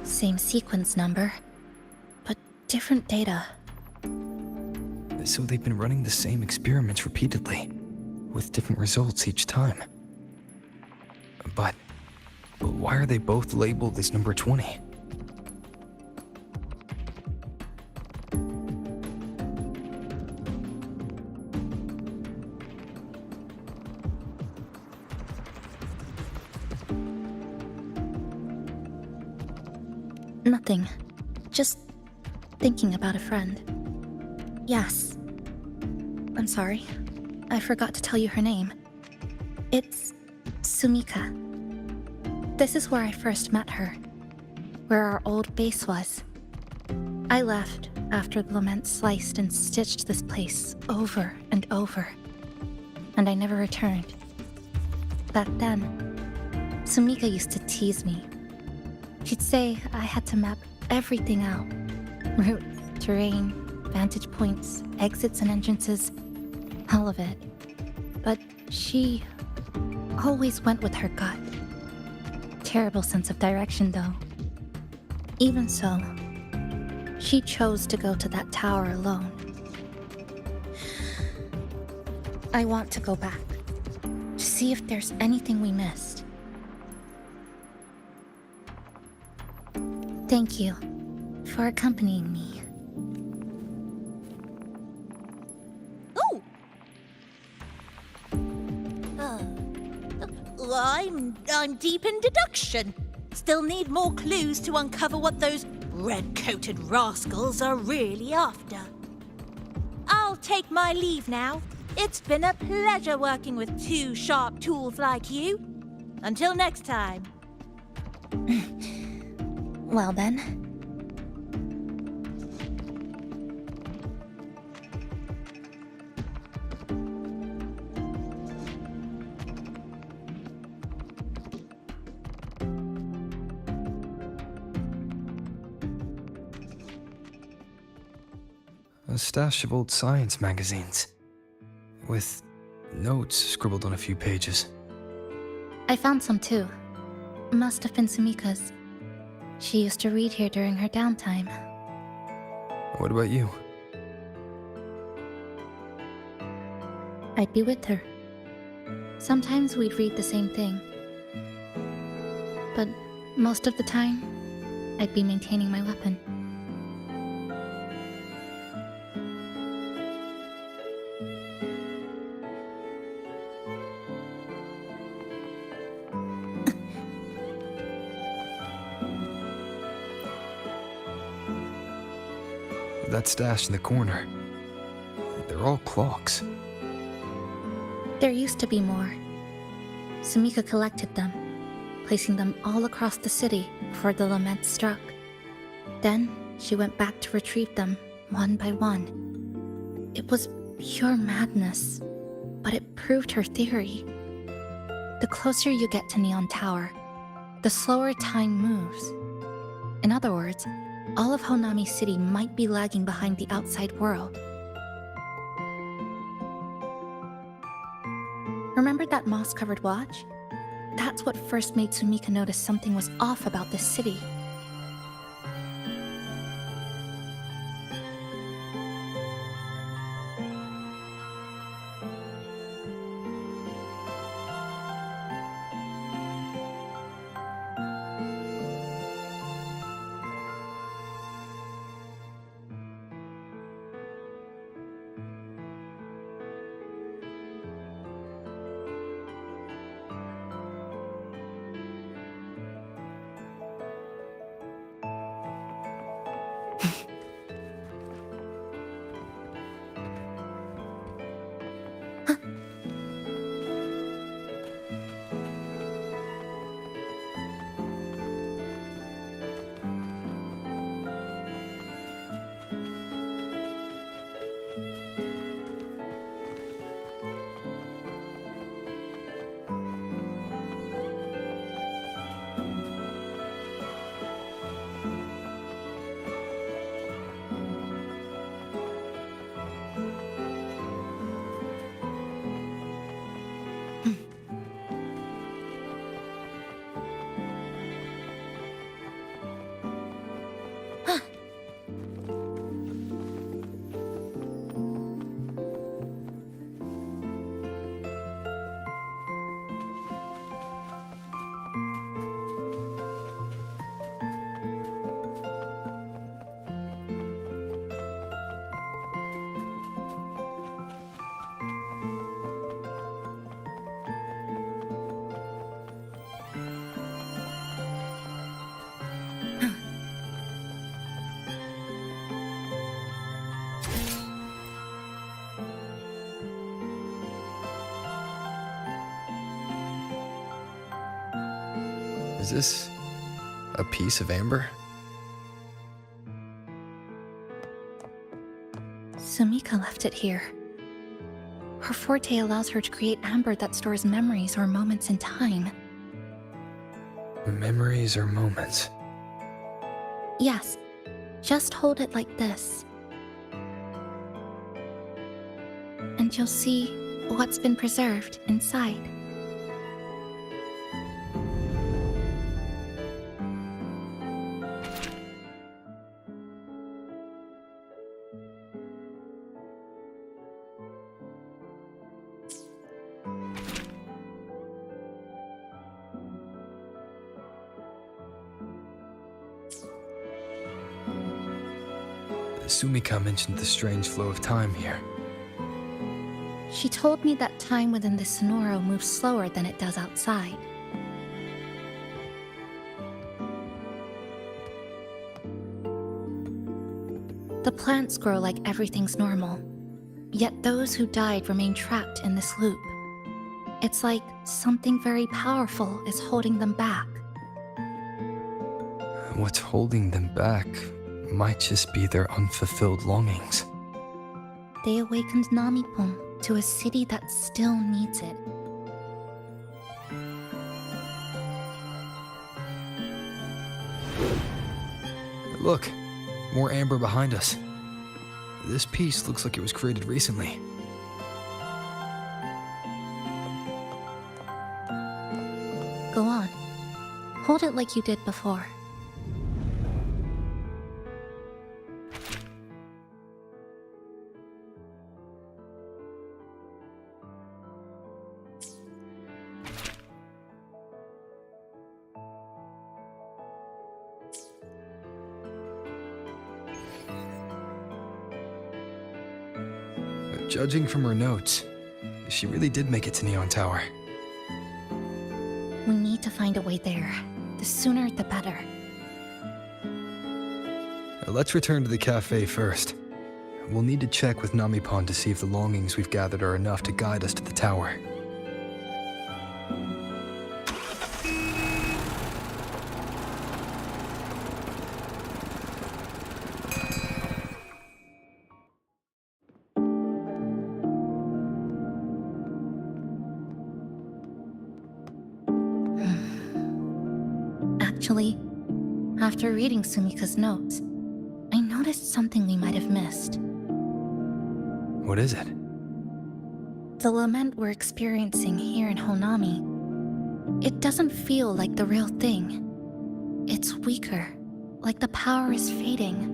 Same sequence number, but different data. So they've been running the same experiments repeatedly, with different results each time. But why are they both labeled as number 20? Nothing. Just thinking about a friend. Yes. I'm sorry. I forgot to tell you her name. It's Sumika. This is where I first met her, where our old base was. I left after the lament sliced and stitched this place over and over, and I never returned. Back then, Sumika used to tease me. She'd say I had to map everything out. Routes, terrain, vantage points, exits and entrances, all of it. But she always went with her gut. Terrible sense of direction, though. Even so, she chose to go to that tower alone. I want to go back, to see if there's anything we missed. Thank you for accompanying me. Oh! I'm deep in deduction. Still need more clues to uncover what those red-coated rascals are really after. I'll take my leave now. It's been a pleasure working with two sharp tools like you. Until next time. Well then. A stash of old science magazines, with notes scribbled on a few pages. I found some too. Must have been Sumika's. She used to read here during her downtime. What about you? I'd be with her. Sometimes we'd read the same thing. But most of the time, I'd be maintaining my weapon. That stash in the corner. They're all clocks. There used to be more. Sumika collected them, placing them all across the city before the lament struck. Then she went back to retrieve them one by one. It was pure madness, but it proved her theory. The closer you get to Neon Tower, the slower time moves. In other words, all of Honami City might be lagging behind the outside world. Remember that moss-covered watch? That's what first made Sumika notice something was off about this city. Is this a piece of amber? Sumika left it here. Her forte allows her to create amber that stores memories or moments in time. Memories or moments? Yes, just hold it like this. And you'll see what's been preserved inside. Sumika mentioned the strange flow of time here. She told me that time within the Sonoro moves slower than it does outside. The plants grow like everything's normal, yet those who died remain trapped in this loop. It's like something very powerful is holding them back. What's holding them back might just be their unfulfilled longings. They awakened Namipon to a city that still needs it. Look, more amber behind us. This piece looks like it was created recently. Go on. Hold it like you did before. Judging from her notes, she really did make it to Neon Tower. We need to find a way there. The sooner, the better. Let's return to the cafe first. We'll need to check with Namipon to see if the longings we've gathered are enough to guide us to the tower. Actually, after reading Sumika's notes, I noticed something we might have missed. What is it? The lament we're experiencing here in Honami, it doesn't feel like the real thing. It's weaker, like the power is fading.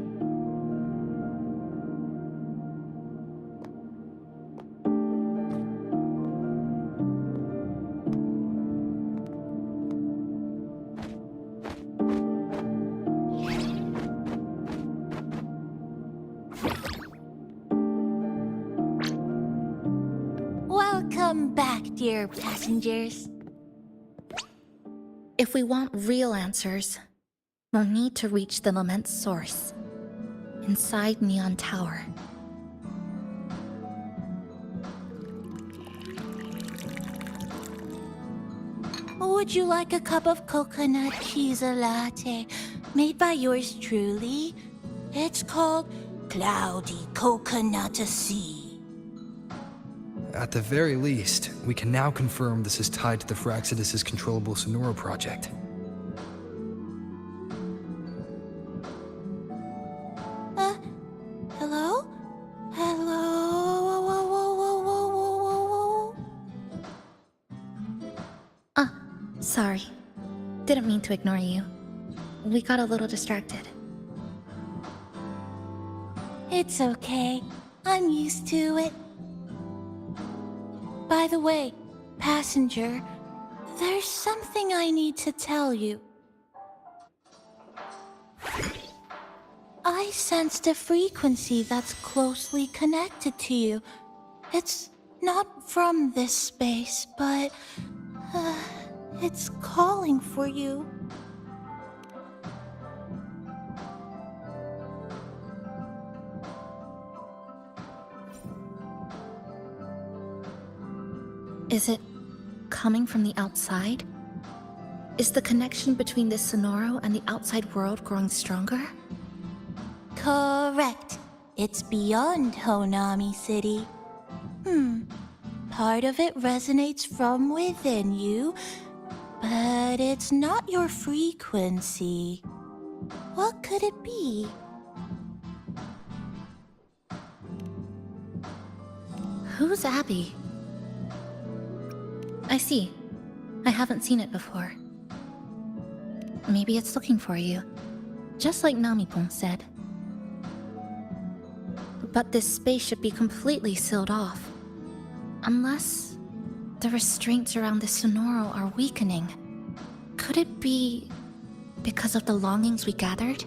Welcome back, dear passengers. If we want real answers, we'll need to reach the lament's source, inside Neon Tower. Would you like a cup of coconut Chisa latte made by yours truly? It's called Cloudy Coconut Sea. At the very least, we can now confirm this is tied to the Phraxidus' controllable Sonoro project. Hello? Hello? Sorry. Didn't mean to ignore you. We got a little distracted. It's okay. I'm used to it. By the way, passenger, there's something I need to tell you. I sensed a frequency that's closely connected to you. It's not from this space, but it's calling for you. Is it coming from the outside? Is the connection between this Sonoro and the outside world growing stronger? Correct. It's beyond Honami City. Part of it resonates from within you, but it's not your frequency. What could it be? Who's Abby? I see. I haven't seen it before. Maybe it's looking for you, just like Namipon said. But this space should be completely sealed off. Unless the restraints around the Sonoro are weakening. Could it be because of the longings we gathered?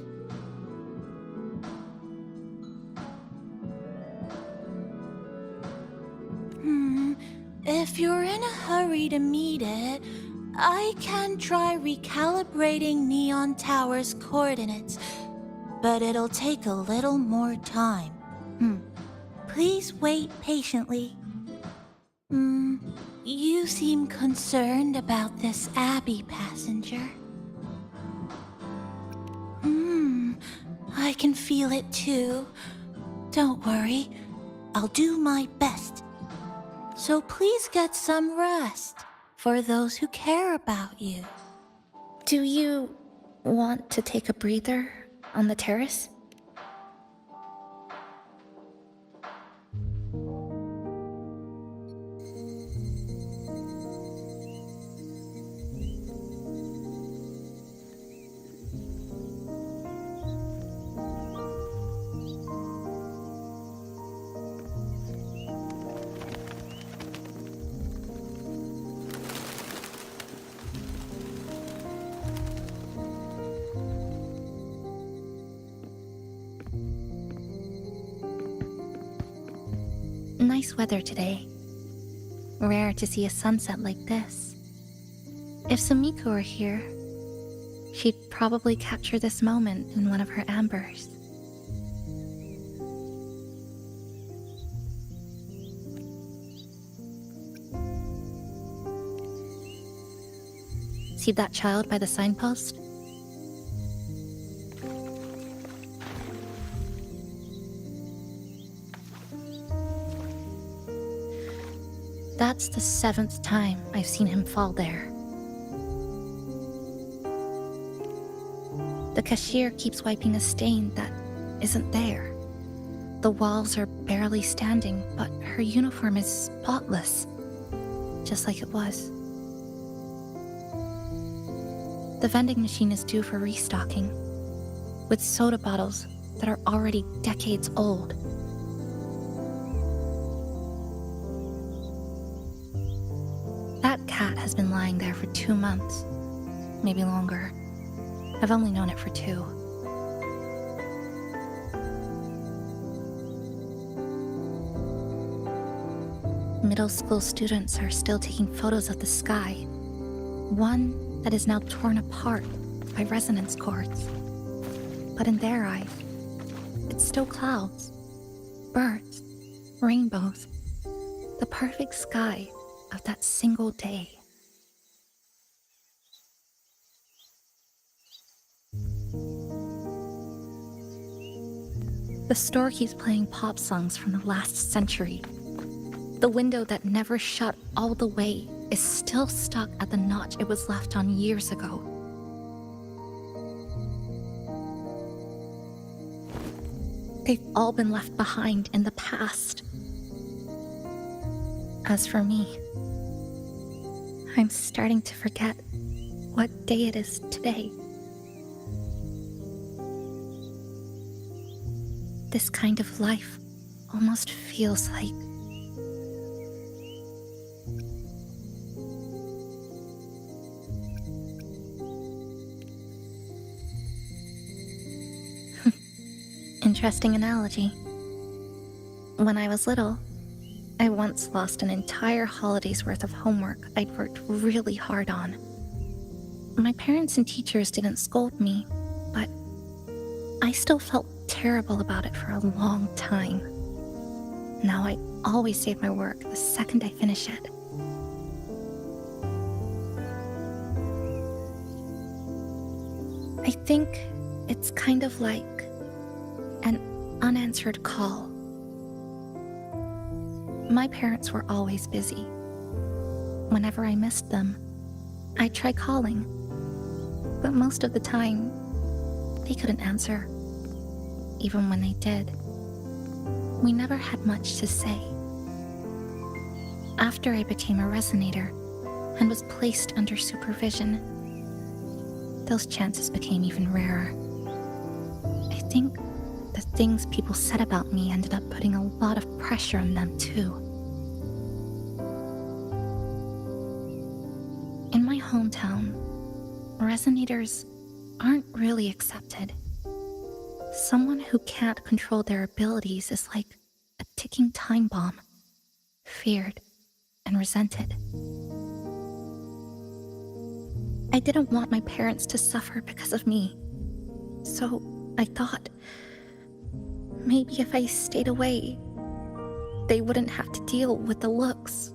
If you're in a hurry to meet it, I can try recalibrating Neon Tower's coordinates, but it'll take a little more time. Please wait patiently. You seem concerned about this Abbey passenger. I can feel it too. Don't worry, I'll do my best. So please get some rest for those who care about you. Do you want to take a breather on the terrace? Nice weather today. Rare to see a sunset like this. If Sumiko were here, she'd probably capture this moment in one of her ambers. See that child by the signpost? That's the 7th time I've seen him fall there. The cashier keeps wiping a stain that isn't there. The walls are barely standing, but her uniform is spotless, just like it was. The vending machine is due for restocking, with soda bottles that are already decades old. That cat has been lying there for 2 months, maybe longer. I've only known it for 2. Middle school students are still taking photos of the sky. One that is now torn apart by resonance cords. But in their eyes, it's still clouds, birds, rainbows, the perfect sky of that single day. The store keeps playing pop songs from the last century. The window that never shut all the way is still stuck at the notch it was left on years ago. They've all been left behind in the past. As for me, I'm starting to forget what day it is today. This kind of life almost feels like interesting analogy. When I was little, I once lost an entire holiday's worth of homework I'd worked really hard on. My parents and teachers didn't scold me, but I still felt terrible about it for a long time. Now I always save my work the second I finish it. I think it's kind of like an unanswered call. My parents were always busy. Whenever I missed them, I'd try calling, but most of the time, they couldn't answer. Even when they did, we never had much to say. After I became a resonator and was placed under supervision, those chances became even rarer. I think the things people said about me ended up putting a lot of pressure on them too. In my hometown, resonators aren't really accepted. Someone who can't control their abilities is like a ticking time bomb, feared and resented. I didn't want my parents to suffer because of me, so I thought maybe if I stayed away, they wouldn't have to deal with the looks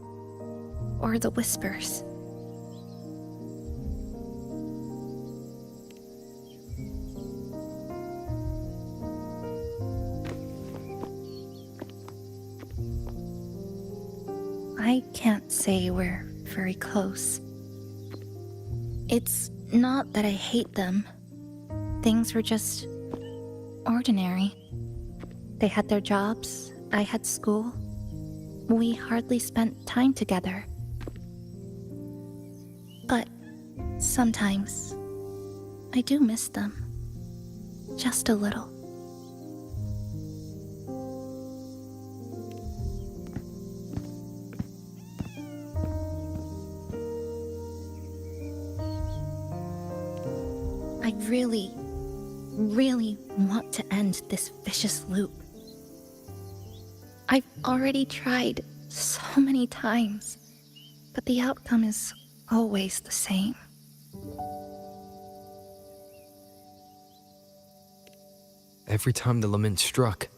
or the whispers. I can't say we're very close. It's not that I hate them. Things were just ordinary. They had their jobs, I had school. We hardly spent time together. But sometimes, I do miss them. Just a little. I really, really want to end this vicious loop. I've already tried so many times, but the outcome is always the same. Every time the lament struck,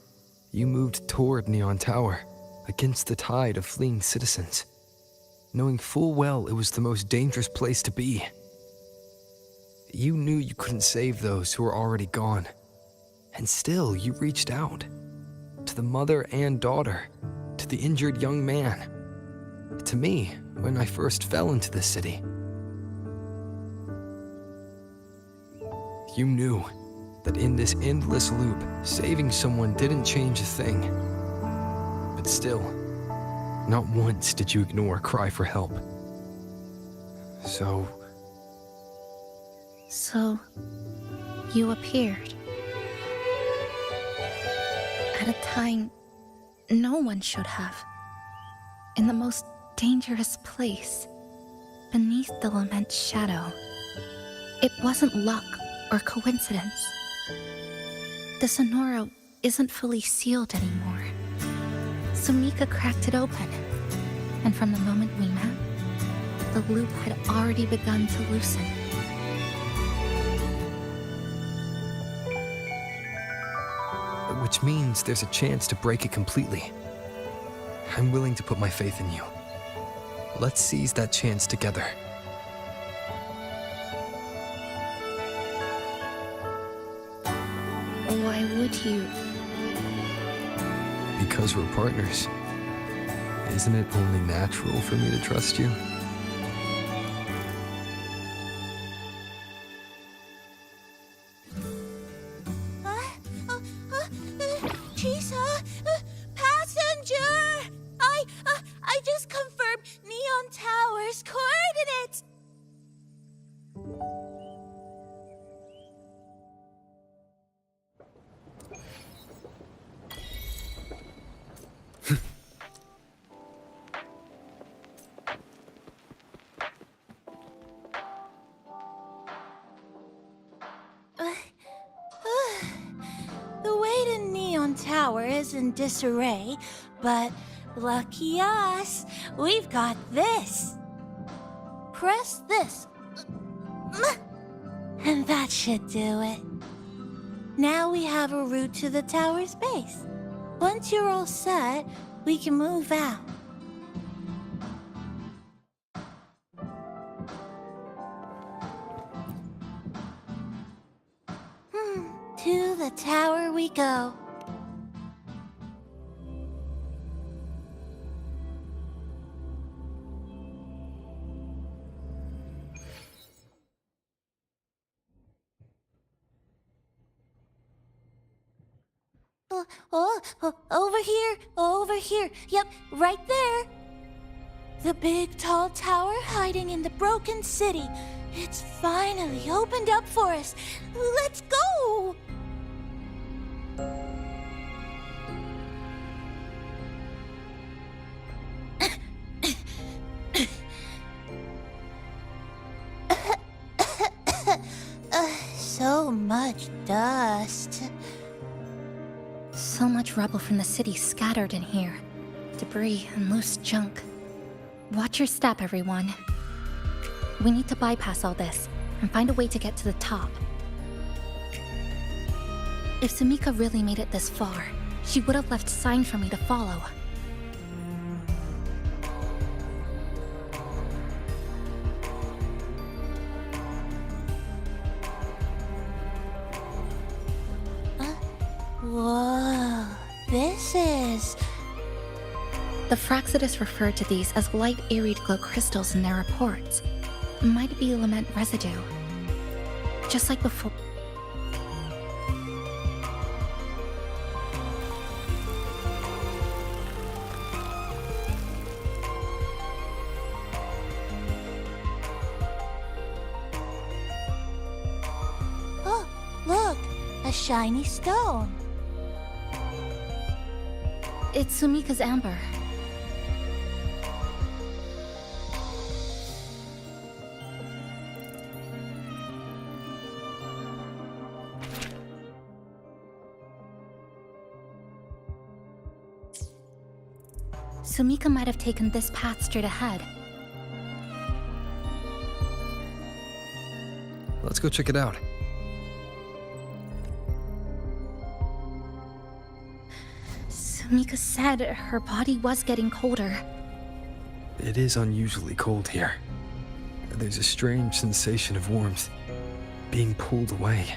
you moved toward Neon Tower, against the tide of fleeing citizens, knowing full well it was the most dangerous place to be. You knew you couldn't save those who were already gone, and still you reached out. To the mother and daughter, to the injured young man, to me when I first fell into the city. You knew that in this endless loop, saving someone didn't change a thing. But still, not once did you ignore a cry for help. So, you appeared. At a time no one should have. In the most dangerous place, beneath the lament shadow. It wasn't luck or coincidence. The Sonora isn't fully sealed anymore. Sumika cracked it open, and from the moment we met, the loop had already begun to loosen. which means there's a chance to break it completely. I'm willing to put my faith in you. Let's seize that chance together. Why would you? Because we're partners. Isn't it only natural for me to trust you? Chisa, passenger! I just confirmed Neon Tower's coordinates. The way to Neon Tower is in disarray, but lucky us, we've got this. Press this. And that should do it. Now we have a route to the tower's base. Once you're all set, we can move out. To the tower we go. Over here. Yep, right there. The big tall tower hiding in the broken city. It's finally opened up for us. Let's go! So much dust. So much rubble from the city scattered in here. Debris and loose junk. Watch your step, everyone. We need to bypass all this and find a way to get to the top. If Sumika really made it this far, she would have left signs for me to follow. Whoa, this is... The Fraxidus referred to these as light arid glow crystals in their reports. Might be lament residue. Just like before. Oh, look, a shiny stone. It's Sumika's amber. Sumika might have taken this path straight ahead. Let's go check it out. Sumika said her body was getting colder. It is unusually cold here. There's a strange sensation of warmth, being pulled away.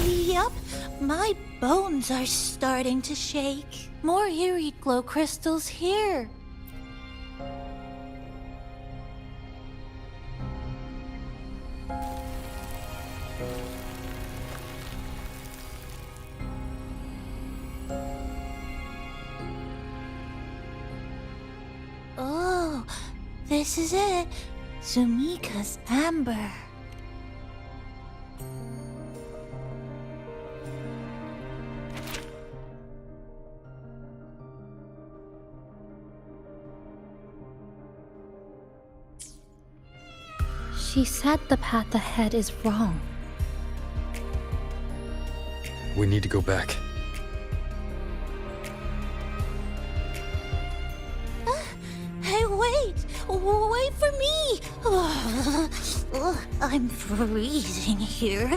Yup, my bones are starting to shake. More eerie glow crystals here. This is it. Sumika's amber. She said the path ahead is wrong. We need to go back. Hey, wait! Wait for me! I'm freezing here.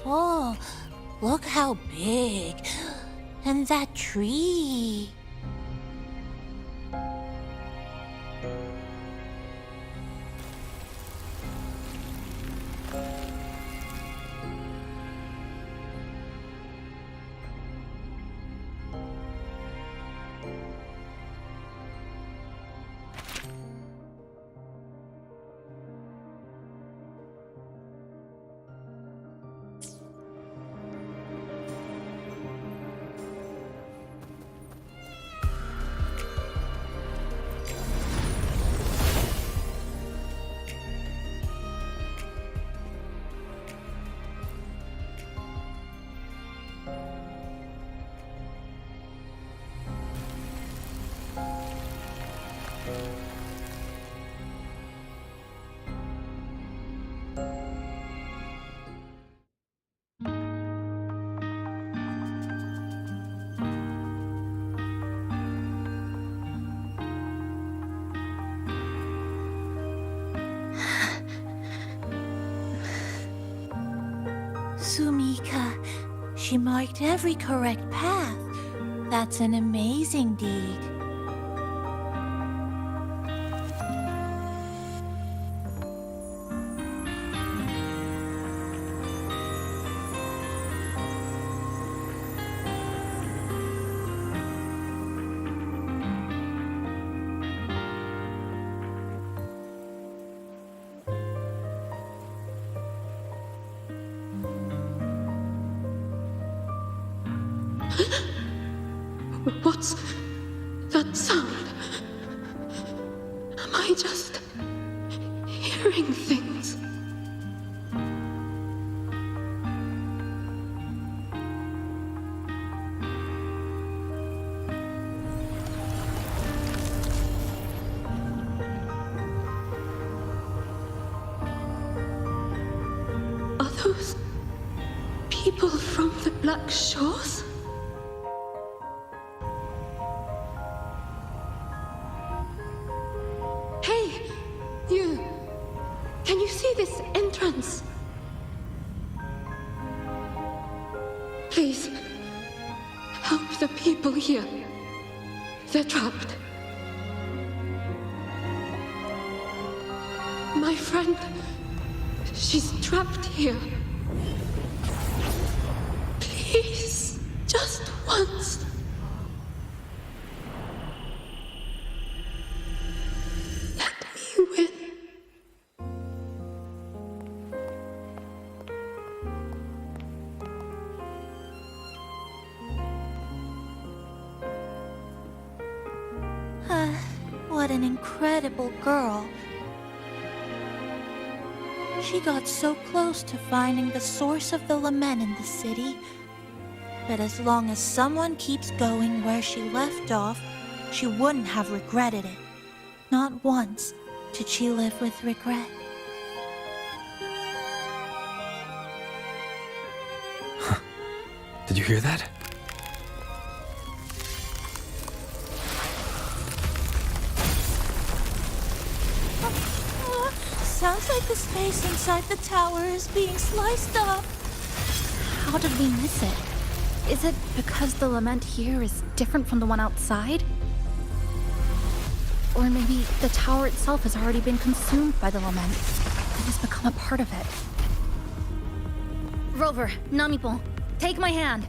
Oh, look how big. And that tree. Sumika, she marked every correct path. That's an amazing deed. What's that sound? Am I just hearing things? Are those people from the Black Shores? Can you see this entrance? Please, help the people here. They're trapped. My friend, she's trapped here. Please, just once. Let me win. What an incredible girl. She got so close to finding the source of the lament in the city. But as long as someone keeps going where she left off, she wouldn't have regretted it. Not once did she live with regret. Did you hear that? Sounds like the space inside the tower is being sliced up. How did we miss it? Is it because the lament here is different from the one outside? Or maybe the tower itself has already been consumed by the lament and has become a part of it. Rover, Namipon, take my hand.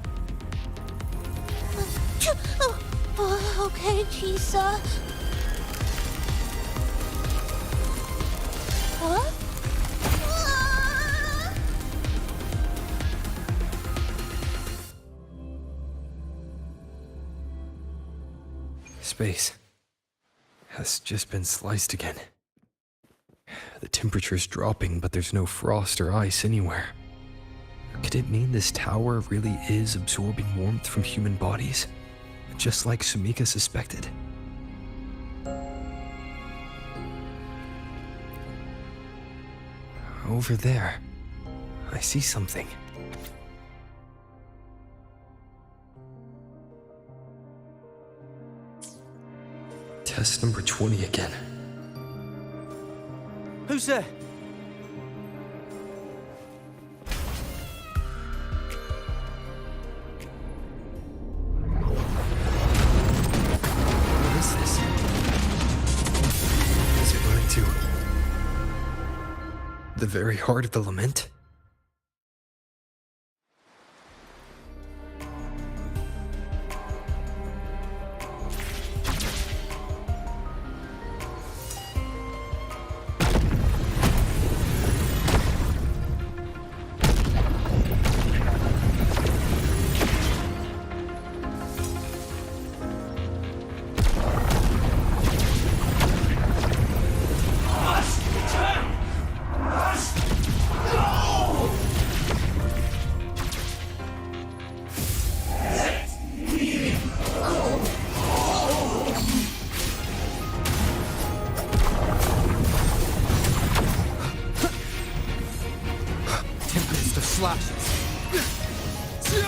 Okay, Chisa. space has just been sliced again. The temperature's dropping, but there's no frost or ice anywhere. Could it mean this tower really is absorbing warmth from human bodies? Just like Sumika suspected? Over there, I see something. Test number 20 again. Who's there? What is this? Is it running to the very heart of the lament?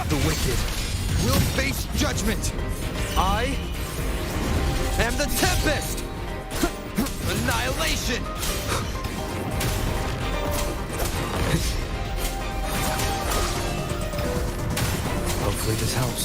The wicked will face judgment. I am the Tempest! Annihilation! Hopefully this helps.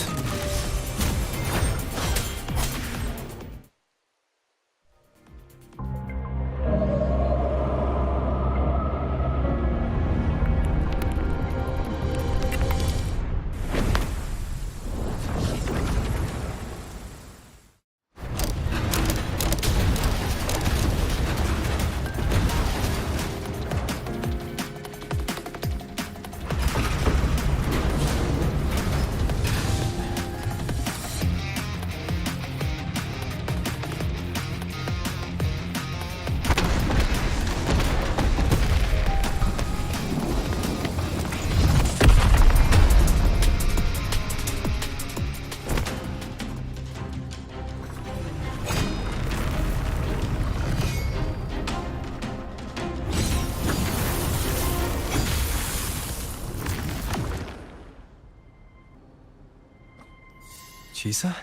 Chisa?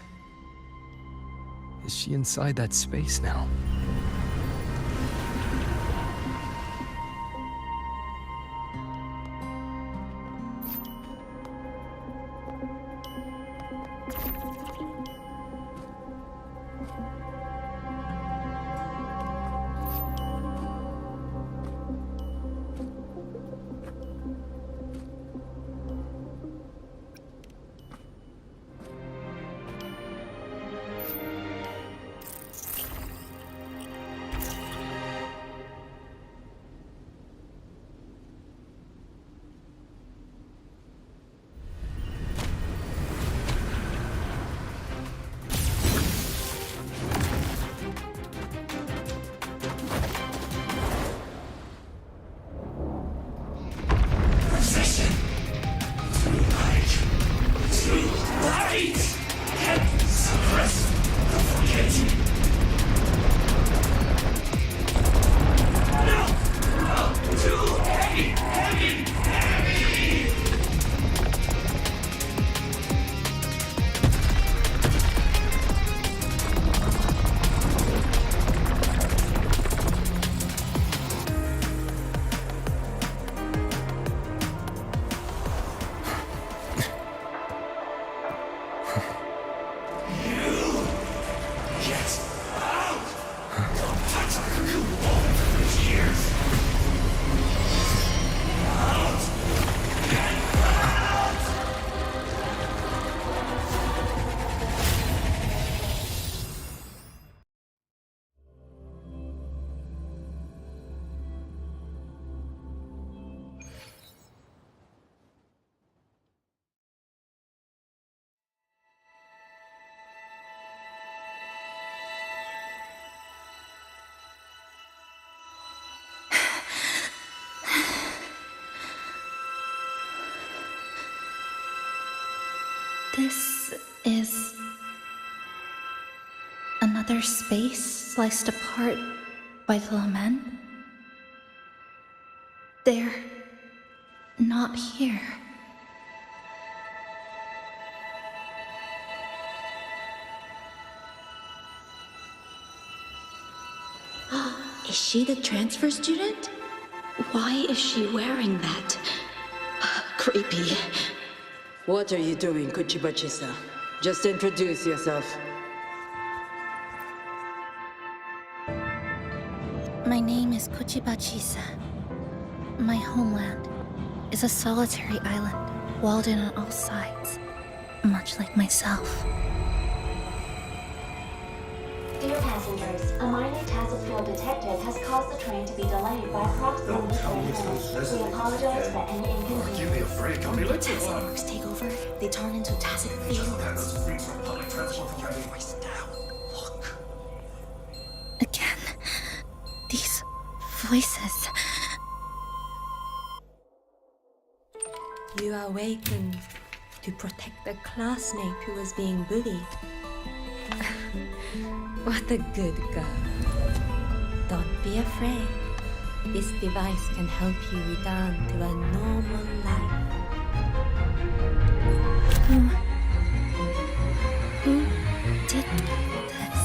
Is she inside that space now? is another space sliced apart by the lament. They're not here. Is she the transfer student? Why is she wearing that? Creepy. What are you doing, Chisa? Just introduce yourself. My name is Chisa. My homeland is a solitary island, walled in on all sides, much like myself. Dear passengers, a minor Tacit field detective has caused the train to be delayed by approximately 30 minutes. We apologize for any inconvenience. Give me a break, I'll be late to Tacit marks take over, they turn into Tacit fields. Again, these voices. You are awakened to protect the classmate who was being bullied. What a good girl. Don't be afraid. This device can help you return to a normal life. Who did this?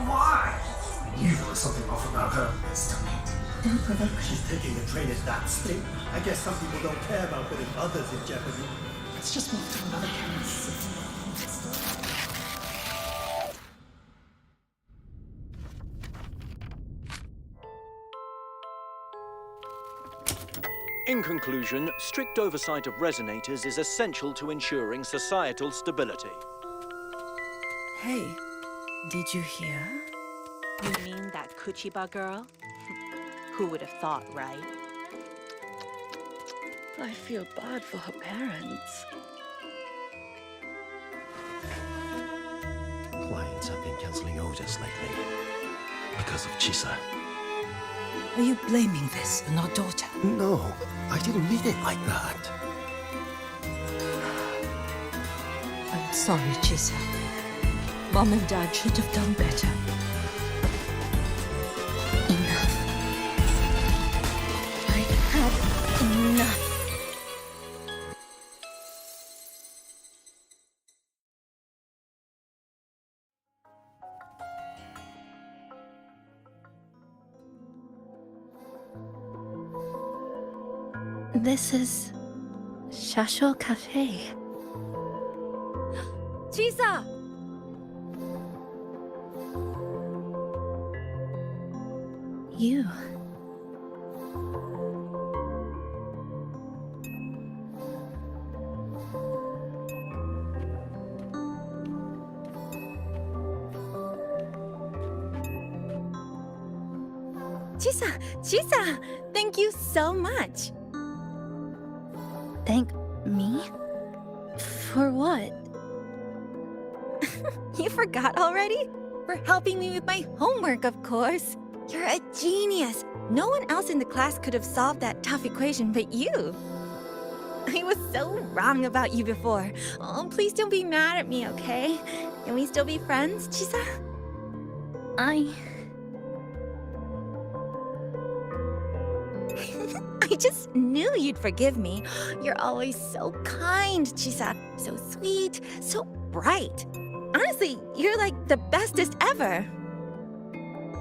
Why? You know something off about her. Stop it. Don't provoke her. She's taking the train at that speed. I guess some people don't care about putting others in jeopardy. Let's just move to another campus. In conclusion, strict oversight of resonators is essential to ensuring societal stability. Hey, did you hear? You mean that Kuchiba girl? Who would have thought, right? I feel bad for her parents. Clients have been canceling orders lately because of Chisa. Are you blaming this on our daughter? No, I didn't mean it like that. I'm sorry, Chisa. Mom and Dad should have done better. Enough. I've had enough. This is Shasho Cafe. Chisa! You. Chisa! Thank you so much. Thank me? For what? You forgot already? For helping me with my homework, of course. You're a genius. No one else in the class could have solved that tough equation but you. I was so wrong about you before. Oh, please don't be mad at me, okay? Can we still be friends, Chisa? I just knew you'd forgive me. You're always so kind, Chisa. So sweet, so bright. Honestly, you're like the bestest ever.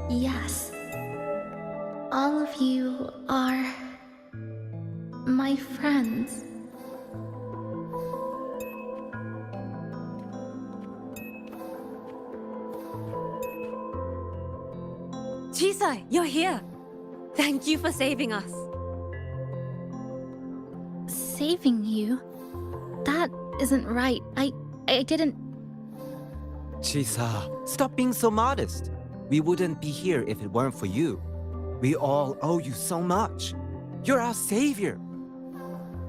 Yes. All of you are my friends. Chisa, you're here. Thank you for saving us. Saving you? That isn't right. I didn't... Chisa, stop being so modest. We wouldn't be here if it weren't for you. We all owe you so much. You're our savior.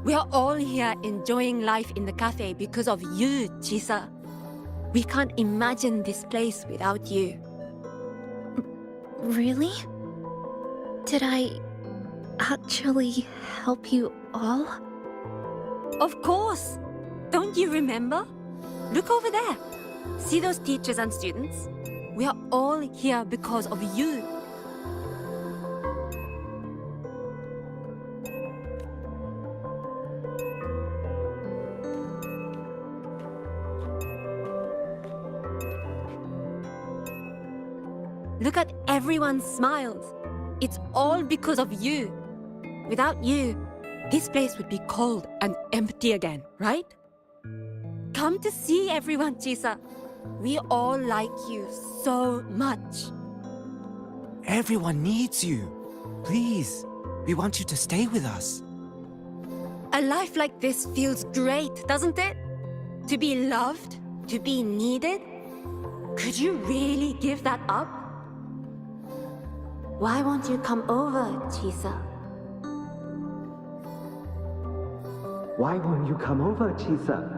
We are all here enjoying life in the cafe because of you, Chisa. We can't imagine this place without you. Really? Did I actually help you all? Of course! Don't you remember? Look over there. See those teachers and students? We are all here because of you. Look at everyone's smiles. It's all because of you. Without you, this place would be cold and empty again, right? Come to see everyone, Chisa. We all like you so much. Everyone needs you. Please, we want you to stay with us. A life like this feels great, doesn't it? To be loved, to be needed. Could you really give that up? Why won't you come over, Chisa? Why won't you come over, Chisa?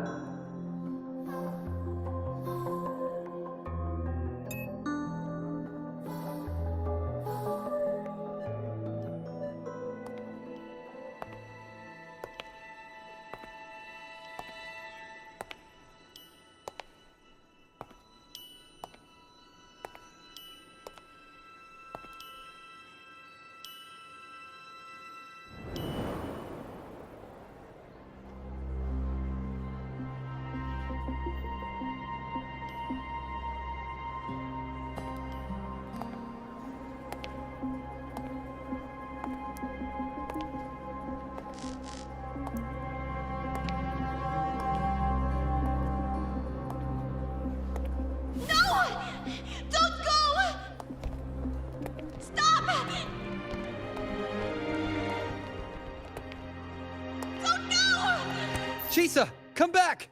Chisa, come back!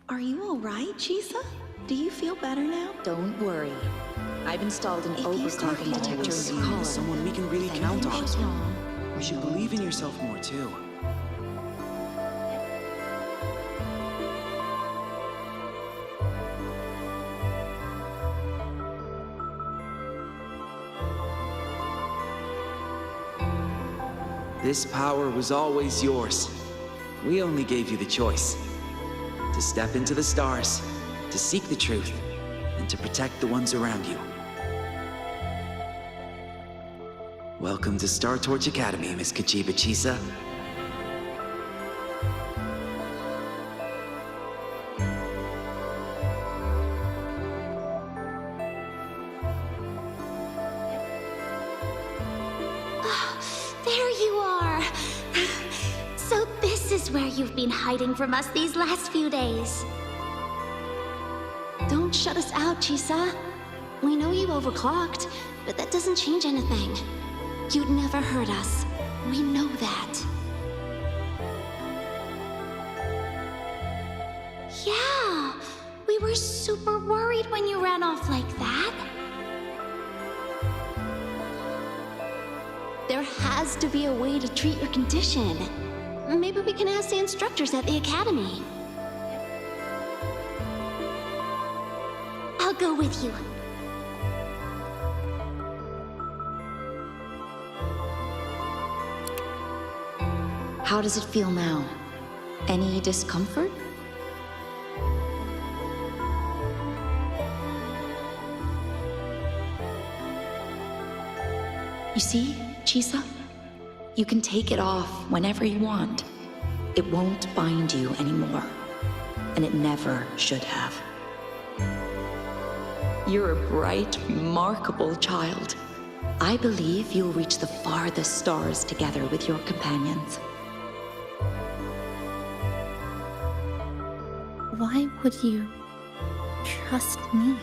Are you alright, Chisa? Do you feel better now? Don't worry. I've installed an overclocking detector in the collar. Someone we can really count on. You should believe in yourself more, too. This power was always yours. We only gave you the choice. To step into the stars, to seek the truth, and to protect the ones around you. Welcome to Star Torch Academy, Miss Kachiba Chisa. There you are! So this is where you've been hiding from us these last few days. Don't shut us out, Chisa. We know you overclocked, but that doesn't change anything. You'd never hurt us. We know that. Yeah, we were super worried when you ran off like that. There has to be a way to treat your condition. Maybe we can ask the instructors at the academy. I'll go with you. How does it feel now? Any discomfort? You see, Chisa? You can take it off whenever you want. It won't bind you anymore. And it never should have. You're a bright, remarkable child. I believe you'll reach the farthest stars together with your companions. Why would you trust me?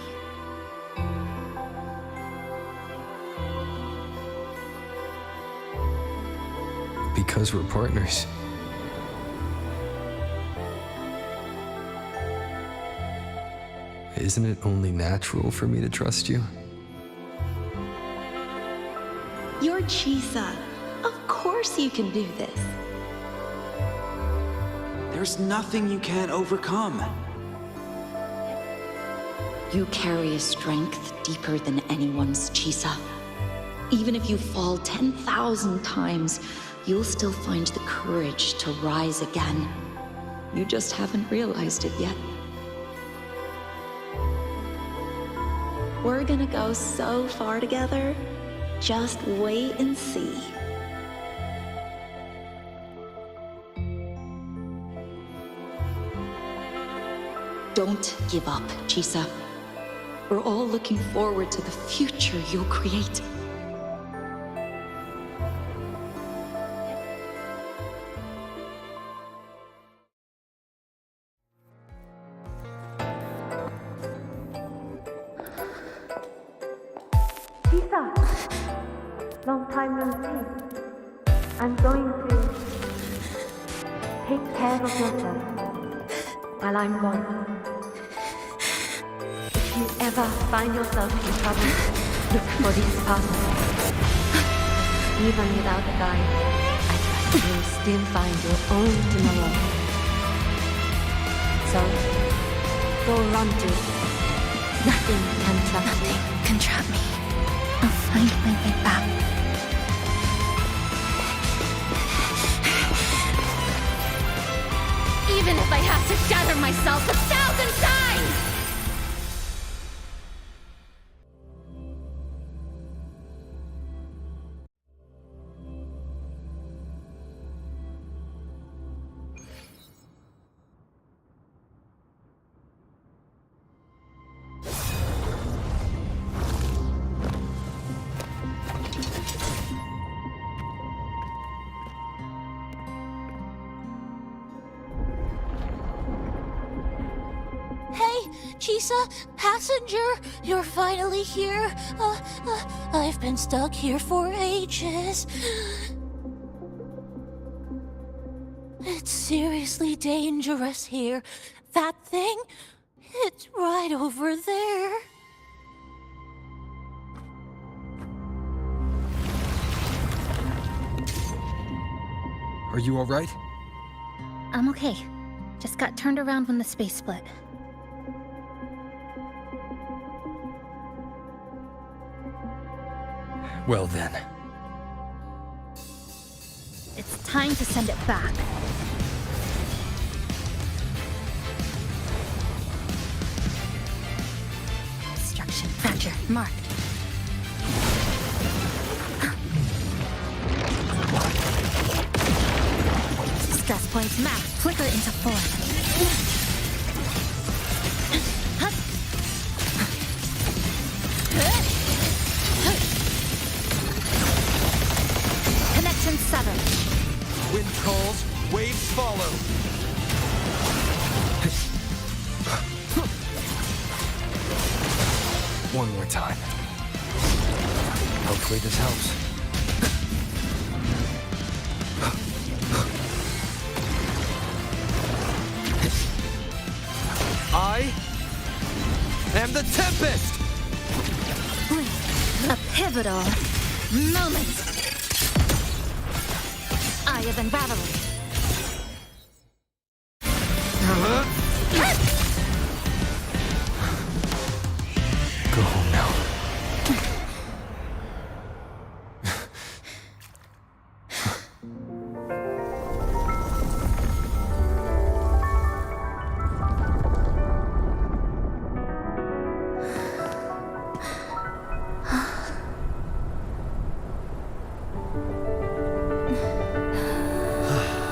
Because we're partners. Isn't it only natural for me to trust you? You're Chisa. Of course you can do this. There's nothing you can't overcome. You carry a strength deeper than anyone's, Chisa. Even if you fall 10,000 times, you'll still find the courage to rise again. You just haven't realized it yet. We're gonna go so far together. Just wait and see. Don't give up, Chisa. We're all looking forward to the future you'll create. Chisa! Long time no see. I'm going to take care of yourself while I'm gone. If you ever find yourself in trouble, look for these passes. Even without a guide, I trust you'll still find your own tomorrow. So, go run to it. Nothing can trap me. Nothing can trap me. I'll find my way back. Even if I have to shatter myself 1,000 times! Chisa, passenger, you're finally here. I've been stuck here for ages. It's seriously dangerous here. That thing, it's right over there. Are you all right? I'm okay. Just got turned around when the space split. Well then. It's time to send it back. Destruction, fracture, marked. Stress points mapped, flicker into form. Connection severed. Wind calls, waves follow. One more time. Hopefully this helps. I am the Tempest! A pivotal moment. Eye of Unraveling. Go home now.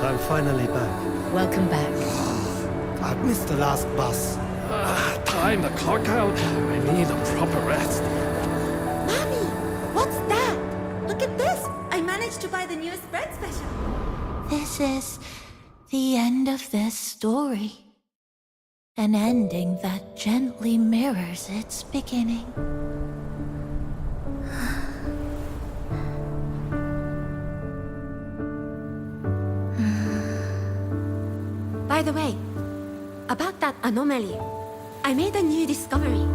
I'm finally back. Welcome back. I missed the last bus. Time to clock out. I need a proper rest. Mommy, what's that? Look at this. I managed to buy the newest bread special. This is the end of this story. An ending that gently mirrors its beginning. By the way, about that anomaly, I made a new discovery.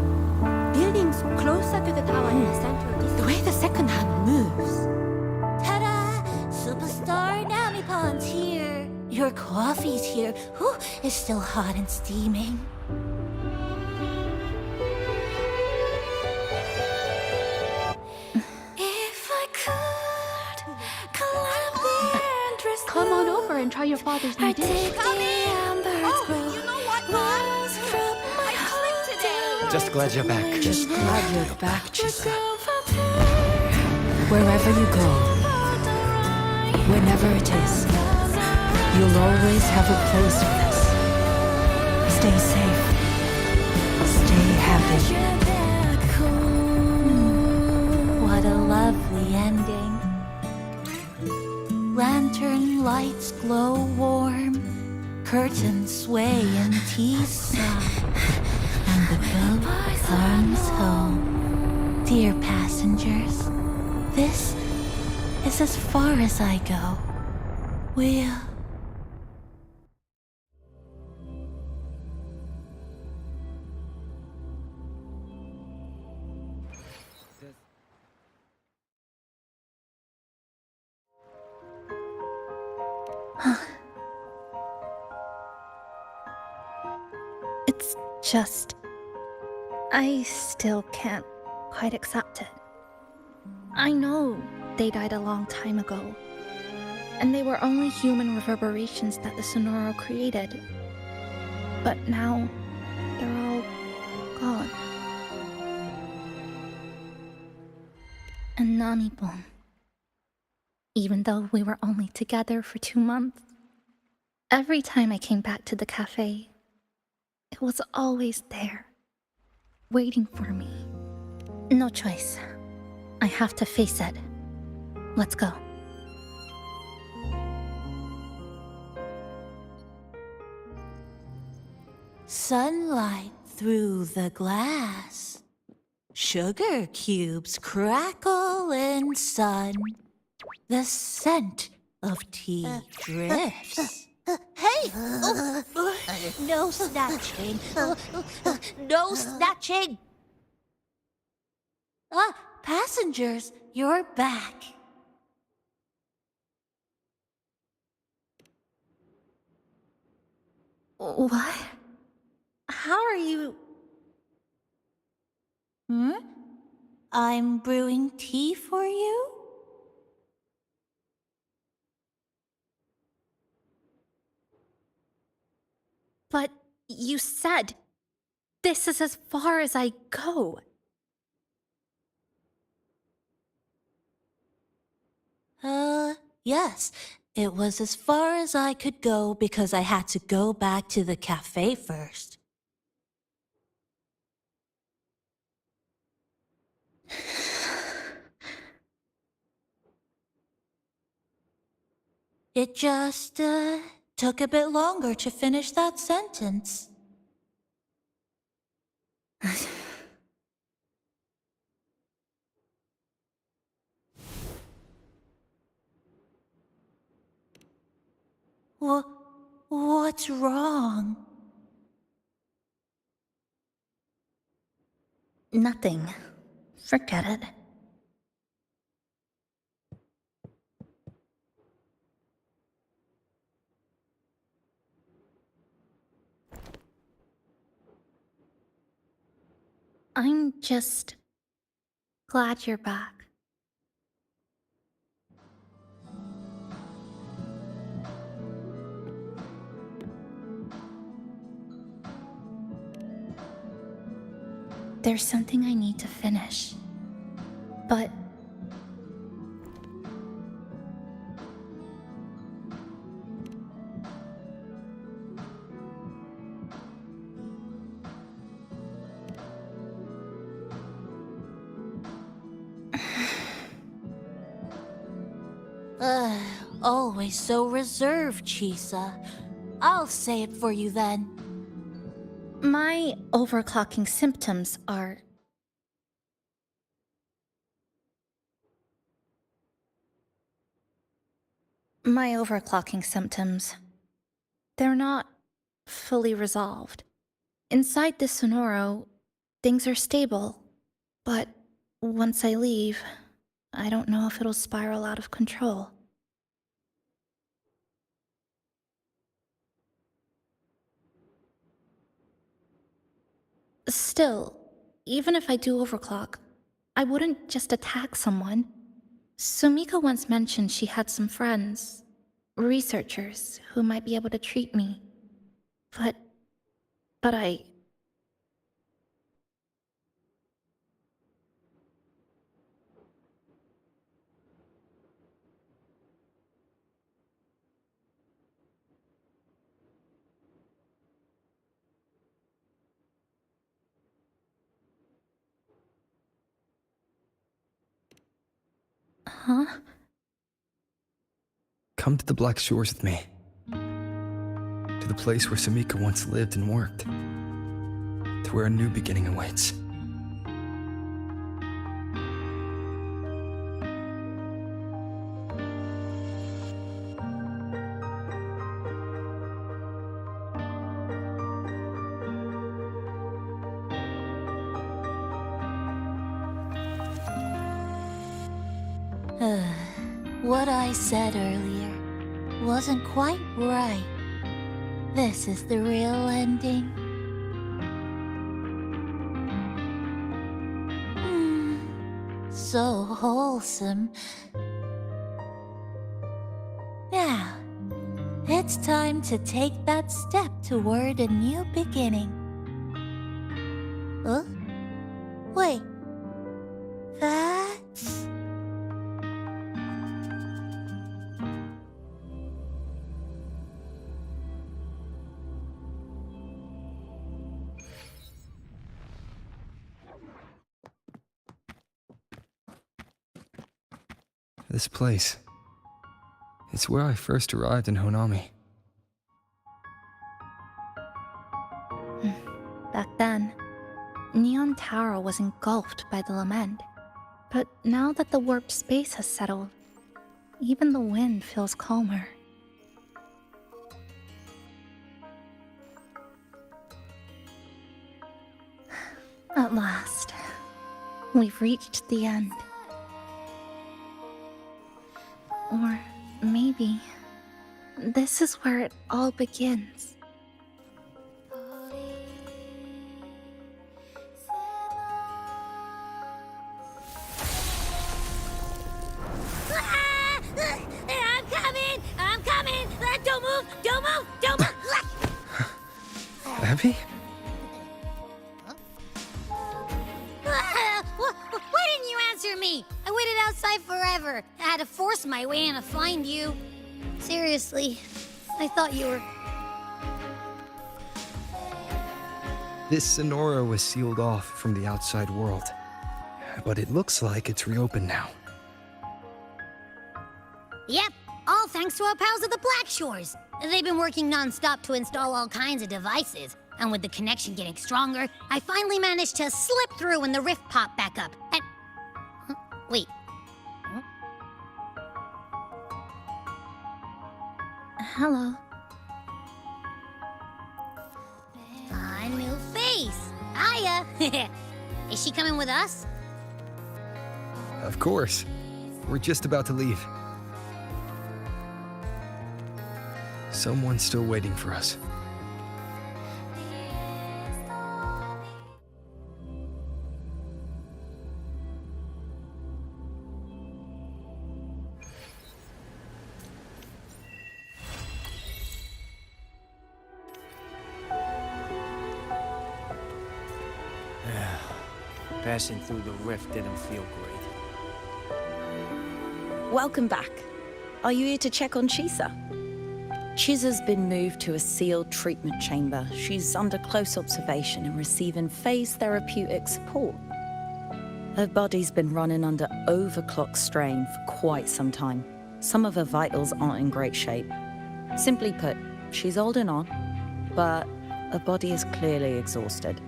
Buildings closer to the tower in the center of the way the second hand moves. Ta-da! Superstar Namipon's here. Your coffee's here. Whew, it's still hot and steaming. If I could climb the endless Come on over and try your father's new dish. Come in! Oh, you know what, Mom? I clicked today. Just glad you're back. Just glad you're back, Chisa. Wherever you go, whenever it is, you'll always have a place with us. Stay safe. Stay happy. What a lovely ending. Lantern lights glow warm, curtains sway in Chisa, and the boat comes home. Dear passengers, this is as far as I go. We'll... It's just... I still can't quite accept it. I know they died a long time ago, and they were only human reverberations that the Sonoro created. But now, they're all gone. And Namipon. Even though we were only together for 2 months, every time I came back to the cafe, it was always there, waiting for me. No choice. I have to face it. Let's go. Sunlight through the glass. Sugar cubes crackle in sun. The scent of tea drifts. Hey! No snatching. No snatching! Ah, passengers, you're back. What? How are you... I'm brewing tea for you? But you said this is as far as I go. Yes. It was as far as I could go because I had to go back to the cafe first. It just, took a bit longer to finish that sentence. What's wrong? Nothing. Forget it. I'm just glad you're back. There's something I need to finish, but Always so reserved, Chisa. I'll say it for you then. My overclocking symptoms are... My overclocking symptoms... They're not fully resolved. Inside this Sonoro, things are stable, but once I leave, I don't know if it'll spiral out of control. Still, even if I do overclock, I wouldn't just attack someone. Sumika once mentioned she had some friends, researchers, who might be able to treat me. But I... Huh? Come to the Black Shores with me. To the place where Sumika once lived and worked. To where a new beginning awaits. What I said earlier wasn't quite right. This is the real ending. So wholesome. Now, it's time to take that step toward a new beginning. Huh? Wait. That's... This place. It's where I first arrived in Honami. Back then, Neon Tower was engulfed by the lament. But now that the warped space has settled, even the wind feels calmer. At last, we've reached the end. Or maybe this is where it all begins. I'm coming! Don't move! Abby? Why didn't you answer me? I waited outside forever. I had to force my way in to find you. Seriously, I thought you were... This Sonora was sealed off from the outside world. But it looks like it's reopened now. Yep, all thanks to our pals at the Black Shores. They've been working non-stop to install all kinds of devices. And with the connection getting stronger, I finally managed to slip through when the rift popped back up. And... Huh? Wait. Huh? Hello. A new face. Hiya. Is she coming with us? Of course. We're just about to leave. Someone's still waiting for us. Passing through the rift didn't feel great. Welcome back. Are you here to check on Chisa? Chisa's been moved to a sealed treatment chamber. She's under close observation and receiving phase therapeutic support. Her body's been running under overclock strain for quite some time. Some of her vitals aren't in great shape. Simply put, she's holding on, but a body is clearly exhausted.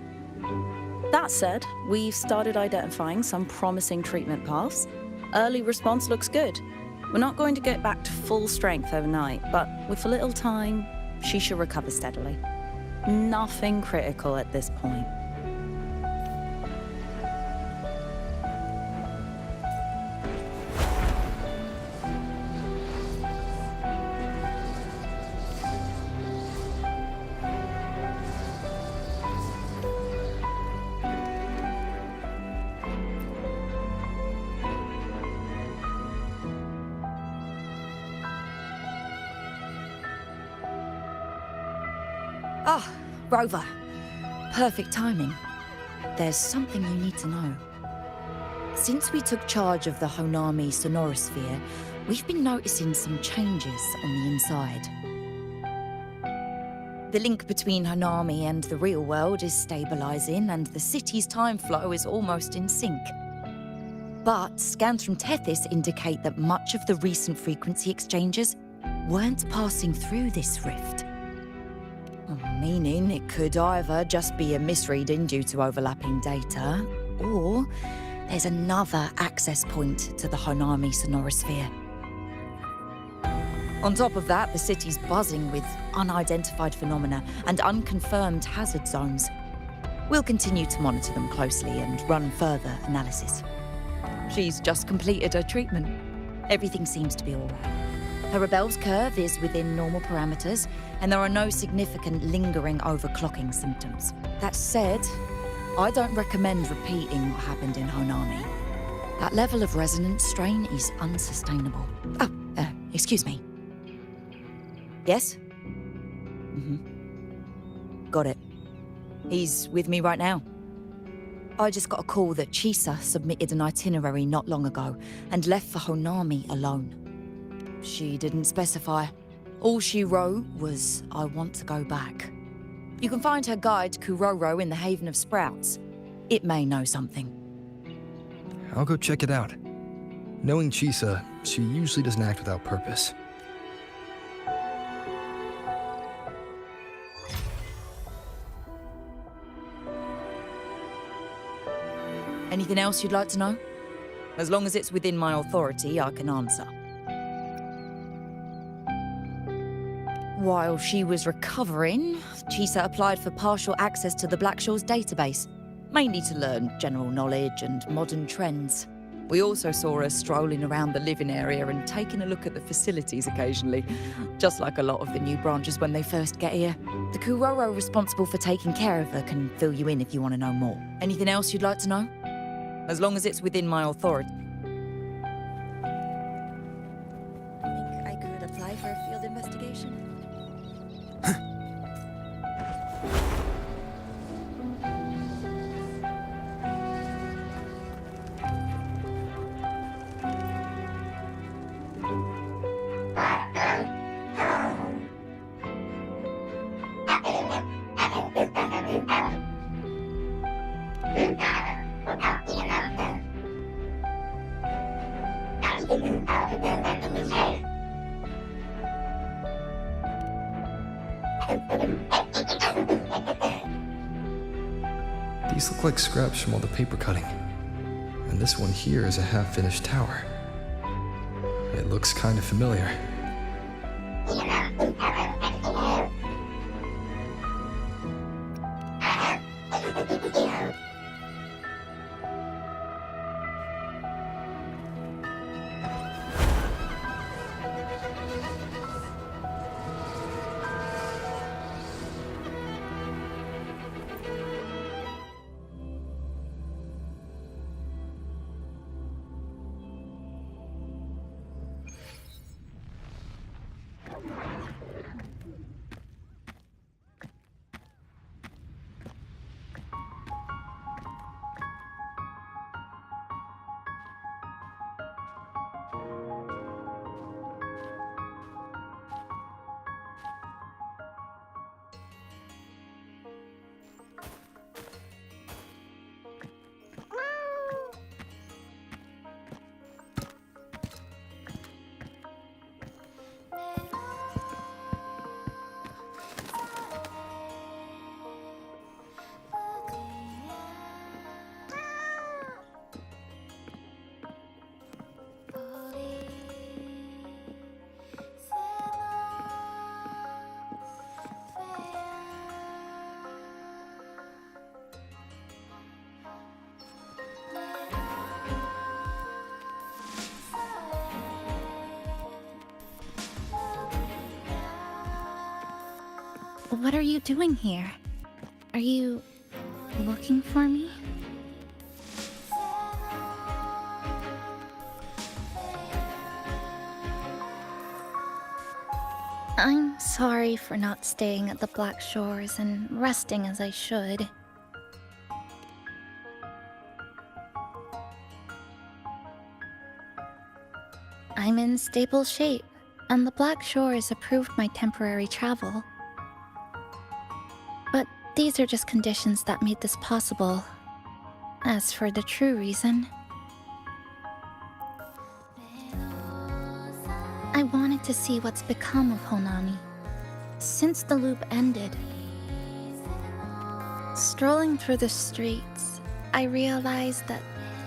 That said, we've started identifying some promising treatment paths. Early response looks good. We're not going to get back to full strength overnight, but with a little time, she should recover steadily. Nothing critical at this point. Ah, Rover. Perfect timing. There's something you need to know. Since we took charge of the Honami sonorosphere, we've been noticing some changes on the inside. The link between Honami and the real world is stabilizing, and the city's time flow is almost in sync. But scans from Tethys indicate that much of the recent frequency exchanges weren't passing through this rift. Meaning it could either just be a misreading due to overlapping data, or there's another access point to the Honami sonorosphere. On top of that, the city's buzzing with unidentified phenomena and unconfirmed hazard zones. We'll continue to monitor them closely and run further analysis. She's just completed her treatment. Everything seems to be all right. Her rebel's curve is within normal parameters, and there are no significant lingering overclocking symptoms. That said, I don't recommend repeating what happened in Honami. That level of resonance strain is unsustainable. Oh, excuse me. Yes? Got it. He's with me right now. I just got a call that Chisa submitted an itinerary not long ago and left for Honami alone. She didn't specify. All she wrote was, I want to go back. You can find her guide to Kuroro in the Haven of Sprouts. It may know something. I'll go check it out. Knowing Chisa, she usually doesn't act without purpose. Anything else you'd like to know? As long as it's within my authority, I can answer. While she was recovering, Chisa applied for partial access to the Blackshaw's database, mainly to learn general knowledge and modern trends. We also saw her strolling around the living area and taking a look at the facilities occasionally, just like a lot of the new branches when they first get here. The Kuroro responsible for taking care of her can fill you in if you want to know more. Anything else you'd like to know? As long as it's within my authority. Think I could apply for a field investigation? These look like scraps from all the paper cutting. And this one here is a half-finished tower. It looks kind of familiar. What are you doing here? Are you looking for me? I'm sorry for not staying at the Black Shores and resting as I should. I'm in stable shape, and the Black Shores approved my temporary travel. But these are just conditions that made this possible. As for the true reason, I wanted to see what's become of Honami. Since the loop ended, strolling through the streets, I realized that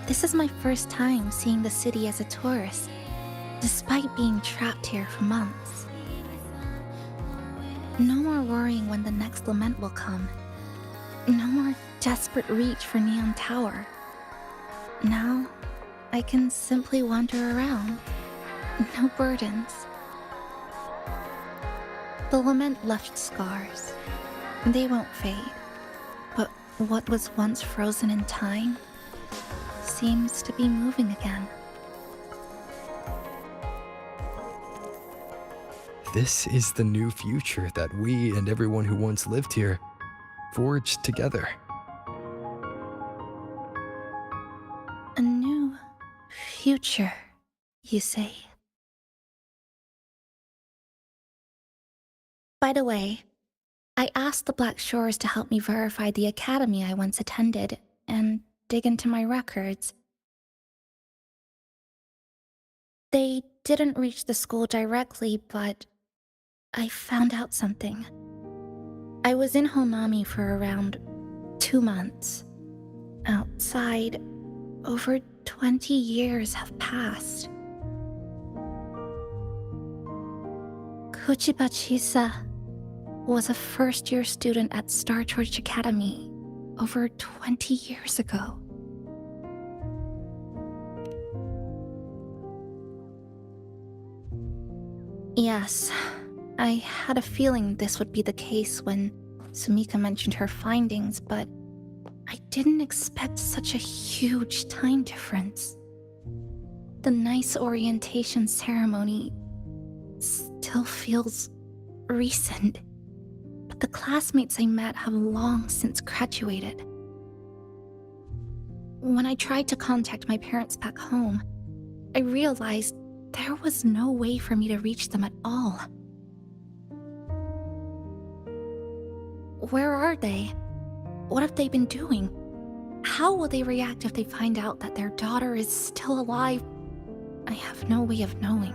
this is my first time seeing the city as a tourist, despite being trapped here for months. No more worrying when the next lament will come. No more desperate reach for Neon Tower. Now, I can simply wander around. No burdens. The lament left scars. They won't fade. But what was once frozen in time seems to be moving again. This is the new future that we and everyone who once lived here forged together. A new future, you say? By the way, I asked the Black Shores to help me verify the academy I once attended and dig into my records. They didn't reach the school directly, but I found out something. I was in Honami for around 2 months. Outside, over 20 years have passed. Chisa was a first-year student at Star Torch Academy over 20 years ago. Yes, I had a feeling this would be the case when Sumika mentioned her findings, but I didn't expect such a huge time difference. The nice orientation ceremony still feels recent, but the classmates I met have long since graduated. When I tried to contact my parents back home, I realized there was no way for me to reach them at all. Where are they? What have they been doing? How will they react if they find out that their daughter is still alive? I have no way of knowing.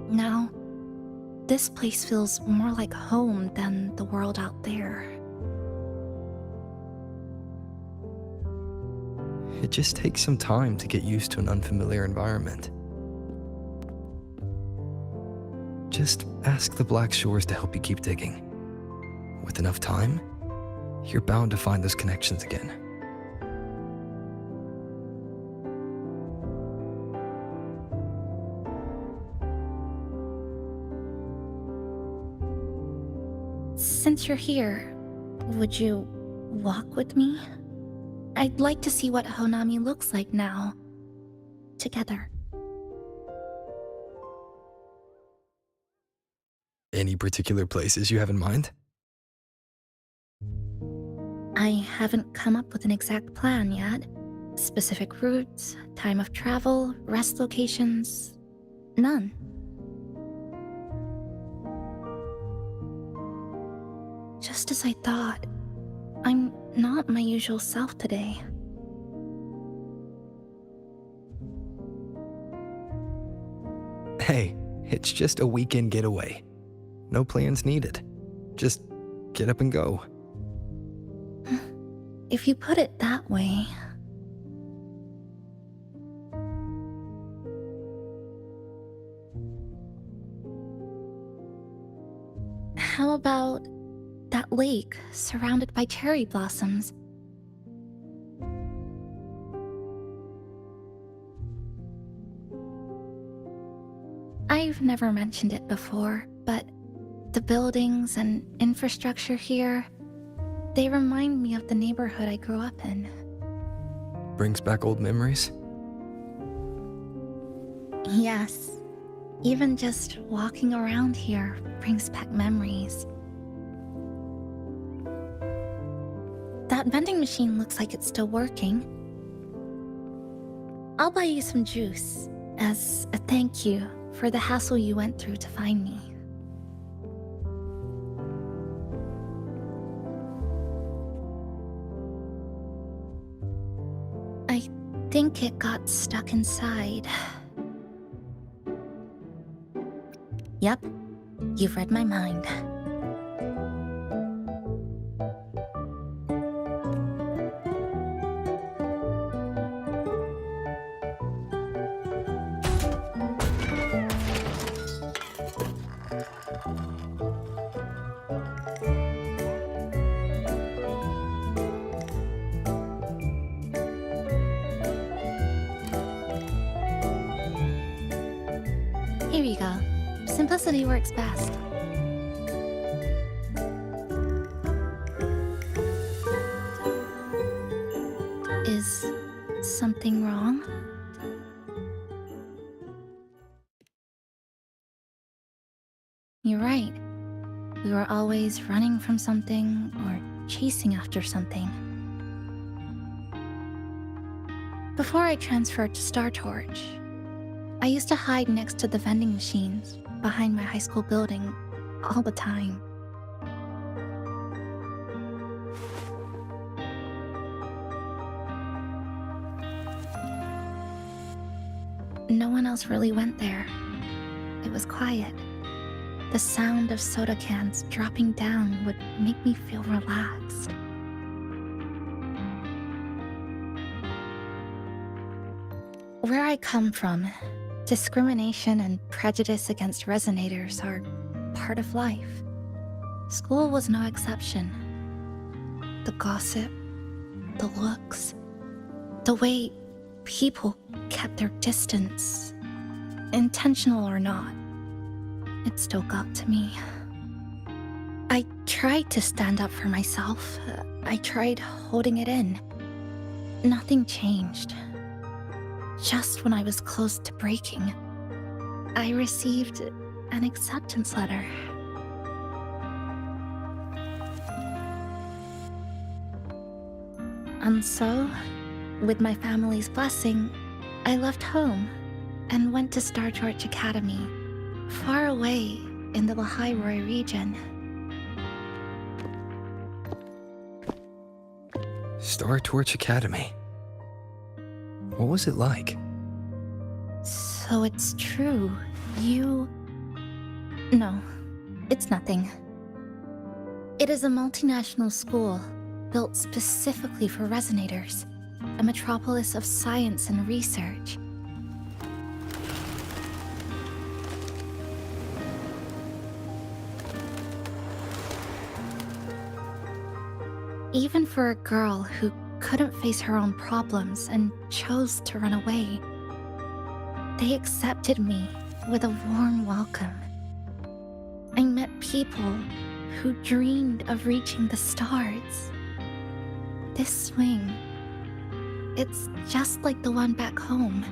Now, this place feels more like home than the world out there. It just takes some time to get used to an unfamiliar environment. Just ask the Black Shores to help you keep digging. With enough time, you're bound to find those connections again. Since you're here, would you walk with me? I'd like to see what Honami looks like now. Together. Any particular places you have in mind? I haven't come up with an exact plan yet. Specific routes, time of travel, rest locations, none. Just as I thought, I'm not my usual self today. Hey, it's just a weekend getaway. No plans needed. Just get up and go. If you put it that way. How about that lake surrounded by cherry blossoms? I've never mentioned it before, but the buildings and infrastructure here, they remind me of the neighborhood I grew up in. Brings back old memories? Yes. Even just walking around here brings back memories. That vending machine looks like it's still working. I'll buy you some juice as a thank you for the hassle you went through to find me. I think it got stuck inside. Yep, you've read my mind. Here you go. Simplicity works best. Is something wrong? You're right. We were always running from something or chasing after something. Before I transferred to Star Torch, I used to hide next to the vending machines behind my high school building all the time. No one else really went there. It was quiet. The sound of soda cans dropping down would make me feel relaxed. Where I come from, discrimination and prejudice against resonators are part of life. School was no exception. The gossip, the looks, the way people kept their distance, intentional or not, it still got to me. I tried to stand up for myself. I tried holding it in. Nothing changed. Just when I was close to breaking, I received an acceptance letter. And so, with my family's blessing, I left home and went to Star Torch Academy, far away in the Lahai region. Star Torch Academy. What was it like? So it's true. No, it's nothing. It is a multinational school built specifically for resonators, a metropolis of science and research. Even for a girl who couldn't face her own problems and chose to run away, they accepted me with a warm welcome. I met people who dreamed of reaching the stars. This swing, it's just like the one back home.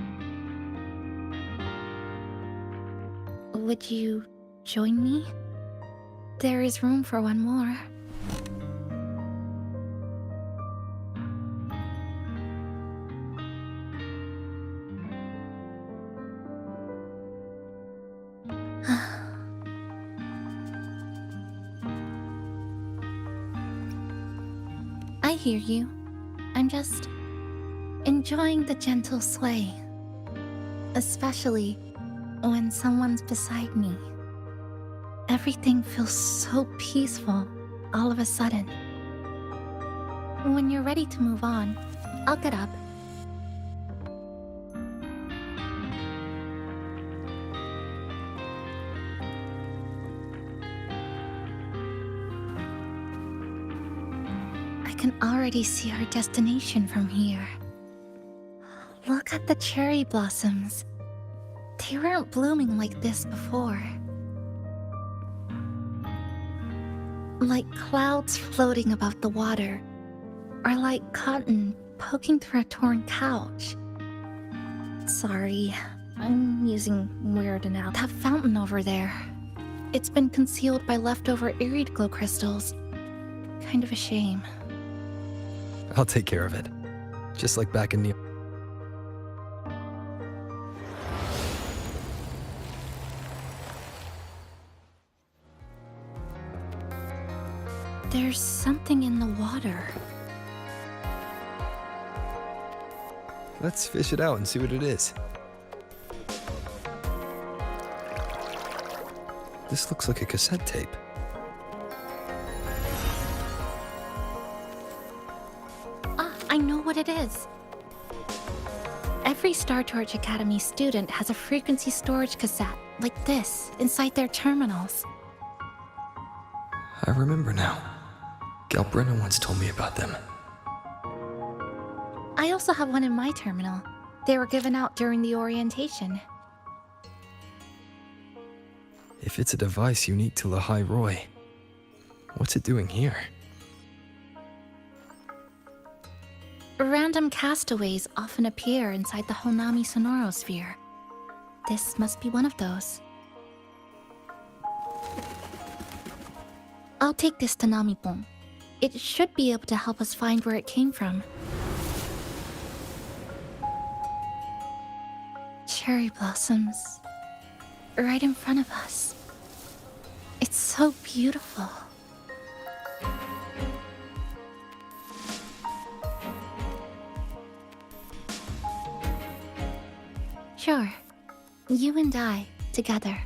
Would you join me? There is room for one more. I hear you. I'm just enjoying the gentle sway, especially when someone's beside me. Everything feels so peaceful all of a sudden. When you're ready to move on, I'll get up. I can already see our destination from here. Look at the cherry blossoms. They weren't blooming like this before. Like clouds floating above the water, or like cotton poking through a torn couch. Sorry, I'm using weird now. That fountain over there, it's been concealed by leftover irid glow crystals. Kind of a shame. I'll take care of it. Just like back in the... There's something in the water. Let's fish it out and see what it is. This looks like a cassette tape. Ah, I know what it is. Every Star Torch Academy student has a frequency storage cassette like this inside their terminals. I remember now. Galbrenna once told me about them. I also have one in my terminal. They were given out during the orientation. If it's a device unique to Lahai Roy, what's it doing here? Random castaways often appear inside the Honami sonorosphere. This must be one of those. I'll take this to Namipon. It should be able to help us find where it came from. Cherry blossoms. Right in front of us. It's so beautiful. Sure. You and I, together.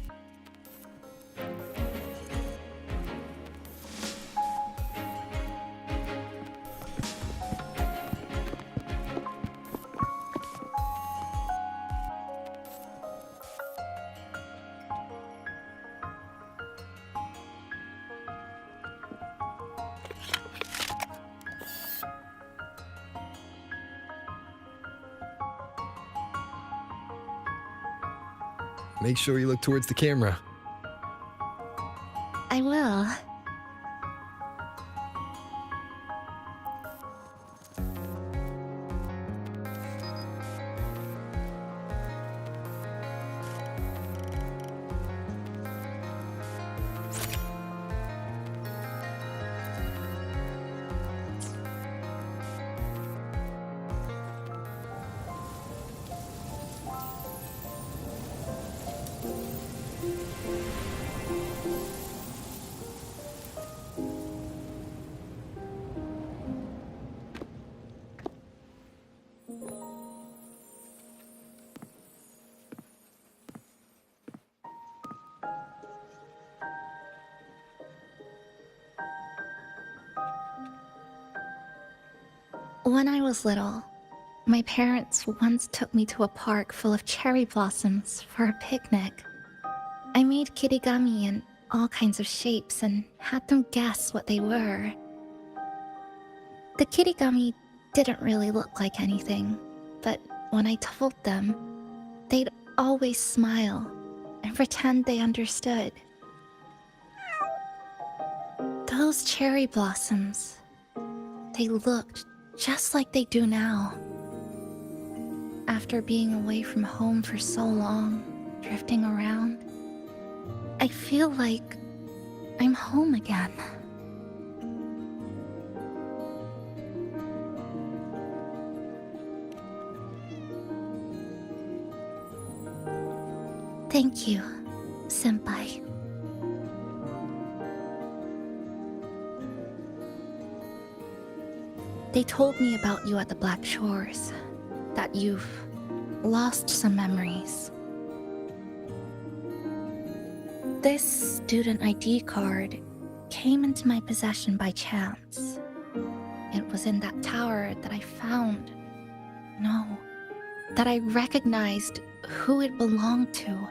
Make sure you look towards the camera. I will. When I was little, my parents once took me to a park full of cherry blossoms for a picnic. I made kirigami in all kinds of shapes and had them guess what they were. The kirigami didn't really look like anything, but when I told them, they'd always smile and pretend they understood. Those cherry blossoms, they looked just like they do now. After being away from home for so long, drifting around, I feel like I'm home again. Thank you, Senpai. They told me about you at the Black Shores, that you've lost some memories. This student ID card came into my possession by chance. It was in that tower that I found. No, that I recognized who it belonged to.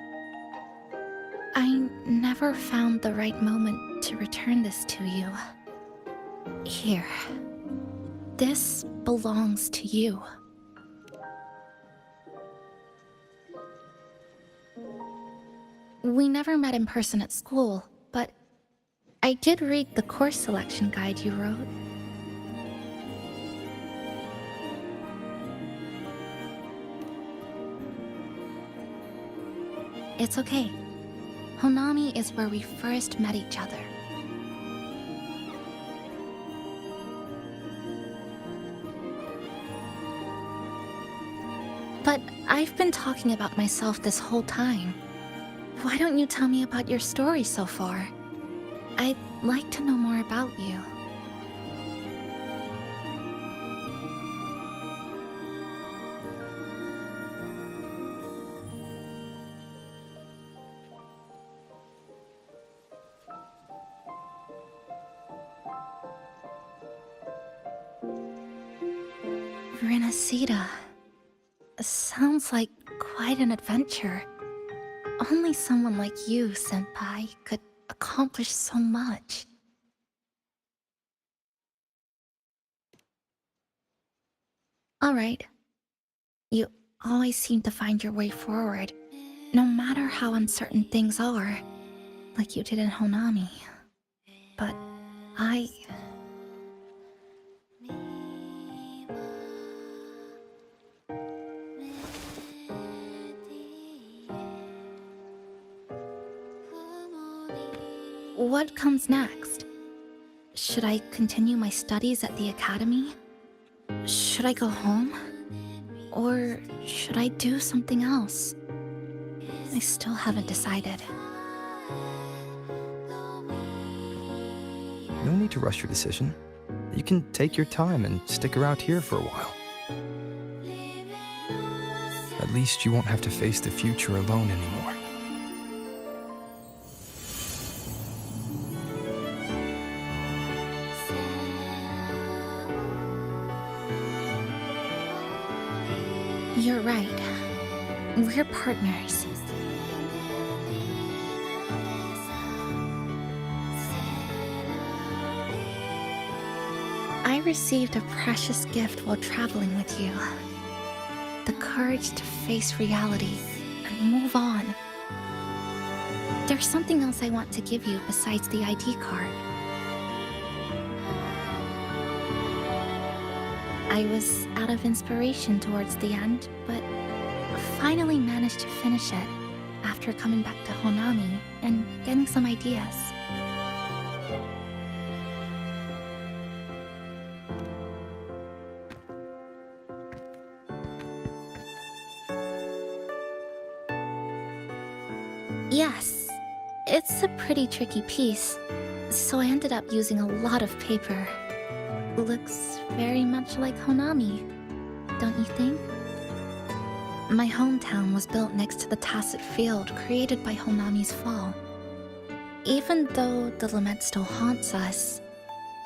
I never found the right moment to return this to you. Here. This belongs to you. We never met in person at school, but I did read the course selection guide you wrote. It's okay. Honami is where we first met each other. But I've been talking about myself this whole time. Why don't you tell me about your story so far? I'd like to know more about you. Renacida. Sounds like quite an adventure. Only someone like you, Senpai, could accomplish so much. Alright. You always seem to find your way forward, no matter how uncertain things are, like you did in Honami. But What comes next? Should I continue my studies at the academy? Should I go home? Or should I do something else? I still haven't decided. No need to rush your decision. You can take your time and stick around here for a while. At least you won't have to face the future alone anymore. You're right. We're partners. I received a precious gift while traveling with you. The courage to face reality and move on. There's something else I want to give you besides the ID card. I was out of inspiration towards the end, but finally managed to finish it after coming back to Honami and getting some ideas. Yes, it's a pretty tricky piece, so I ended up using a lot of paper. Looks very much like Honami, don't you think? My hometown was built next to the tacit field created by Honami's fall. Even though the lament still haunts us,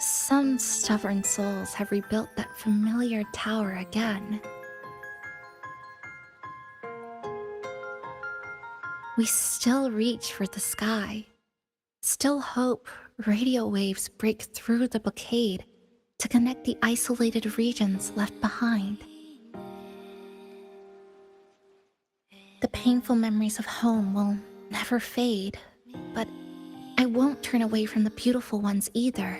some stubborn souls have rebuilt that familiar tower again. We still reach for the sky, still hope radio waves break through the blockade to connect the isolated regions left behind. The painful memories of home will never fade, but I won't turn away from the beautiful ones either.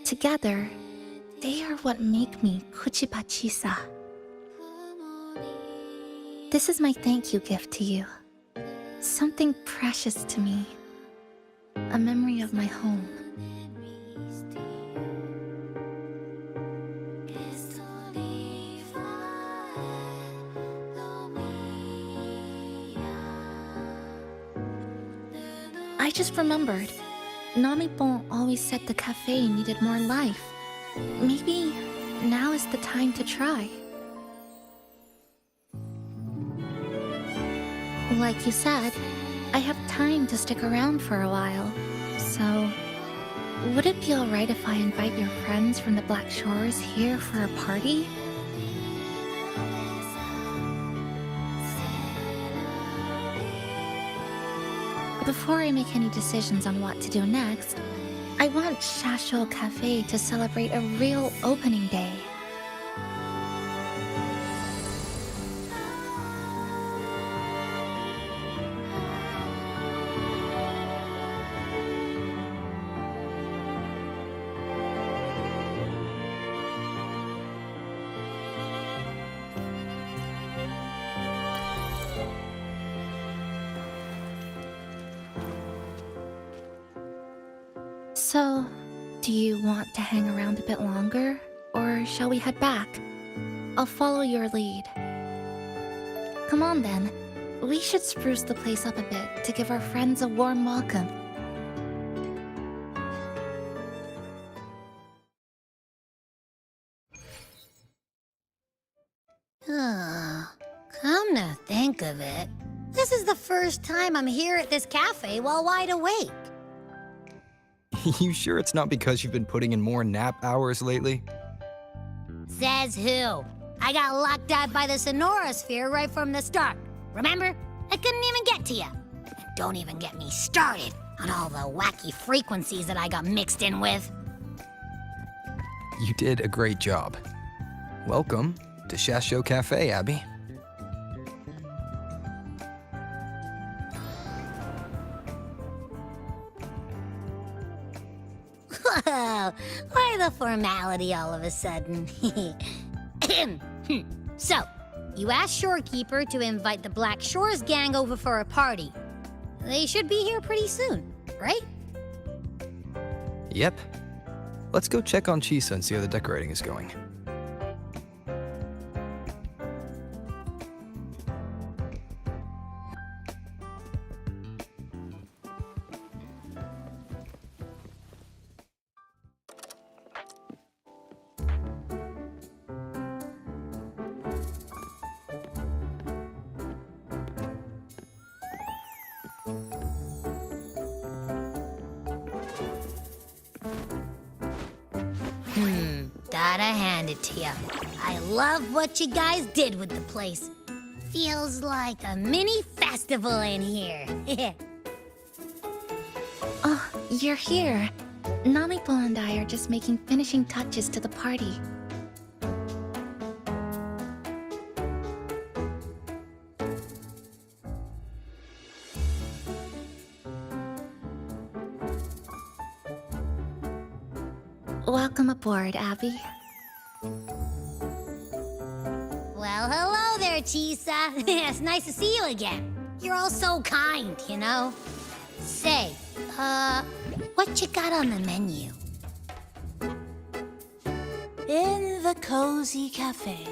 Together, they are what make me Chisa. This is my thank you gift to you. Something precious to me. A memory of my home. I just remembered. Namipon always said the cafe needed more life. Maybe now is the time to try. Like you said, I have time to stick around for a while. So, would it be alright if I invite your friends from the Black Shores here for a party? Before I make any decisions on what to do next, I want Shasho Cafe to celebrate a real opening day. So, do you want to hang around a bit longer, or shall we head back? I'll follow your lead. Come on then. We should spruce the place up a bit to give our friends a warm welcome. Come to think of it, this is the first time I'm here at this cafe while wide awake. You sure it's not because you've been putting in more nap hours lately? Says who? I got locked out by the Sonora Sphere right from the start. Remember? I couldn't even get to you. Don't even get me started on all the wacky frequencies that I got mixed in with. You did a great job. Welcome to Shasho Cafe, Abby. Whoa, why the formality all of a sudden? So, you asked Shorekeeper to invite the Black Shores gang over for a party. They should be here pretty soon, right? Yep. Let's go check on Chisa and see how the decorating is going. Gotta hand it to ya. I love what you guys did with the place. Feels like a mini festival in here. Oh, you're here. Namiko and I are just making finishing touches to the party. Welcome aboard, Abby. Well, hello there, Chisa. It's nice to see you again. You're all so kind, you know? Say, what you got on the menu? In the cozy cafe,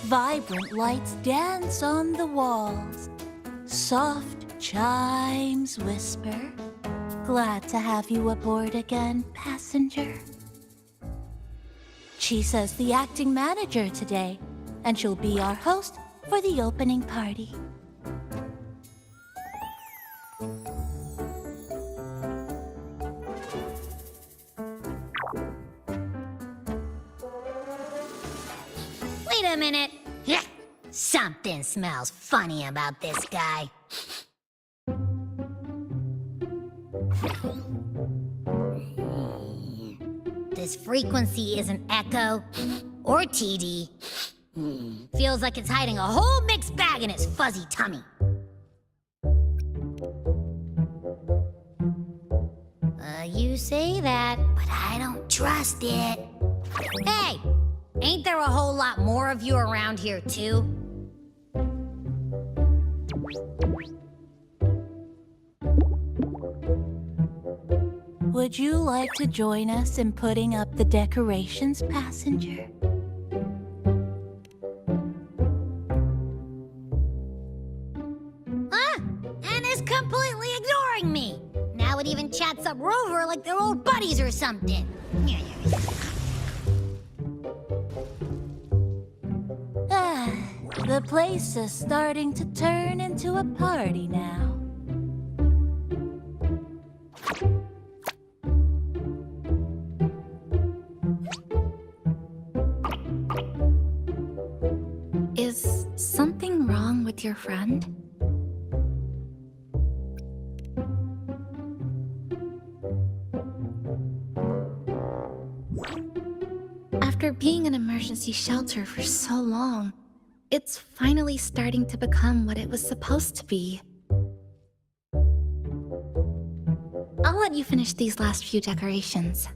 vibrant lights dance on the walls. Soft chimes whisper. Glad to have you aboard again, passenger. Chisa's the acting manager today, and she'll be our host for the opening party. Wait a minute. Something smells funny about this guy. This frequency isn't echo or TD. Feels like it's hiding a whole mixed bag in its fuzzy tummy. You say that, but I don't trust it. Hey, ain't there a whole lot more of you around here too? Would you like to join us in putting up the decorations, passenger? And is completely ignoring me. Now it even chats up Rover like they're old buddies or something. The place is starting to turn into a party now. Is something wrong with your friend? After being an emergency shelter for so long, it's finally starting to become what it was supposed to be. I'll let you finish these last few decorations.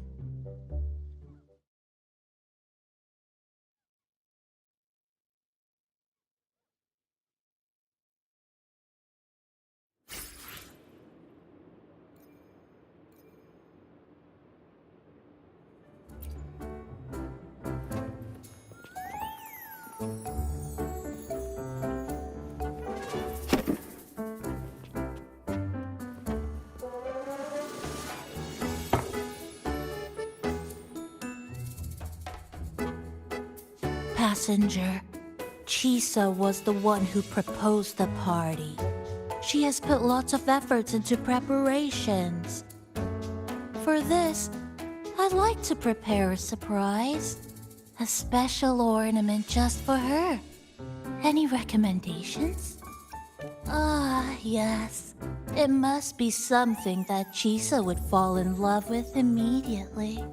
Passenger, Chisa was the one who proposed the party. She has put lots of efforts into preparations. For this, I'd like to prepare a surprise. A special ornament just for her. Any recommendations? Ah, yes. It must be something that Chisa would fall in love with immediately.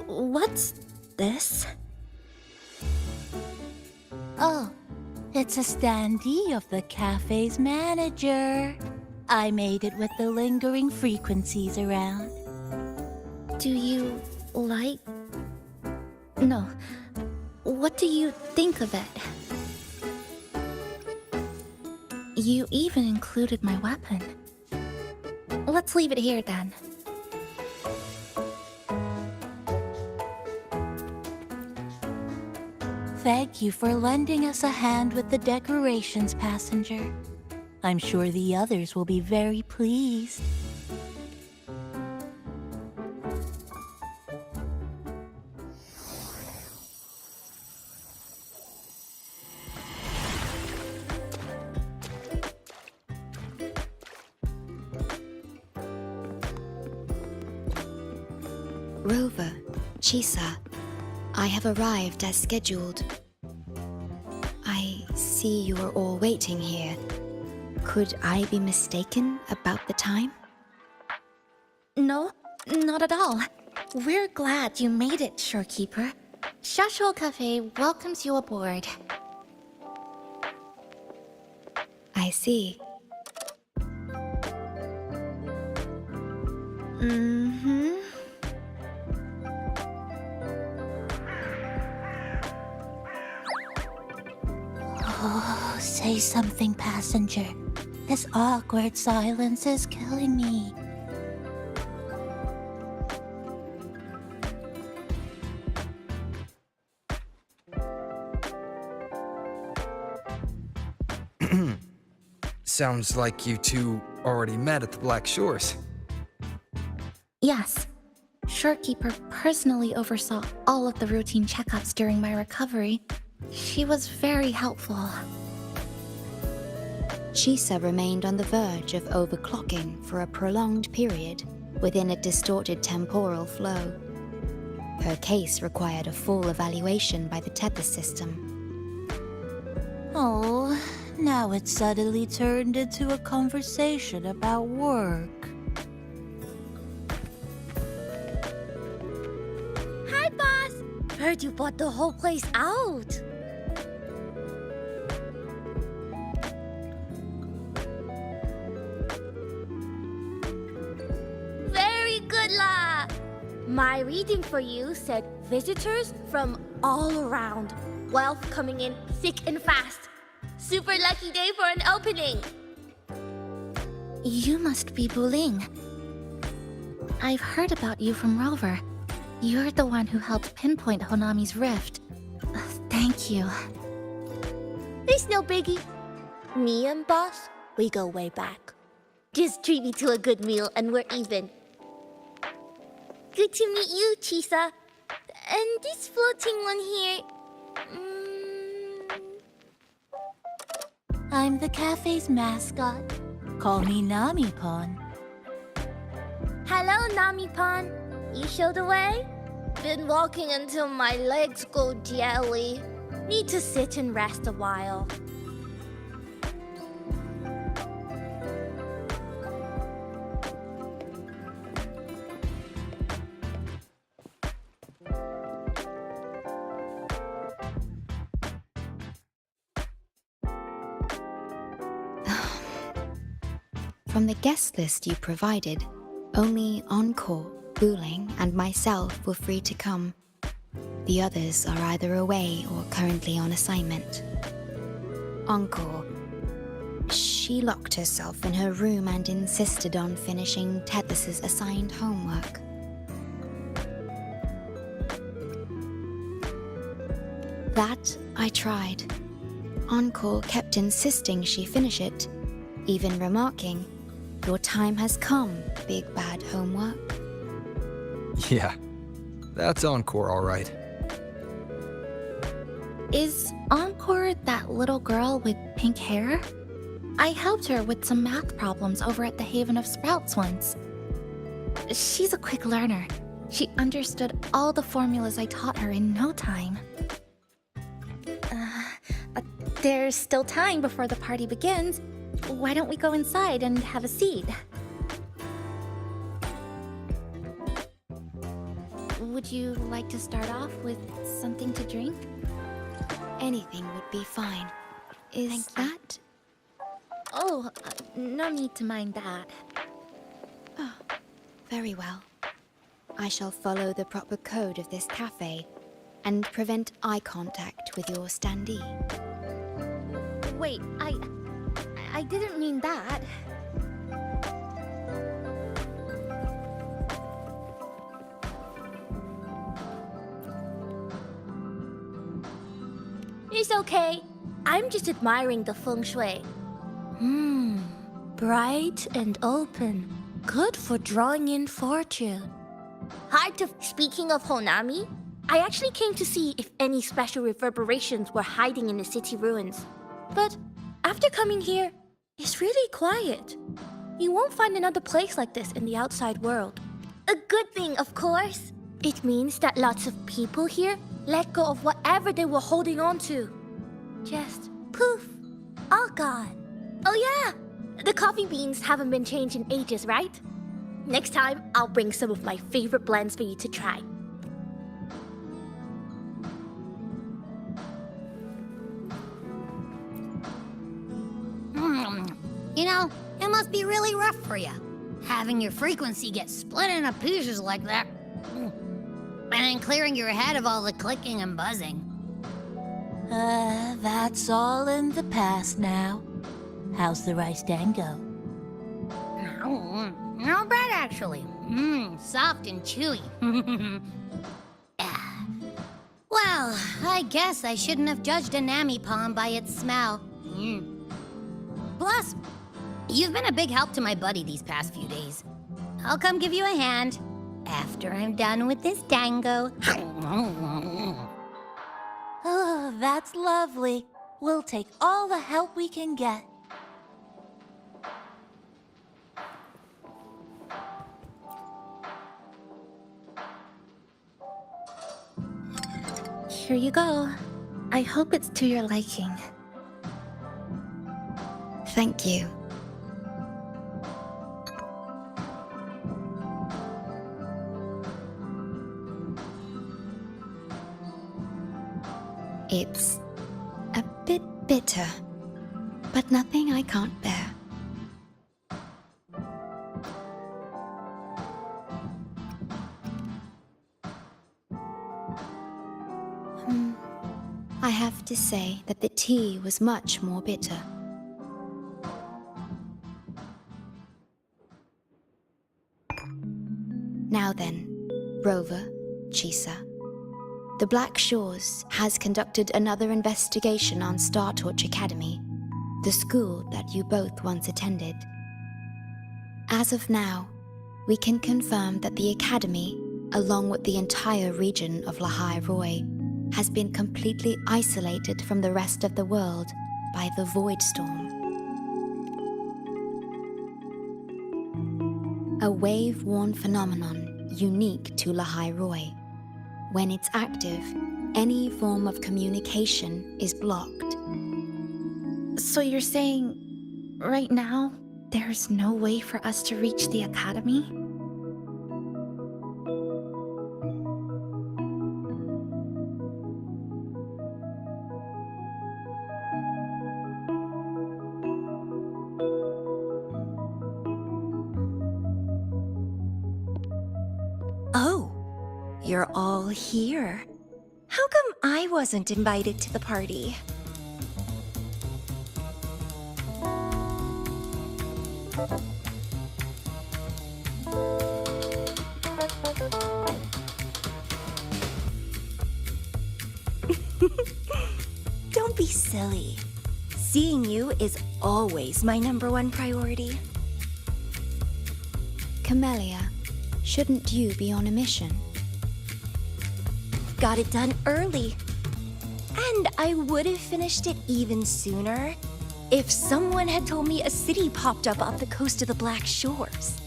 What's this? Oh, it's a standee of the cafe's manager. I made it with the lingering frequencies around. Do you like... No. What do you think of it? You even included my weapon. Let's leave it here then. Thank you for lending us a hand with the decorations, passenger. I'm sure the others will be very pleased. Rover, Chisa, I have arrived as scheduled. I see you are all waiting here. Could I be mistaken about the time? No, not at all. We're glad you made it, Shorekeeper. Shashuo Cafe welcomes you aboard. I see. Mm-hmm. Oh, say something, passenger. This awkward silence is killing me. Sounds like you two already met at the Black Shores. Yes. Shorekeeper personally oversaw all of the routine checkups during my recovery. She was very helpful. Chisa remained on the verge of overclocking for a prolonged period within a distorted temporal flow. Her case required a full evaluation by the tether system. Oh, now it suddenly turned into a conversation about work. Hi, boss! Heard you bought the whole place out. Very good, La! My reading for you said visitors from all around. Wealth coming in thick and fast. Super lucky day for an opening. You must be Buling. I've heard about you from Rover. You're the one who helped pinpoint Honami's rift. Thank you. It's no biggie. Me and boss, we go way back. Just treat me to a good meal and we're even. Good to meet you, Chisa. And this floating one here... I'm the cafe's mascot. Call me Nami-pon. Hello, Nami-pon. You show the way? Been walking until my legs go jelly. Need to sit and rest a while. From the guest list you provided, only Encore, Booling, and myself were free to come. The others are either away or currently on assignment. Encore. She locked herself in her room and insisted on finishing Tethys's assigned homework. That I tried. Encore kept insisting she finish it, even remarking, "Your time has come, big bad homework." Yeah, that's Encore, all right. Is Encore that little girl with pink hair? I helped her with some math problems over at the Haven of Sprouts once. She's a quick learner. She understood all the formulas I taught her in no time. There's still time before the party begins. Why don't we go inside and have a seat? Would you like to start off with something to drink? Anything would be fine. Is that... Oh, no need to mind that. Oh, very well. I shall follow the proper code of this cafe and prevent eye contact with your standee. Wait, I didn't mean that. It's okay. I'm just admiring the feng shui. Bright and open. Good for drawing in fortune. Speaking of Honami, I actually came to see if any special reverberations were hiding in the city ruins. But after coming here, it's really quiet. You won't find another place like this in the outside world. A good thing, of course. It means that lots of people here let go of whatever they were holding on to. Just poof, all gone. Oh yeah, the coffee beans haven't been changed in ages, right? Next time, I'll bring some of my favorite blends for you to try. You know, it must be really rough for you, having your frequency get split into pieces like that. And then clearing your head of all the clicking and buzzing. That's all in the past now. How's the rice dango? Not bad, actually. Soft and chewy. Well, I guess I shouldn't have judged a Nami palm by its smell. Plus, you've been a big help to my buddy these past few days. I'll come give you a hand after I'm done with this dango. Oh, that's lovely. We'll take all the help we can get. Here you go. I hope it's to your liking. Thank you. It's a bit bitter, but nothing I can't bear. I have to say that the tea was much more bitter. Now then, Rover, Chisa. The Black Shores has conducted another investigation on Star Torch Academy, the school that you both once attended. As of now, we can confirm that the Academy, along with the entire region of Lahai Roi, has been completely isolated from the rest of the world by the Void Storm. A wave-worn phenomenon unique to Lahai Roi. When it's active, any form of communication is blocked. So you're saying, right now, there's no way for us to reach the Academy? you're all here. How come I wasn't invited to the party? Don't be silly. Seeing you is always my #1 priority. Camellia, shouldn't you be on a mission? Got it done early. And I would have finished it even sooner if someone had told me a city popped up off the coast of the Black Shores.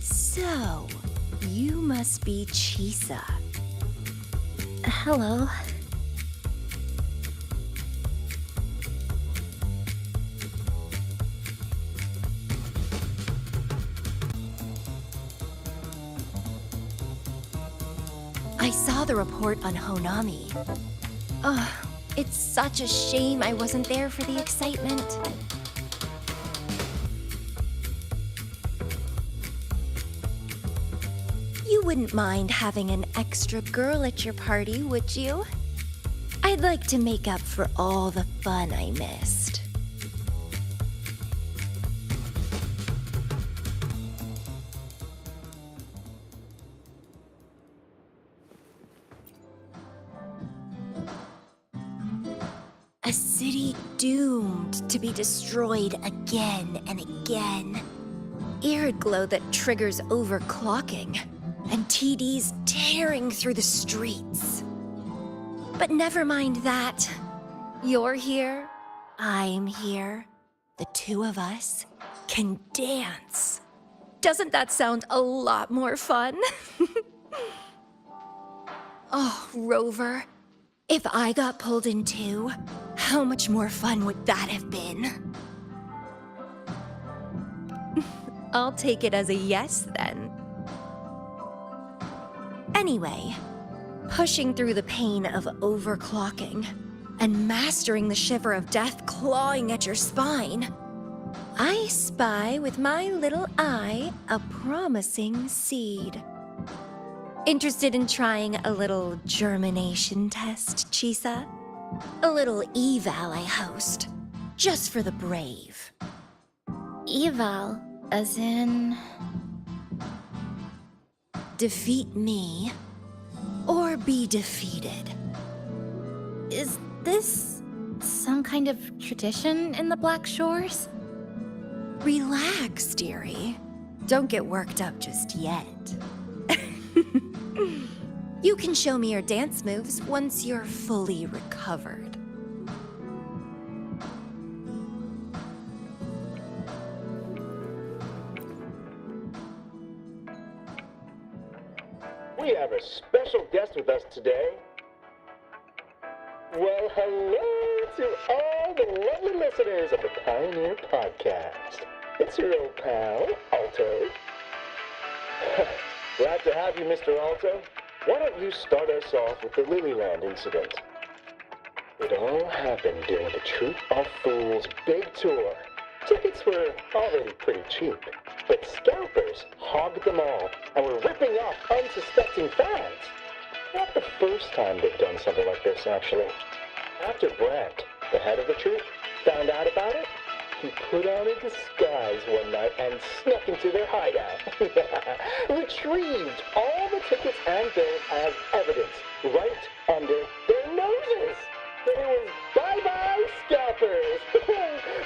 So, you must be Chisa. Hello. I saw the report on Honami. Ugh, it's such a shame I wasn't there for the excitement. You wouldn't mind having an extra girl at your party, would you? I'd like to make up for all the fun I missed. A city doomed to be destroyed again and again. Arid glow that triggers overclocking, and TDs tearing through the streets. But never mind that. You're here, I'm here. The two of us can dance. Doesn't that sound a lot more fun? Oh, Rover. If I got pulled in too, how much more fun would that have been? I'll take it as a yes then. Anyway, pushing through the pain of overclocking and mastering the shiver of death clawing at your spine, I spy with my little eye a promising seed. Interested in trying a little germination test, Chisa? A little eval I host, just for the brave. Eval, as in... Defeat me, or be defeated. Is this some kind of tradition in the Black Shores? Relax, dearie. Don't get worked up just yet. You can show me your dance moves once you're fully recovered. We have a special guest with us today. Well, hello to all the lovely listeners of the Pioneer Podcast. It's your old pal, Alto. Glad to have you, Mr. Alto. Why don't you start us off with the Lilyland incident? It all happened during the Troop of Fools big tour. Tickets were already pretty cheap, but scalpers hogged them all and were ripping off unsuspecting fans. Not the first time they've done something like this, actually. After Brant, the head of the troop, found out about it, he put on a disguise one night and snuck into their hideout. Retrieved all the tickets and bills as evidence right under their noses. It was bye-bye scalpers.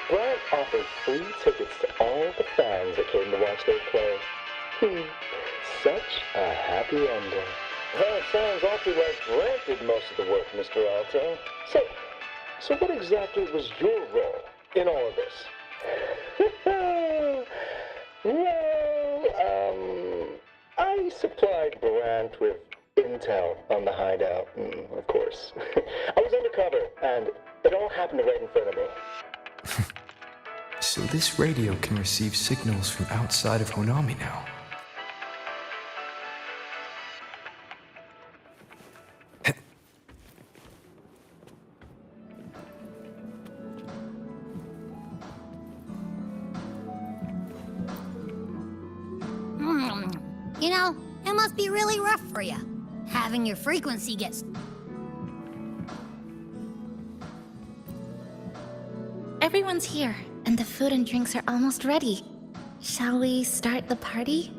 Brant offered free tickets to all the fans that came to watch their play. Such a happy ending. Well, it sounds awfully like Brant did most of the work, Mr. Alto. So what exactly was your role in all of this? Well, I supplied Brant with intel on the hideout, of course. I was undercover, and it all happened right in front of me. So this radio can receive signals from outside of Honami now. You know, it must be really rough for you, having your frequency get... Everyone's here, and the food and drinks are almost ready. Shall we start the party?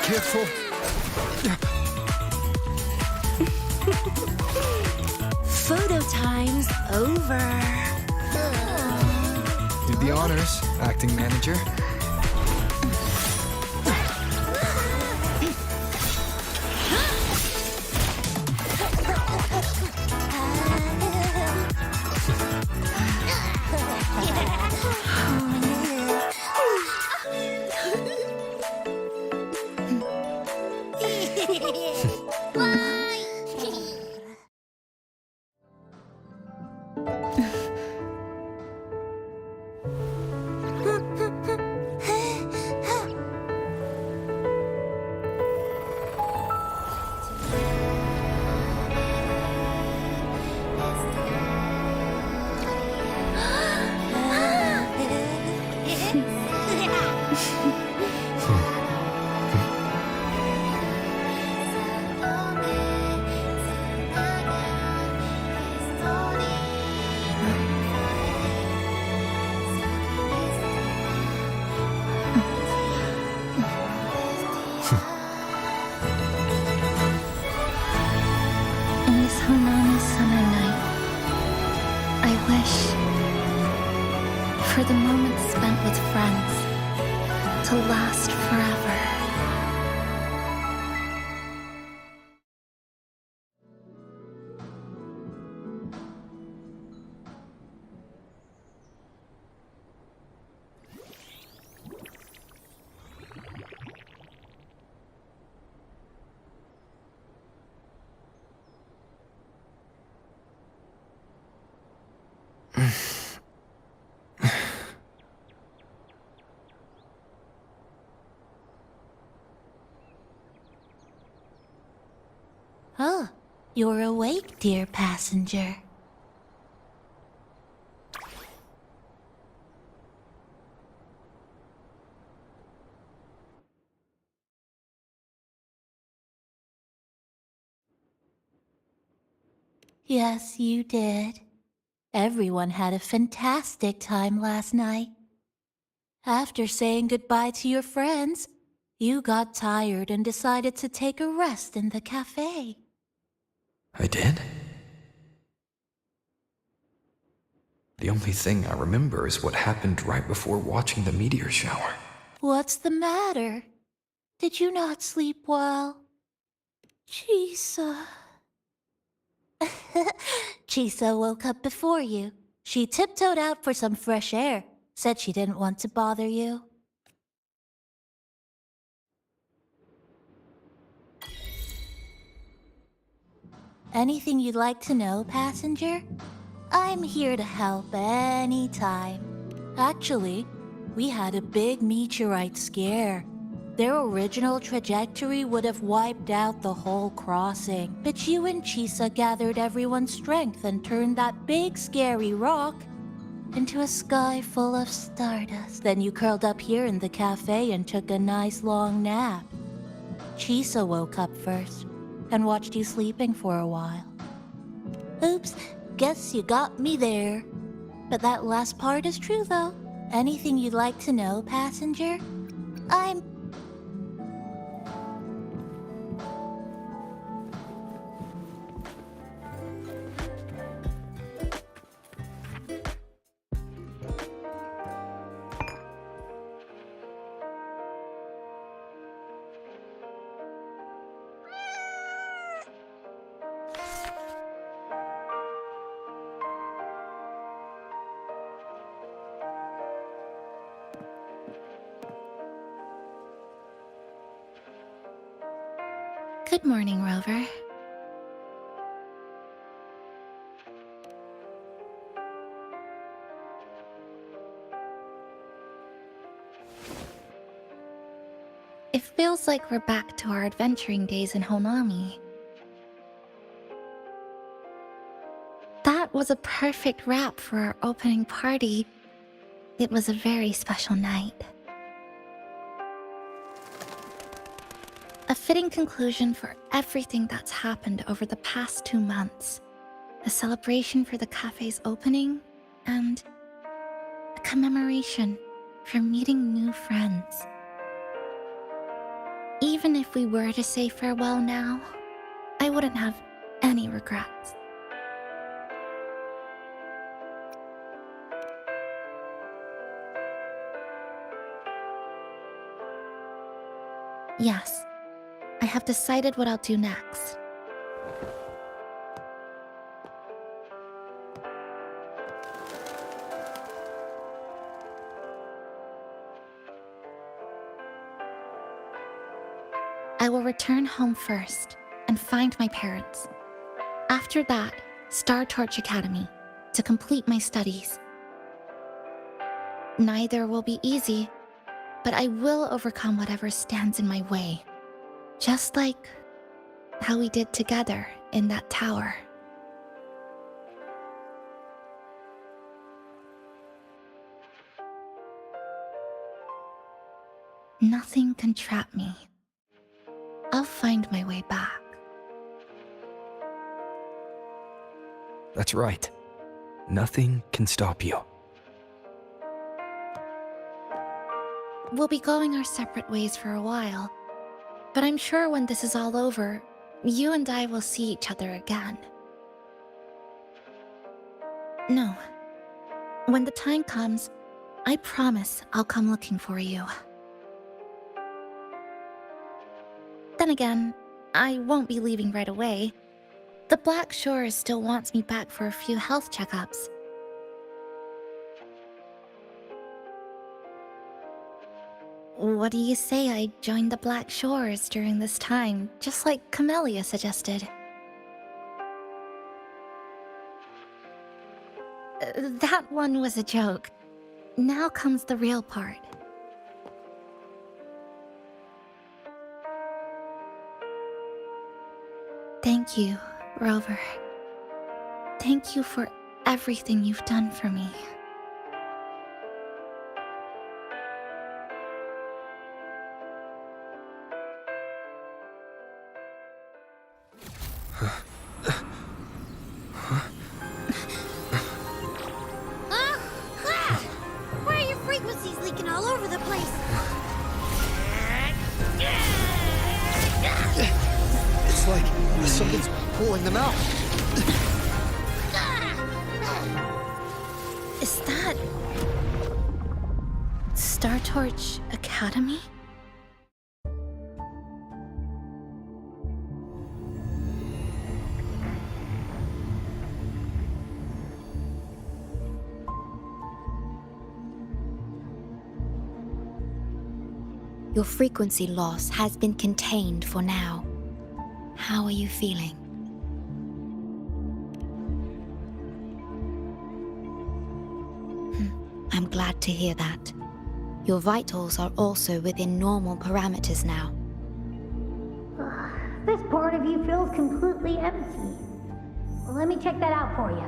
Careful. Photo time's over. Do the honors, acting manager. In this Hanami summer night, I wish for the moments spent with friends to last forever. Oh, you're awake, dear passenger. Yes, you did. Everyone had a fantastic time last night. After saying goodbye to your friends, you got tired and decided to take a rest in the cafe. I did? The only thing I remember is what happened right before watching the meteor shower. What's the matter? Did you not sleep well? Chisa. Chisa woke up before you. She tiptoed out for some fresh air. Said she didn't want to bother you. Anything you'd like to know, passenger? I'm here to help anytime. Actually, we had a big meteorite scare. Their original trajectory would have wiped out the whole crossing, but you and Chisa gathered everyone's strength and turned that big scary rock into a sky full of stardust. Then you curled up here in the cafe and took a nice long nap. Chisa woke up first and watched you sleeping for a while. Oops, guess you got me there. But that last part is true, though. Anything you'd like to know, passenger? I'm... Good morning, Rover. It feels like we're back to our adventuring days in Honami. That was a perfect wrap for our opening party. It was a very special night. A fitting conclusion for everything that's happened over the past 2 months. A celebration for the cafe's opening, and a commemoration for meeting new friends. Even if we were to say farewell now, I wouldn't have any regrets. Yes, I have decided what I'll do next. I will return home first and find my parents. After that, Star Torch Academy to complete my studies. Neither will be easy, but I will overcome whatever stands in my way. Just like how we did together in that tower. Nothing can trap me. I'll find my way back. That's right. Nothing can stop you. We'll be going our separate ways for a while, but I'm sure when this is all over, you and I will see each other again. No. When the time comes, I promise I'll come looking for you. Then again, I won't be leaving right away. The Black Shores still wants me back for a few health checkups. What do you say I join the Black Shores during this time, just like Camellia suggested? That one was a joke. Now comes the real part. Thank you, Rover. Thank you for everything you've done for me. Why are your frequencies leaking all over the place? It's like something's pulling them out. Is that... Star Torch Academy? Your frequency loss has been contained for now. How are you feeling? I'm glad to hear that. Your vitals are also within normal parameters now. This part of you feels completely empty. Let me check that out for you.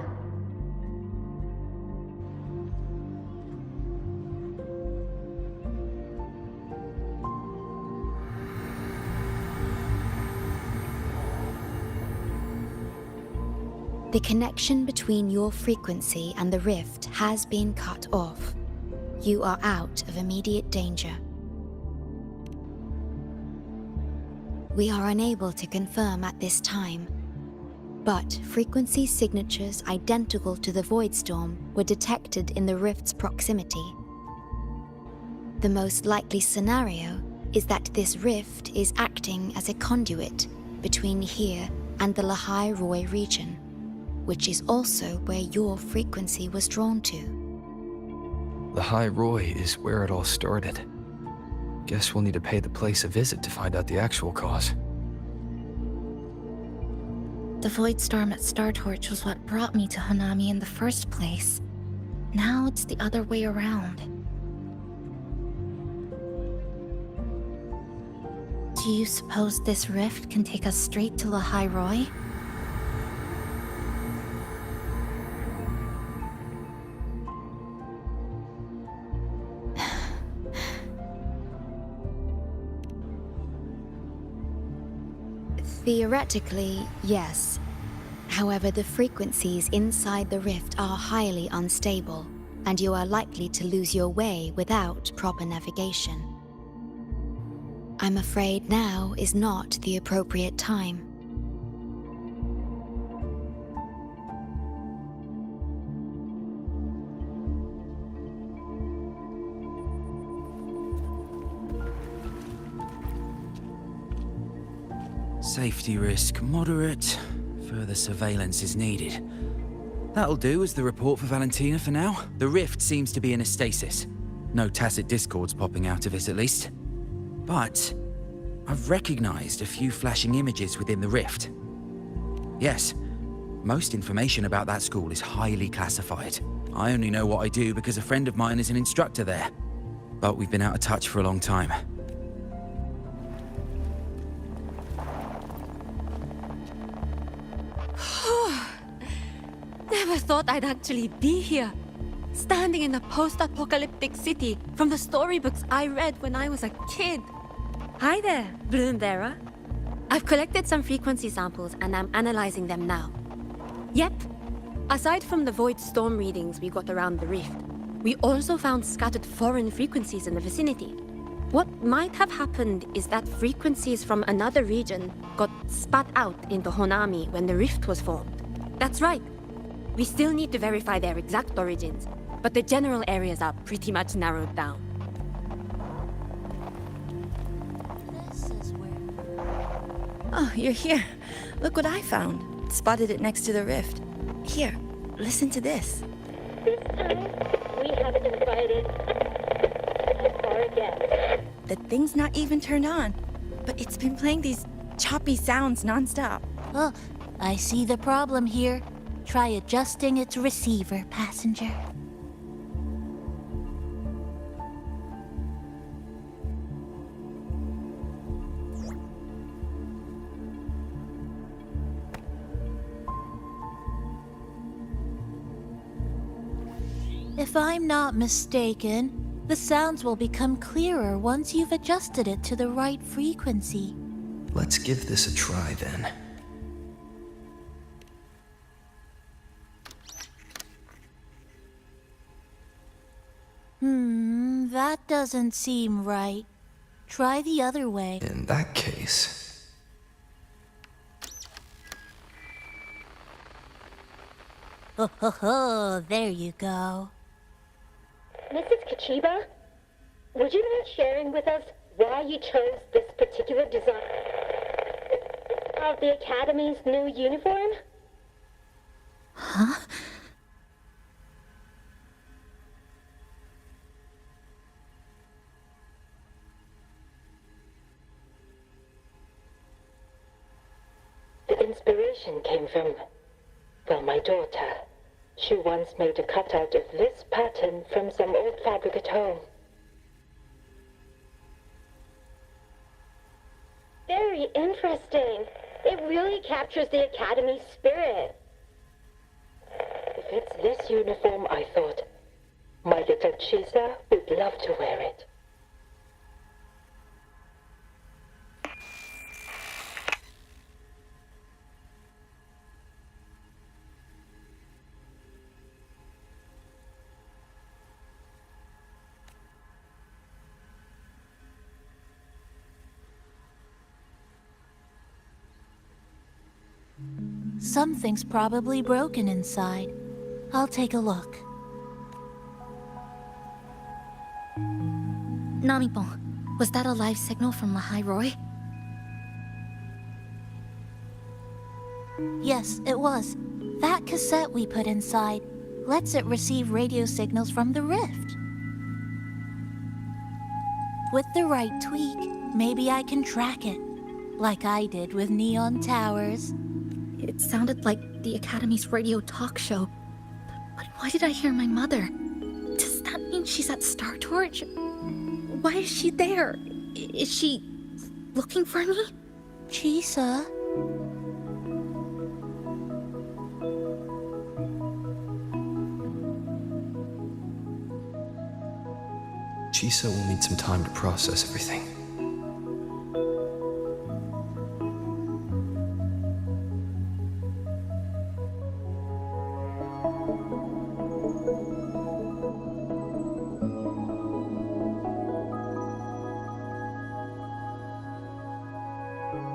The connection between your frequency and the rift has been cut off. You are out of immediate danger. We are unable to confirm at this time, but frequency signatures identical to the Void Storm were detected in the rift's proximity. The most likely scenario is that this rift is acting as a conduit between here and the Lahai Roi region, which is also where your frequency was drawn to. The High Roy is where it all started. Guess we'll need to pay the place a visit to find out the actual cause. The Void Storm at Star Torch was what brought me to Hanami in the first place. Now it's the other way around. Do you suppose this rift can take us straight to the High Roy? Theoretically, yes. However, the frequencies inside the rift are highly unstable, and you are likely to lose your way without proper navigation. I'm afraid now is not the appropriate time. Safety risk moderate. Further surveillance is needed. That'll do as the report for Valentina for now. The rift seems to be in a stasis. No tacit discords popping out of it, at least. But I've recognized a few flashing images within the rift. Yes, most information about that school is highly classified. I only know what I do because a friend of mine is an instructor there. But we've been out of touch for a long time. Never thought I'd actually be here, standing in a post-apocalyptic city from the storybooks I read when I was a kid. Hi there, Bloomberra. I've collected some frequency samples and I'm analyzing them now. Yep, aside from the void storm readings we got around the rift, we also found scattered foreign frequencies in the vicinity. What might have happened is that frequencies from another region got spat out into Honami when the rift was formed. That's right. We still need to verify their exact origins, but the general areas are pretty much narrowed down. Oh, you're here. Look what I found. Spotted it next to the rift. Here, listen to this. This time, we haven't invited far again. The thing's not even turned on, but it's been playing these choppy sounds nonstop. Oh, I see the problem here. Try adjusting its receiver, passenger. If I'm not mistaken, the sounds will become clearer once you've adjusted it to the right frequency. Let's give this a try then. That doesn't seem right. Try the other way. In that case... Oh, there you go. Mrs. Kachiba, would you mind sharing with us why you chose this particular design of the Academy's new uniform? Huh? The inspiration came from, well, my daughter. She once made a cutout of this pattern from some old fabric at home. Very interesting. It really captures the Academy's spirit. If it's this uniform, I thought, my little Chisa would love to wear it. Something's probably broken inside. I'll take a look. Namipon, was that a live signal from the High Roy? Yes, it was. That cassette we put inside lets it receive radio signals from the rift. With the right tweak, maybe I can track it, like I did with Neon Towers. It sounded like the Academy's radio talk show. But why did I hear my mother? Does that mean she's at Star Torch? Why is she there? Is she looking for me? Chisa? Chisa will need some time to process everything.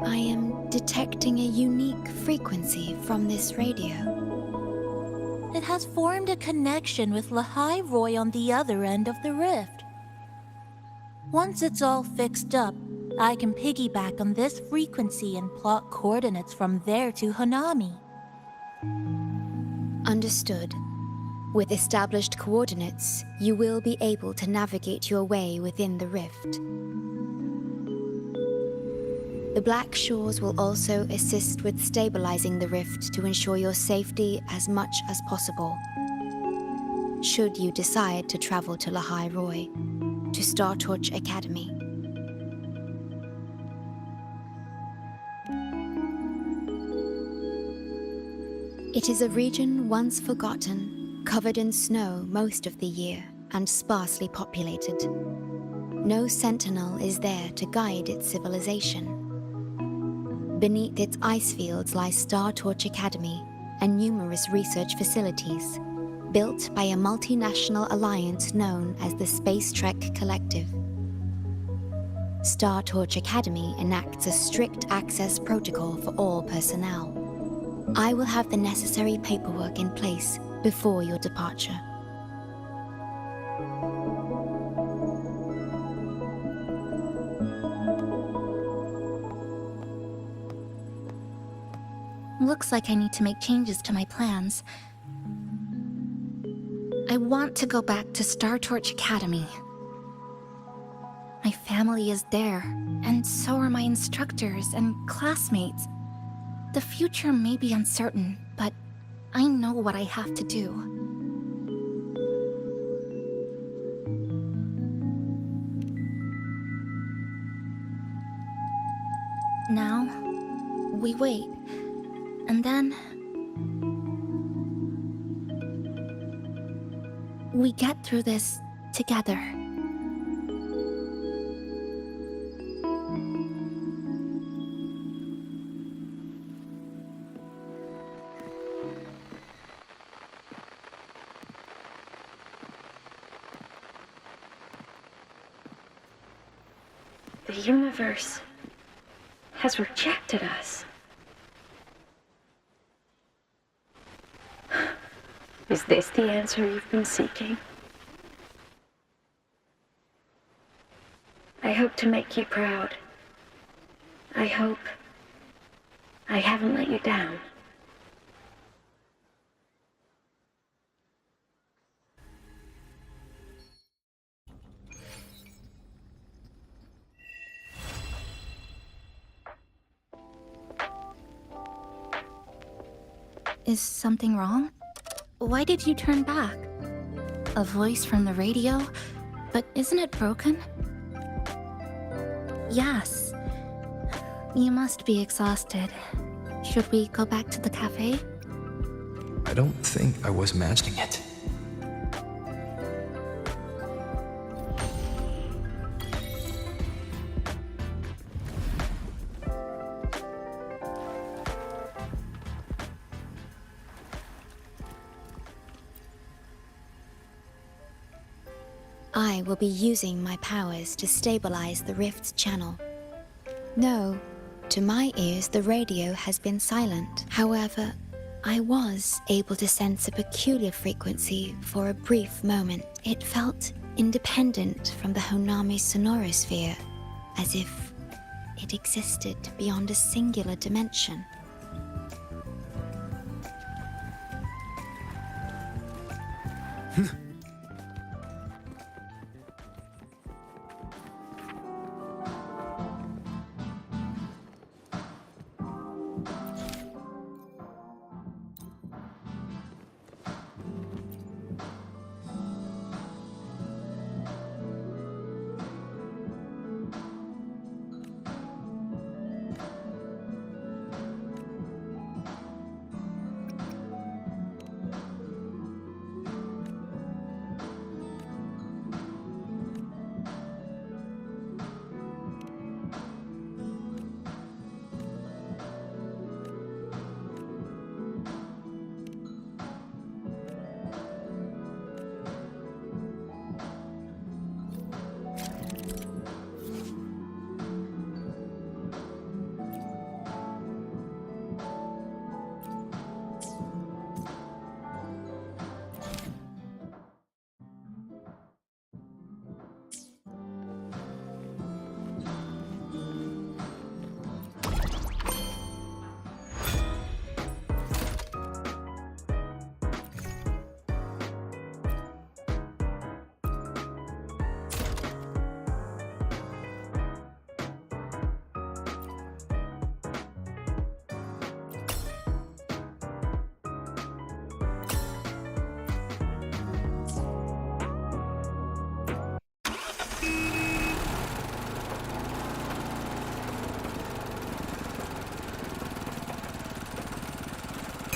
I am detecting a unique frequency from this radio. It has formed a connection with Lahai Roy on the other end of the rift. Once it's all fixed up, I can piggyback on this frequency and plot coordinates from there to Hanami. Understood. With established coordinates, you will be able to navigate your way within the rift. The Black Shores will also assist with stabilizing the rift to ensure your safety as much as possible. Should you decide to travel to Lahai Roy, to Startorch Academy. It is a region once forgotten, covered in snow most of the year, and sparsely populated. No sentinel is there to guide its civilization. Beneath its ice fields lies Startorch Academy and numerous research facilities, built by a multinational alliance known as the Space Trek Collective. Startorch Academy enacts a strict access protocol for all personnel. I will have the necessary paperwork in place before your departure. Looks like I need to make changes to my plans. I want to go back to Startorch Academy. My family is there, and so are my instructors and classmates. The future may be uncertain, but I know what I have to do. Now, we wait. And then we get through this together. The universe has rejected us. Is this the answer you've been seeking? I hope to make you proud. I hope I haven't let you down. Is something wrong? Why did you turn back? A voice from the radio? But isn't it broken? Yes. You must be exhausted. Should we go back to the cafe? I don't think I was imagining it. I will be using my powers to stabilize the rift's channel. No, to my ears the radio has been silent. However, I was able to sense a peculiar frequency for a brief moment. It felt independent from the Honami sonorosphere, as if it existed beyond a singular dimension.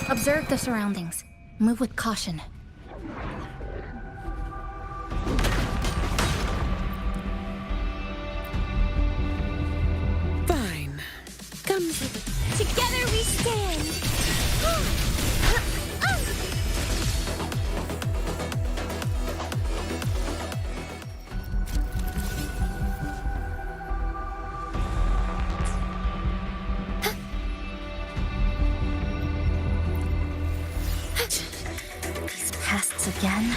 Observe the surroundings. Move with caution. Fine. Come. Together we stand! These pests again.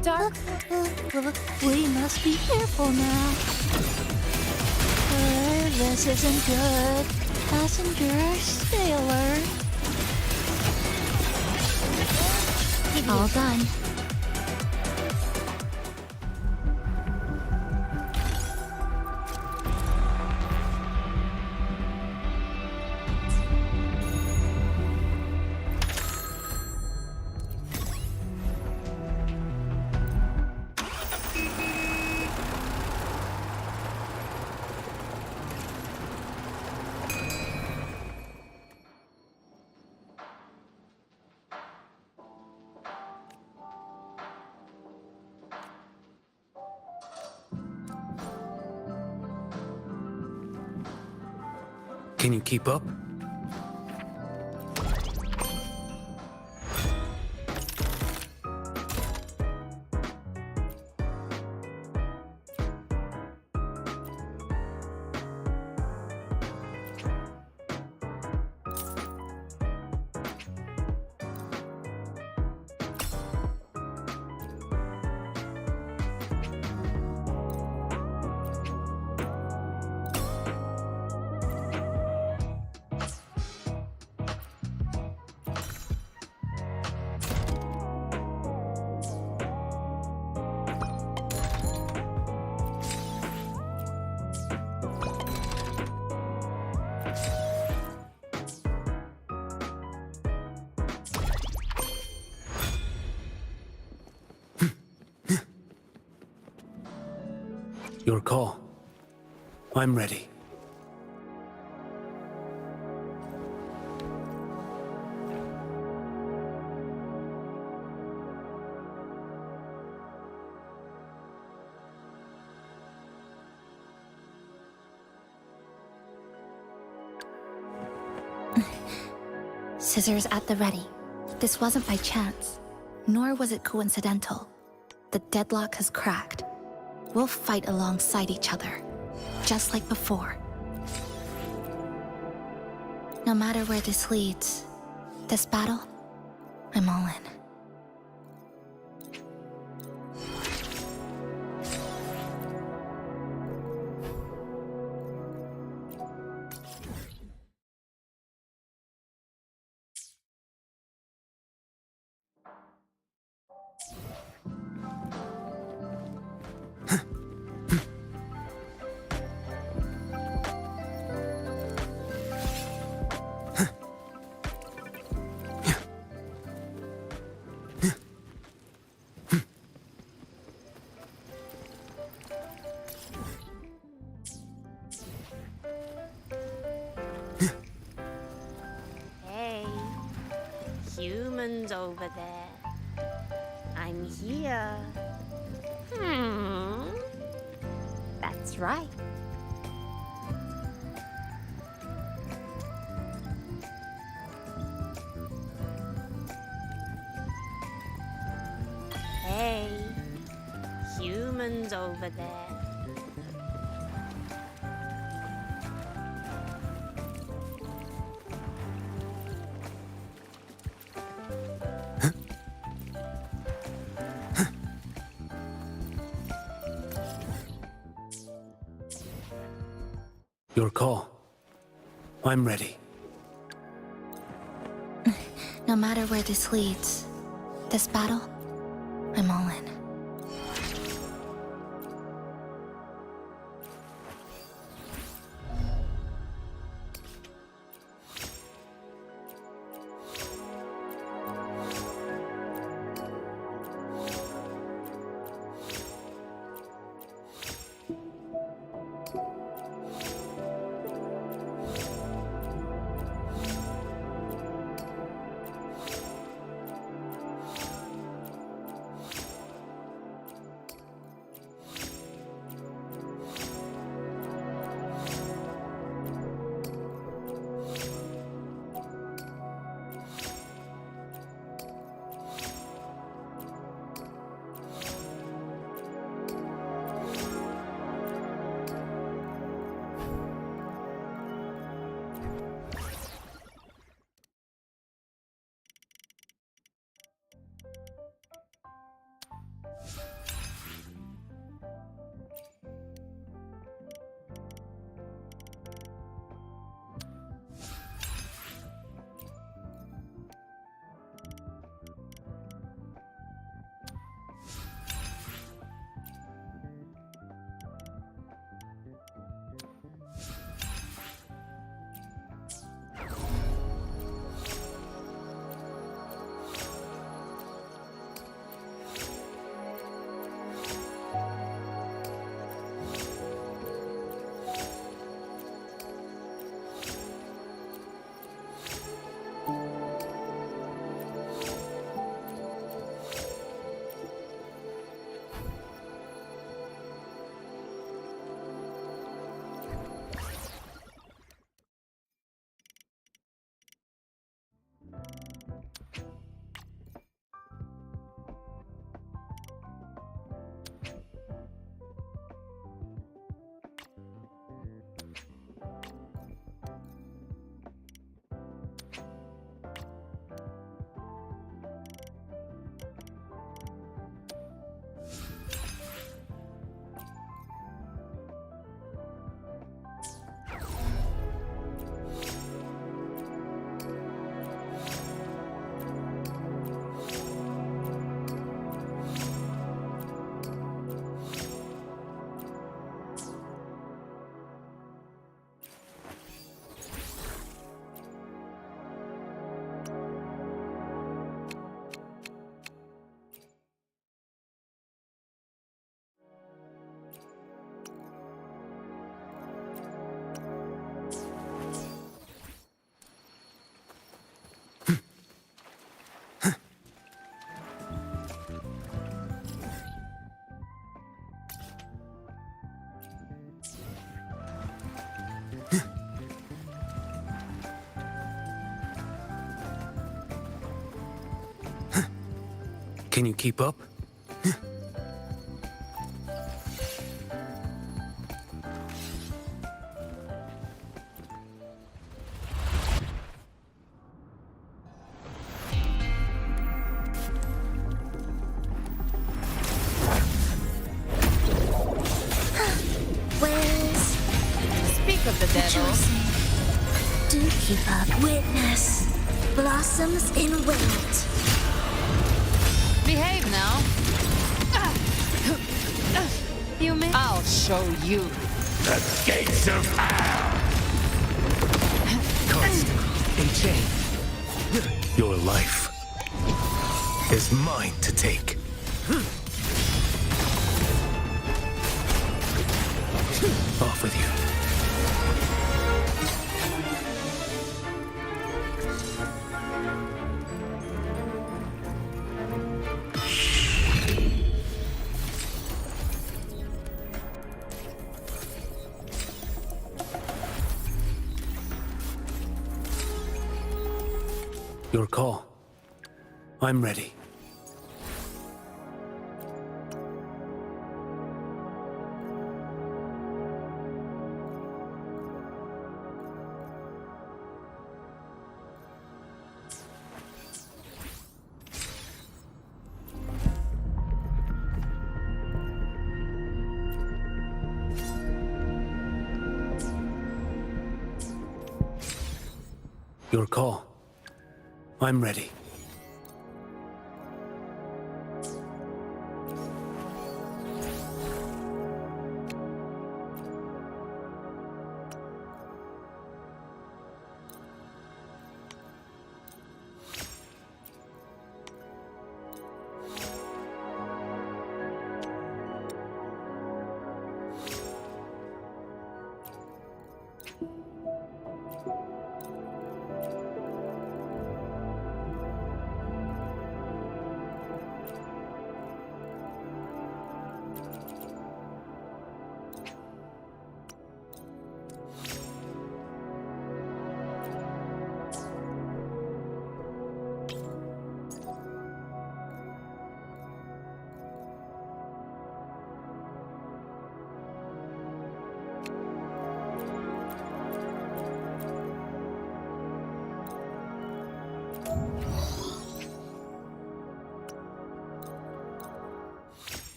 Dark. We must be careful now. This isn't good. Passengers, stay alert. All done. Can you keep up? Your call. I'm ready. Scissors at the ready. This wasn't by chance, nor was it coincidental. The deadlock has cracked. We'll fight alongside each other, just like before. No matter where this leads, this battle, I'm all in. Hey, humans over there. I'm here. That's right. Hey, humans over there. Your call. I'm ready. No matter where this leads, this battle, I'm all in. Can you keep up? Speak of the devil. Do keep up. Witness. Blossoms in wilt. Behave now. You may. I'll show you. The gates of hell! Constant in chain. Your life is mine to take. Off with you. Your call. I'm ready. Your call. I'm ready.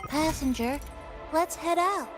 Passenger, let's head out.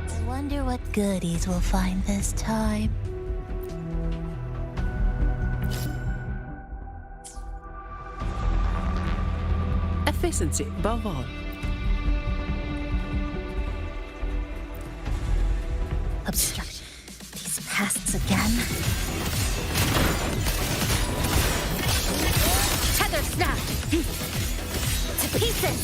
I wonder what goodies we'll find this time. Efficiency above all. Obstruction. These pests again. Tether snap! To pieces!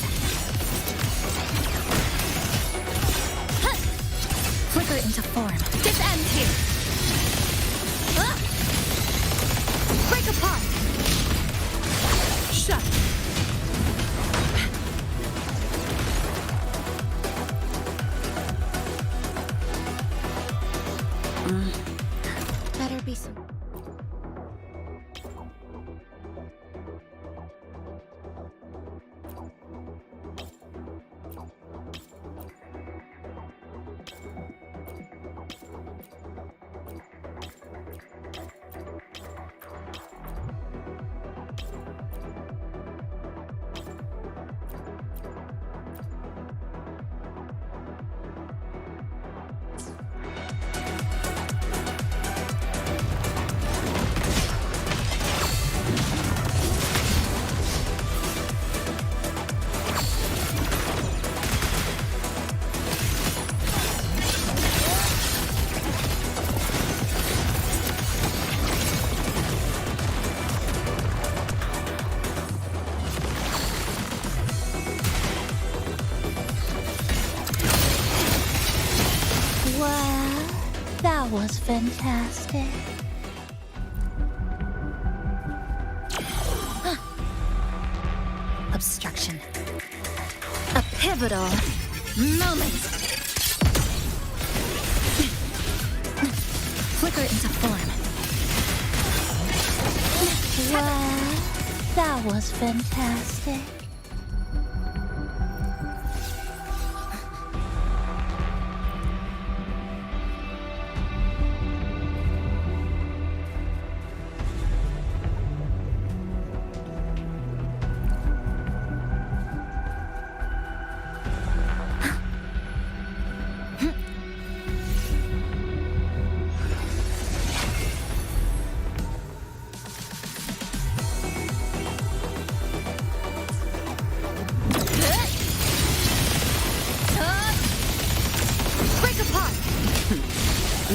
Flicker into form. This ends here! Break apart! Shut! Better be some. That was fantastic. Obstruction. A pivotal moment. Flicker into form. Well, that was fantastic.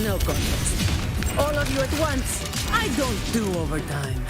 No contest. All of you at once. I don't do overtime.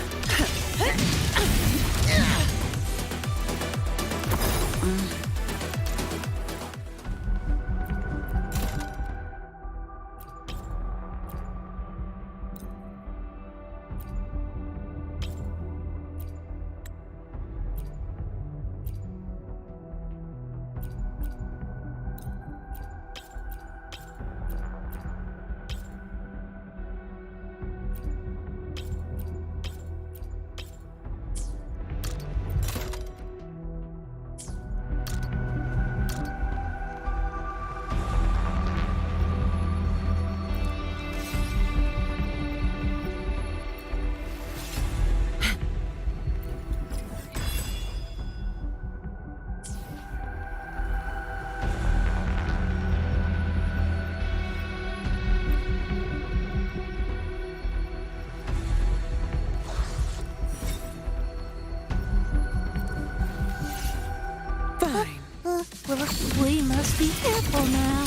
We must be careful now.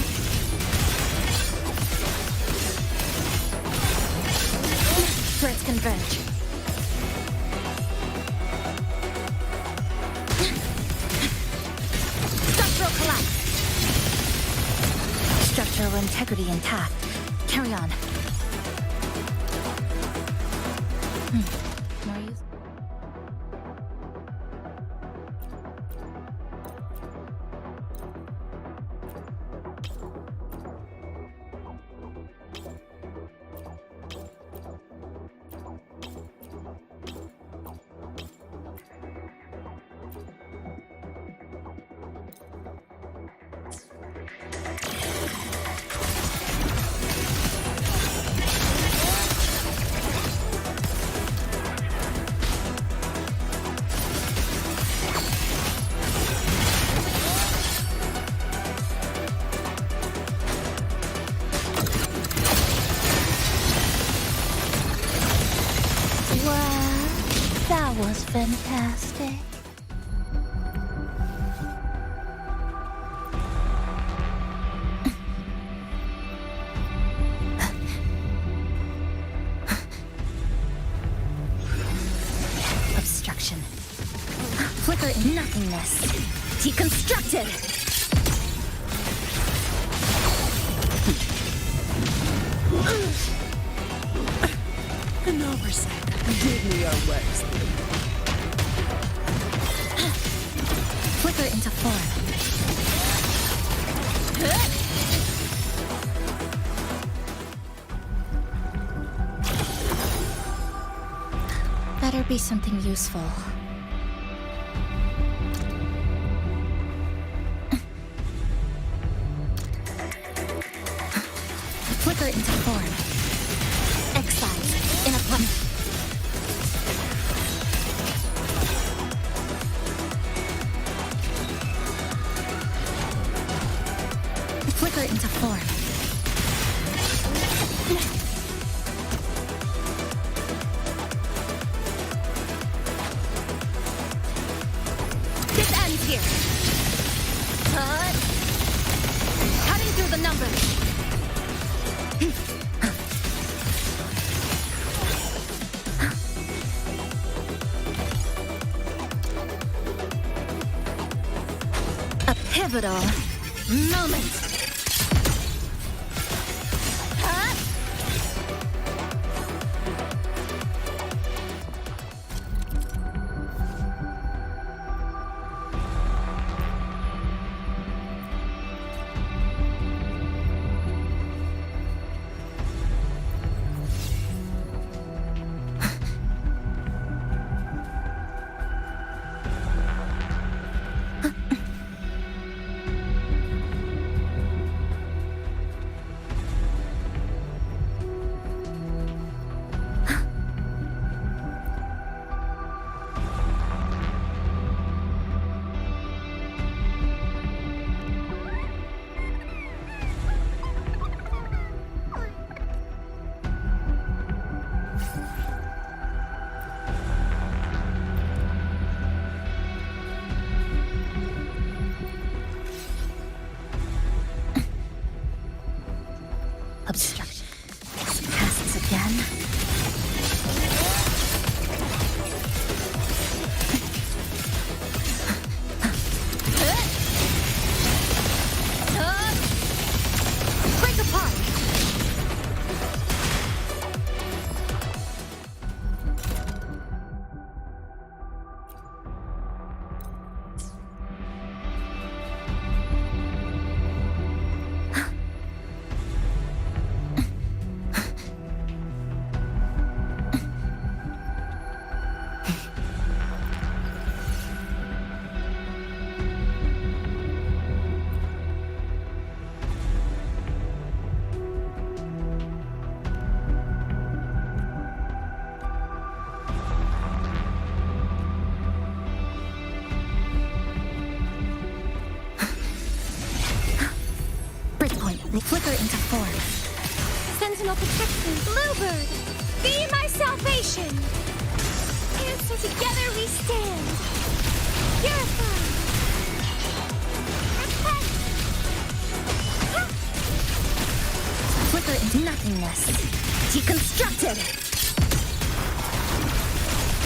Threats converge. Structural collapse. Structural integrity intact. Carry on. More use. That was fantastic. Obstruction. Flicker in nothingness. Deconstructed. An oversight. Give me your worst. Flicker into form. Better be something useful. Flicker into form. Exile in a plummet. Flicker into form. This ends here. Cutting through the numbers. A pivotal moment. Obstruction. Passes again. Break apart! They flicker into form. Sentinel protection. Bluebird, be my salvation. Answer together we stand. Purify. Protect. Flicker into nothingness. Deconstructed!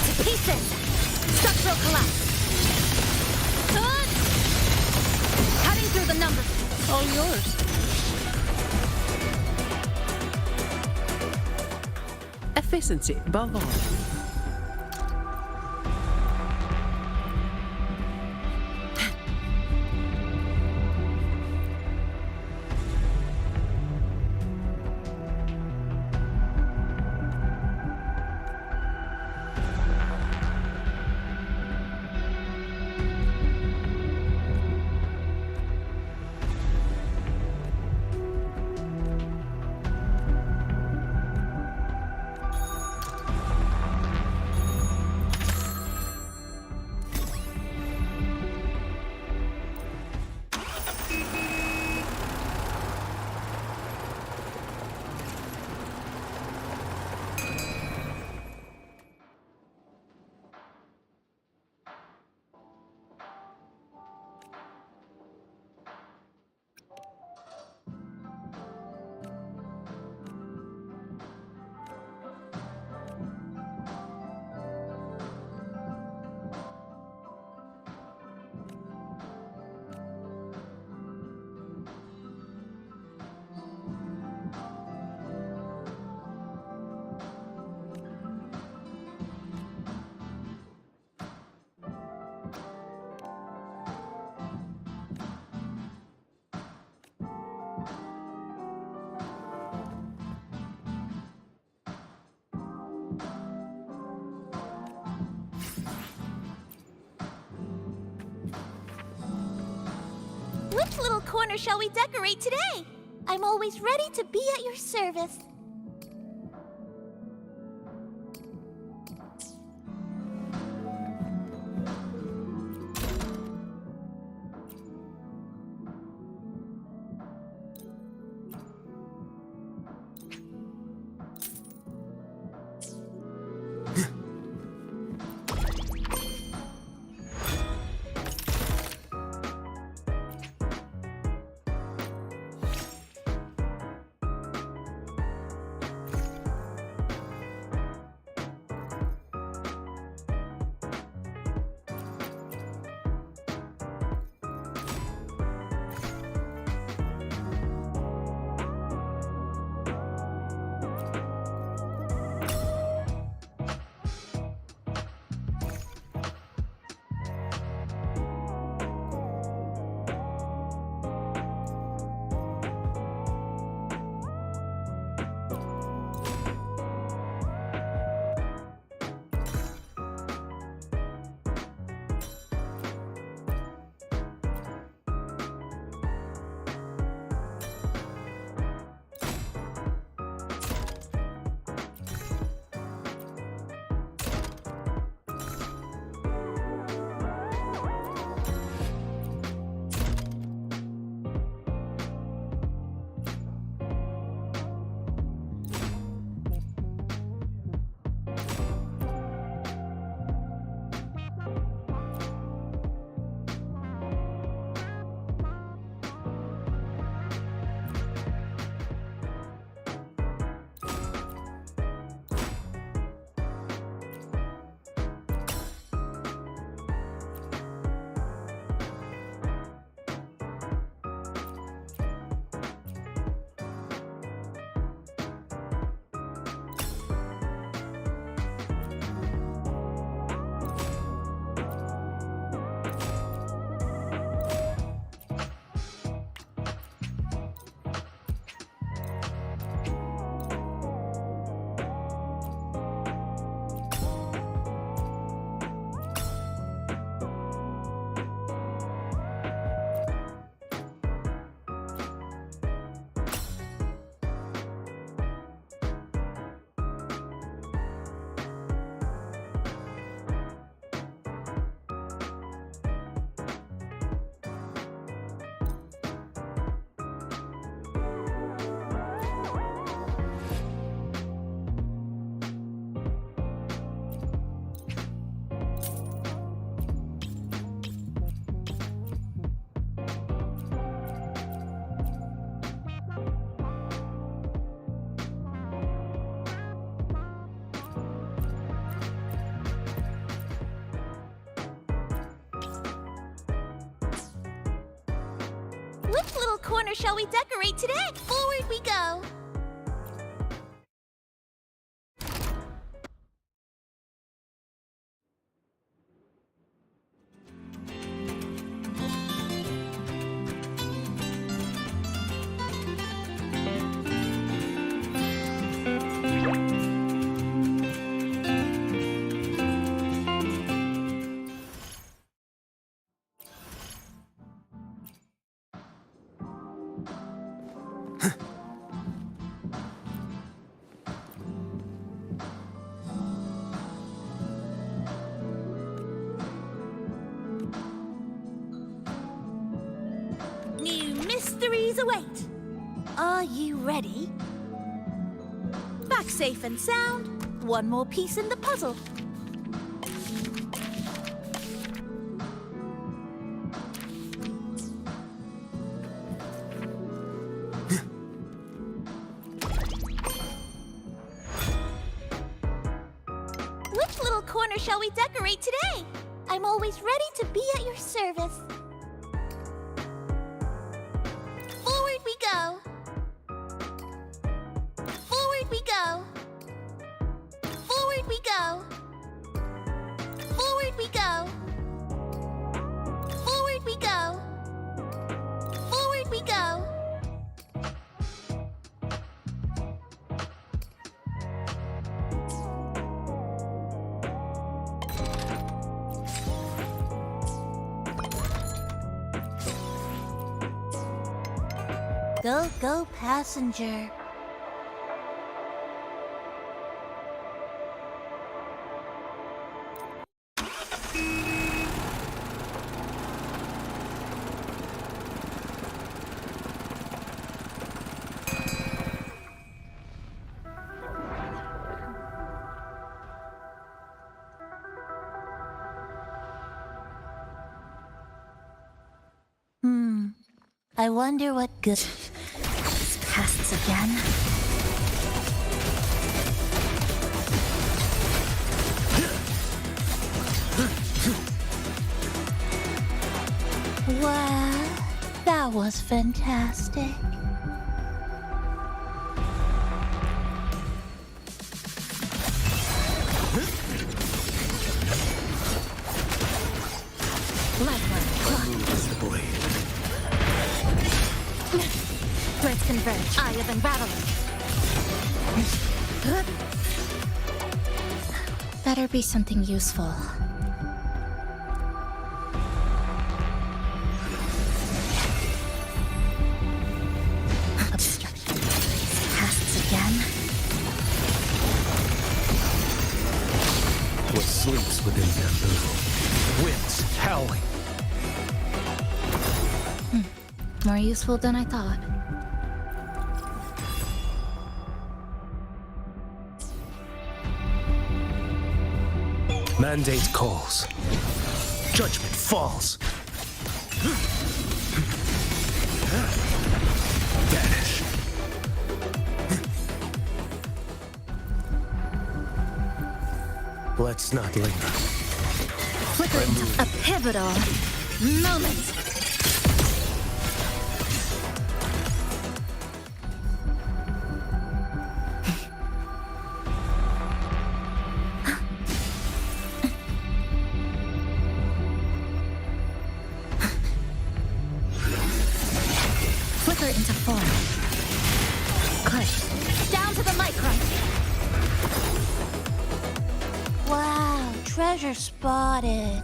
To pieces! Structural collapse! Cutting through the numbers. All yours. Efficiency above all. Which little corner shall we decorate today? I'm always ready to be at your service. Which little corner shall we decorate today? Forward we go! New mysteries await. Are you ready? Back safe and sound. One more piece in the puzzle. Which little corner shall we decorate today? I'm always ready to be at your service. Forward we go. Forward we go. Forward we go. Forward we go. Forward we go. Forward we go. Go, go, passenger. I wonder what good... These pests again. Wow, that was fantastic. Is the blade. Threads converge. Eye of unraveling. Better be something useful. Obstruction. Pests again. What sleeps within bamboo? Winds howling. More useful than I thought. Mandate calls. Judgment falls. Vanish. Let's not linger. Flicker into a pivotal moment. Flicker into form. Click. Down to the micron. Wow, treasure spotted.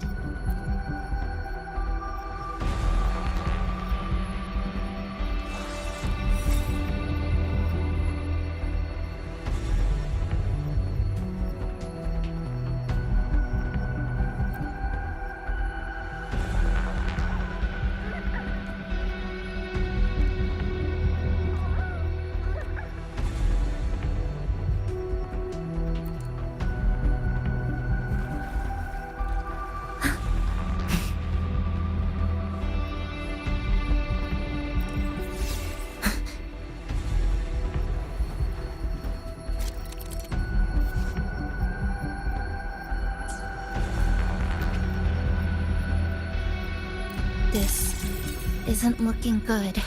isn't looking good.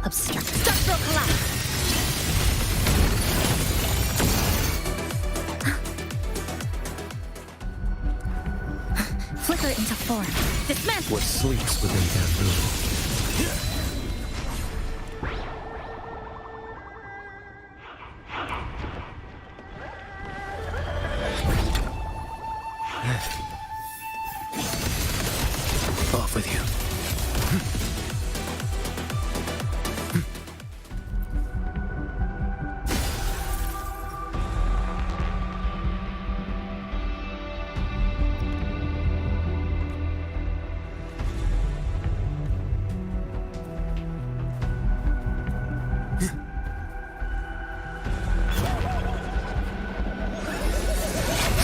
Obstruct. Structural collapse. Flicker into form. Dismantle. What sleeps within bamboo? Off with you.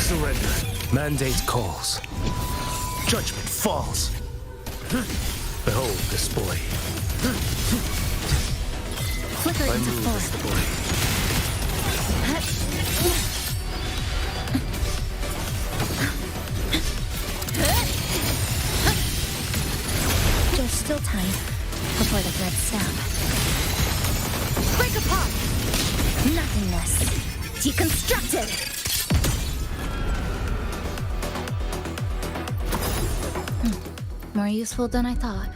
Surrender. Mandate calls. Judgment falls. Behold this boy. Flicker I into move form. as the boy. There's still time before the thread stab. Break apart. Nothingness. Deconstructed. More useful than I thought.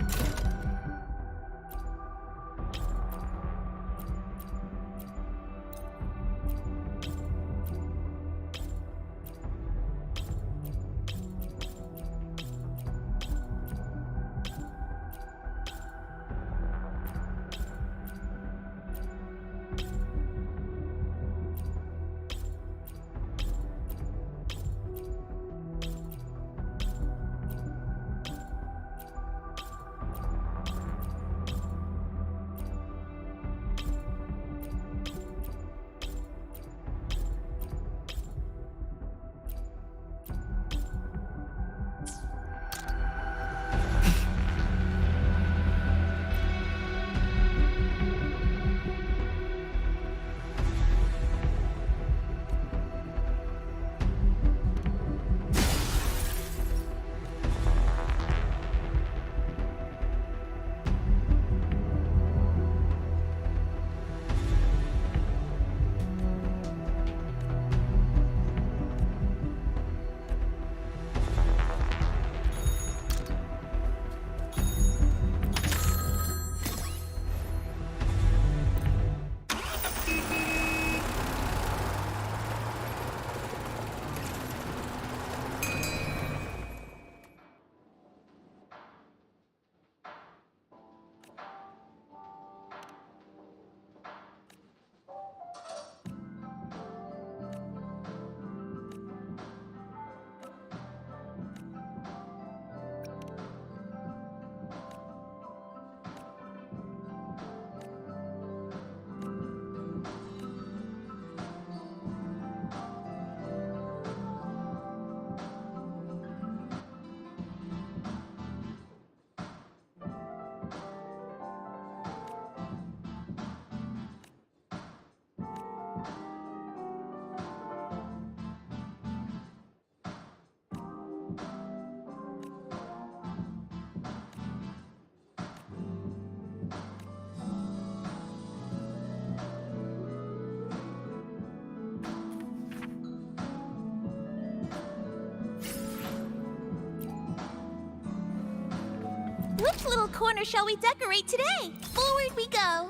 Which little corner shall we decorate today? Forward we go.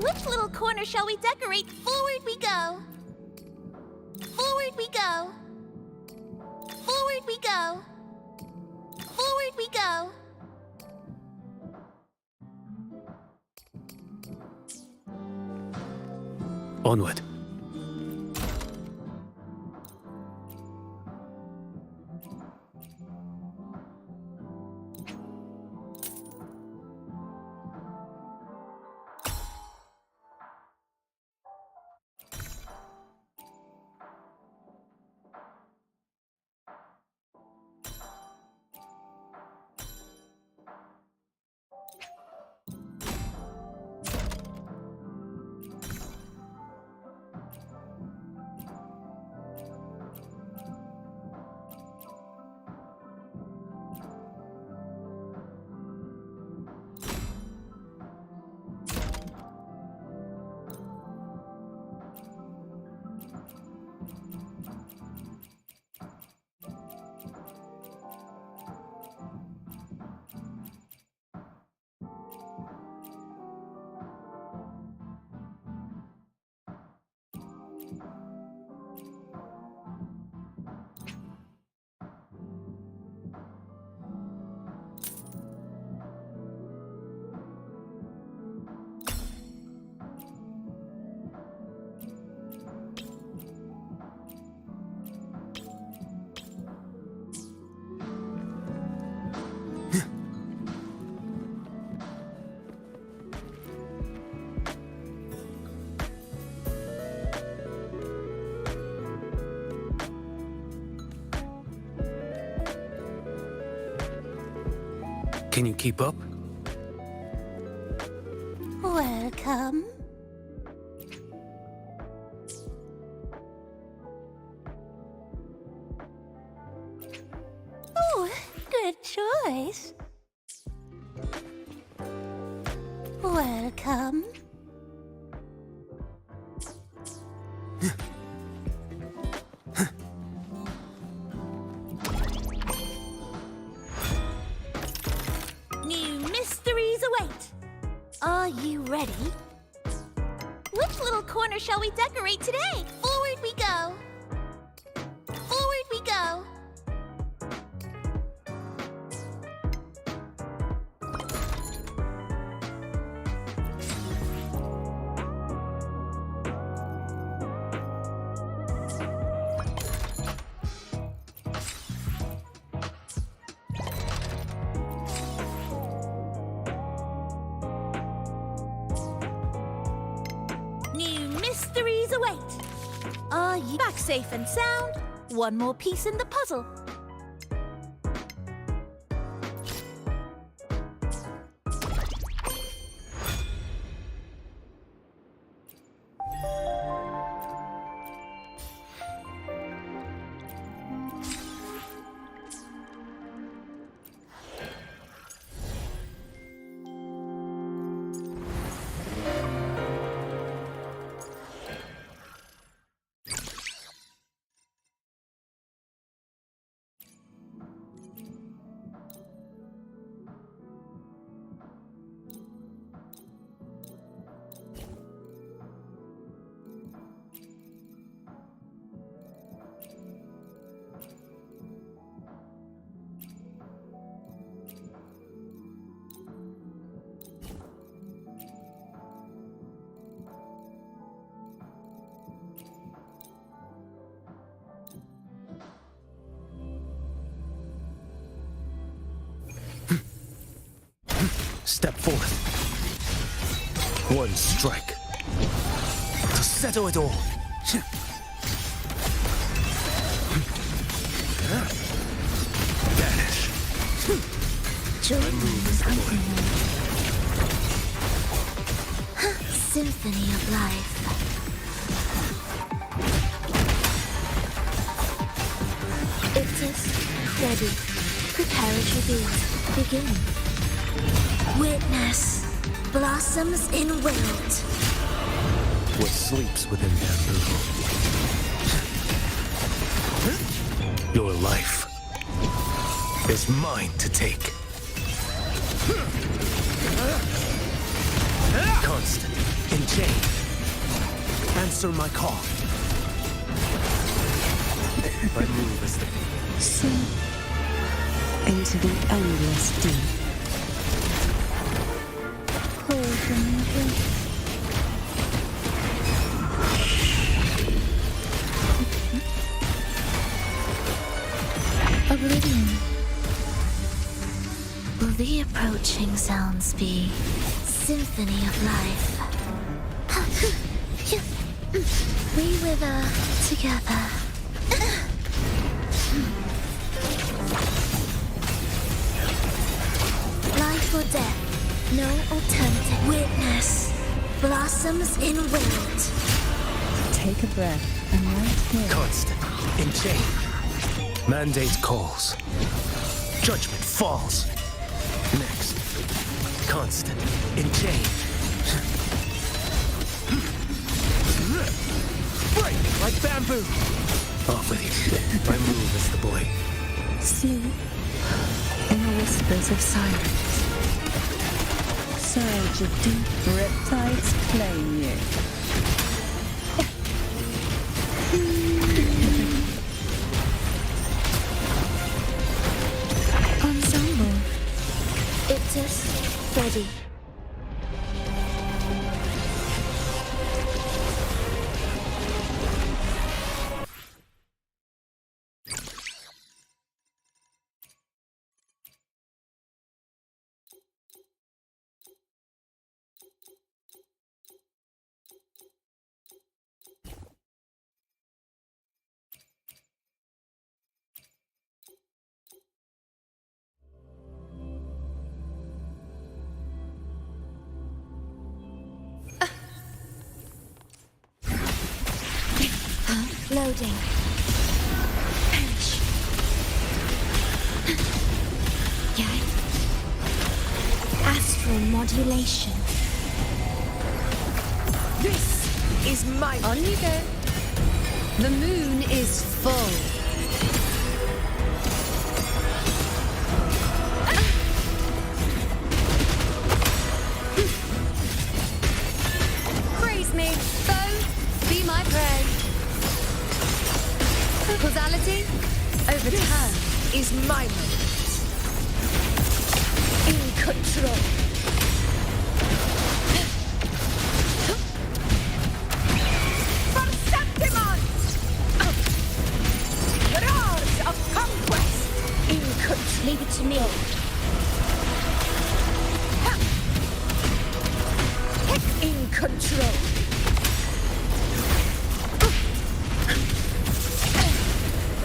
Which little corner shall we decorate? Forward we go. Forward we go. Forward we go. Forward we go. Onward. Can you keep up? Welcome. Oh, good choice. Welcome. New mysteries await. Are you ready? Which little corner shall we decorate today? Forward we go. Forward we go. New mysteries await. Are you back safe and sound? One more piece in the puzzle. Step forth. One strike. To settle it all. Vanish. My move is the Symphony of life. Ictus, ready. Preparatory beat. Begin. Witness. Blossoms in wilt. what sleeps within bamboo. Your life is mine to take. Constant, in chain. Answer my call. My move is the Sink into the endless deep. Oblivion. Will the approaching sounds be symphony of life? We wither together. Life or death, no alternative. Witness, blossoms in wilt. Take a breath and right here. constant, in chain. Mandate calls. Judgment falls. Next. Constant, in chain. Break like bamboo. Off with you. My move is the blade. See, in the whispers of silence, surge of deep riptides claim you. Ensemble. Ictus, ready. Loading. Perish. Yeah. Astral modulation. This is my... On you go. The moon is full. Praise me, foe, be my prey. Causality, overturn is my moment. In control. Perceptimon! Roars of conquest! In control. Leave it to me. In control.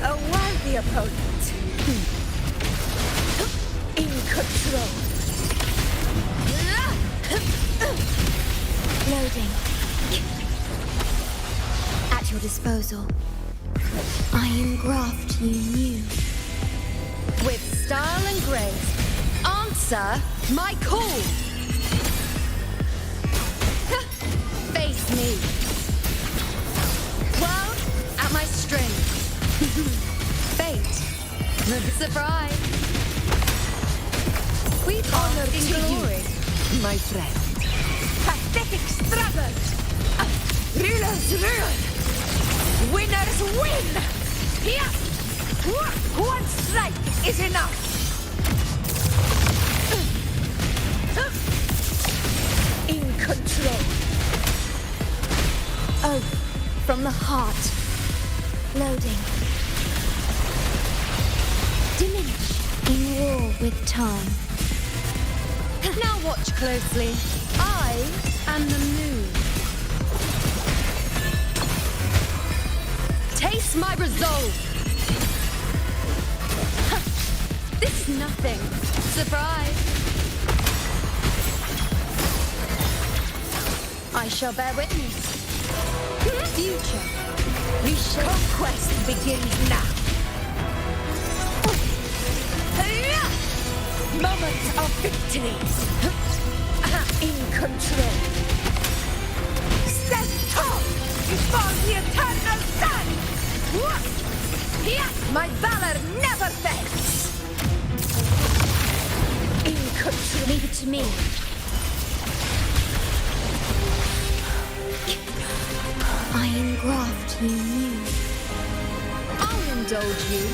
A worthy opponent. In control. Loading. At your disposal. I engraft you new. With style and grace, answer my call. Face me. World at my string. Fate. Surprise. We honor in glory, my friend. Pathetic struggle. Rulers rule. Winners win. Here. One strike is enough. In control. Oh, from the heart. Loading. Diminish in war with time. Now watch closely. I am the moon. Taste my resolve. This is nothing. Surprise. I shall bear witness. Future. We shall... Conquest begins now. Moment of victory. In control. Stand tall before the eternal sun. My valor never fades. In control. Leave it to me. I engraft you new. I'll indulge you.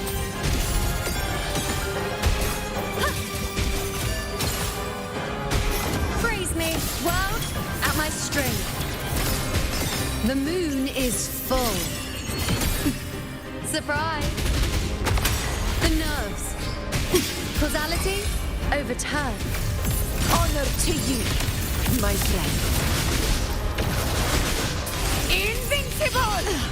Praise me, world, at my string. The moon is full. Surprise. The nerves. Causality, overturn. Honor to you, my friend. Invincible!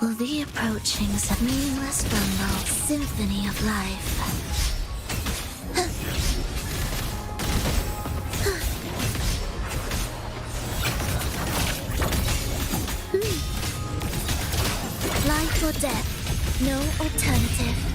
will be approaching some meaningless rumble symphony of life. Life or death, no alternative.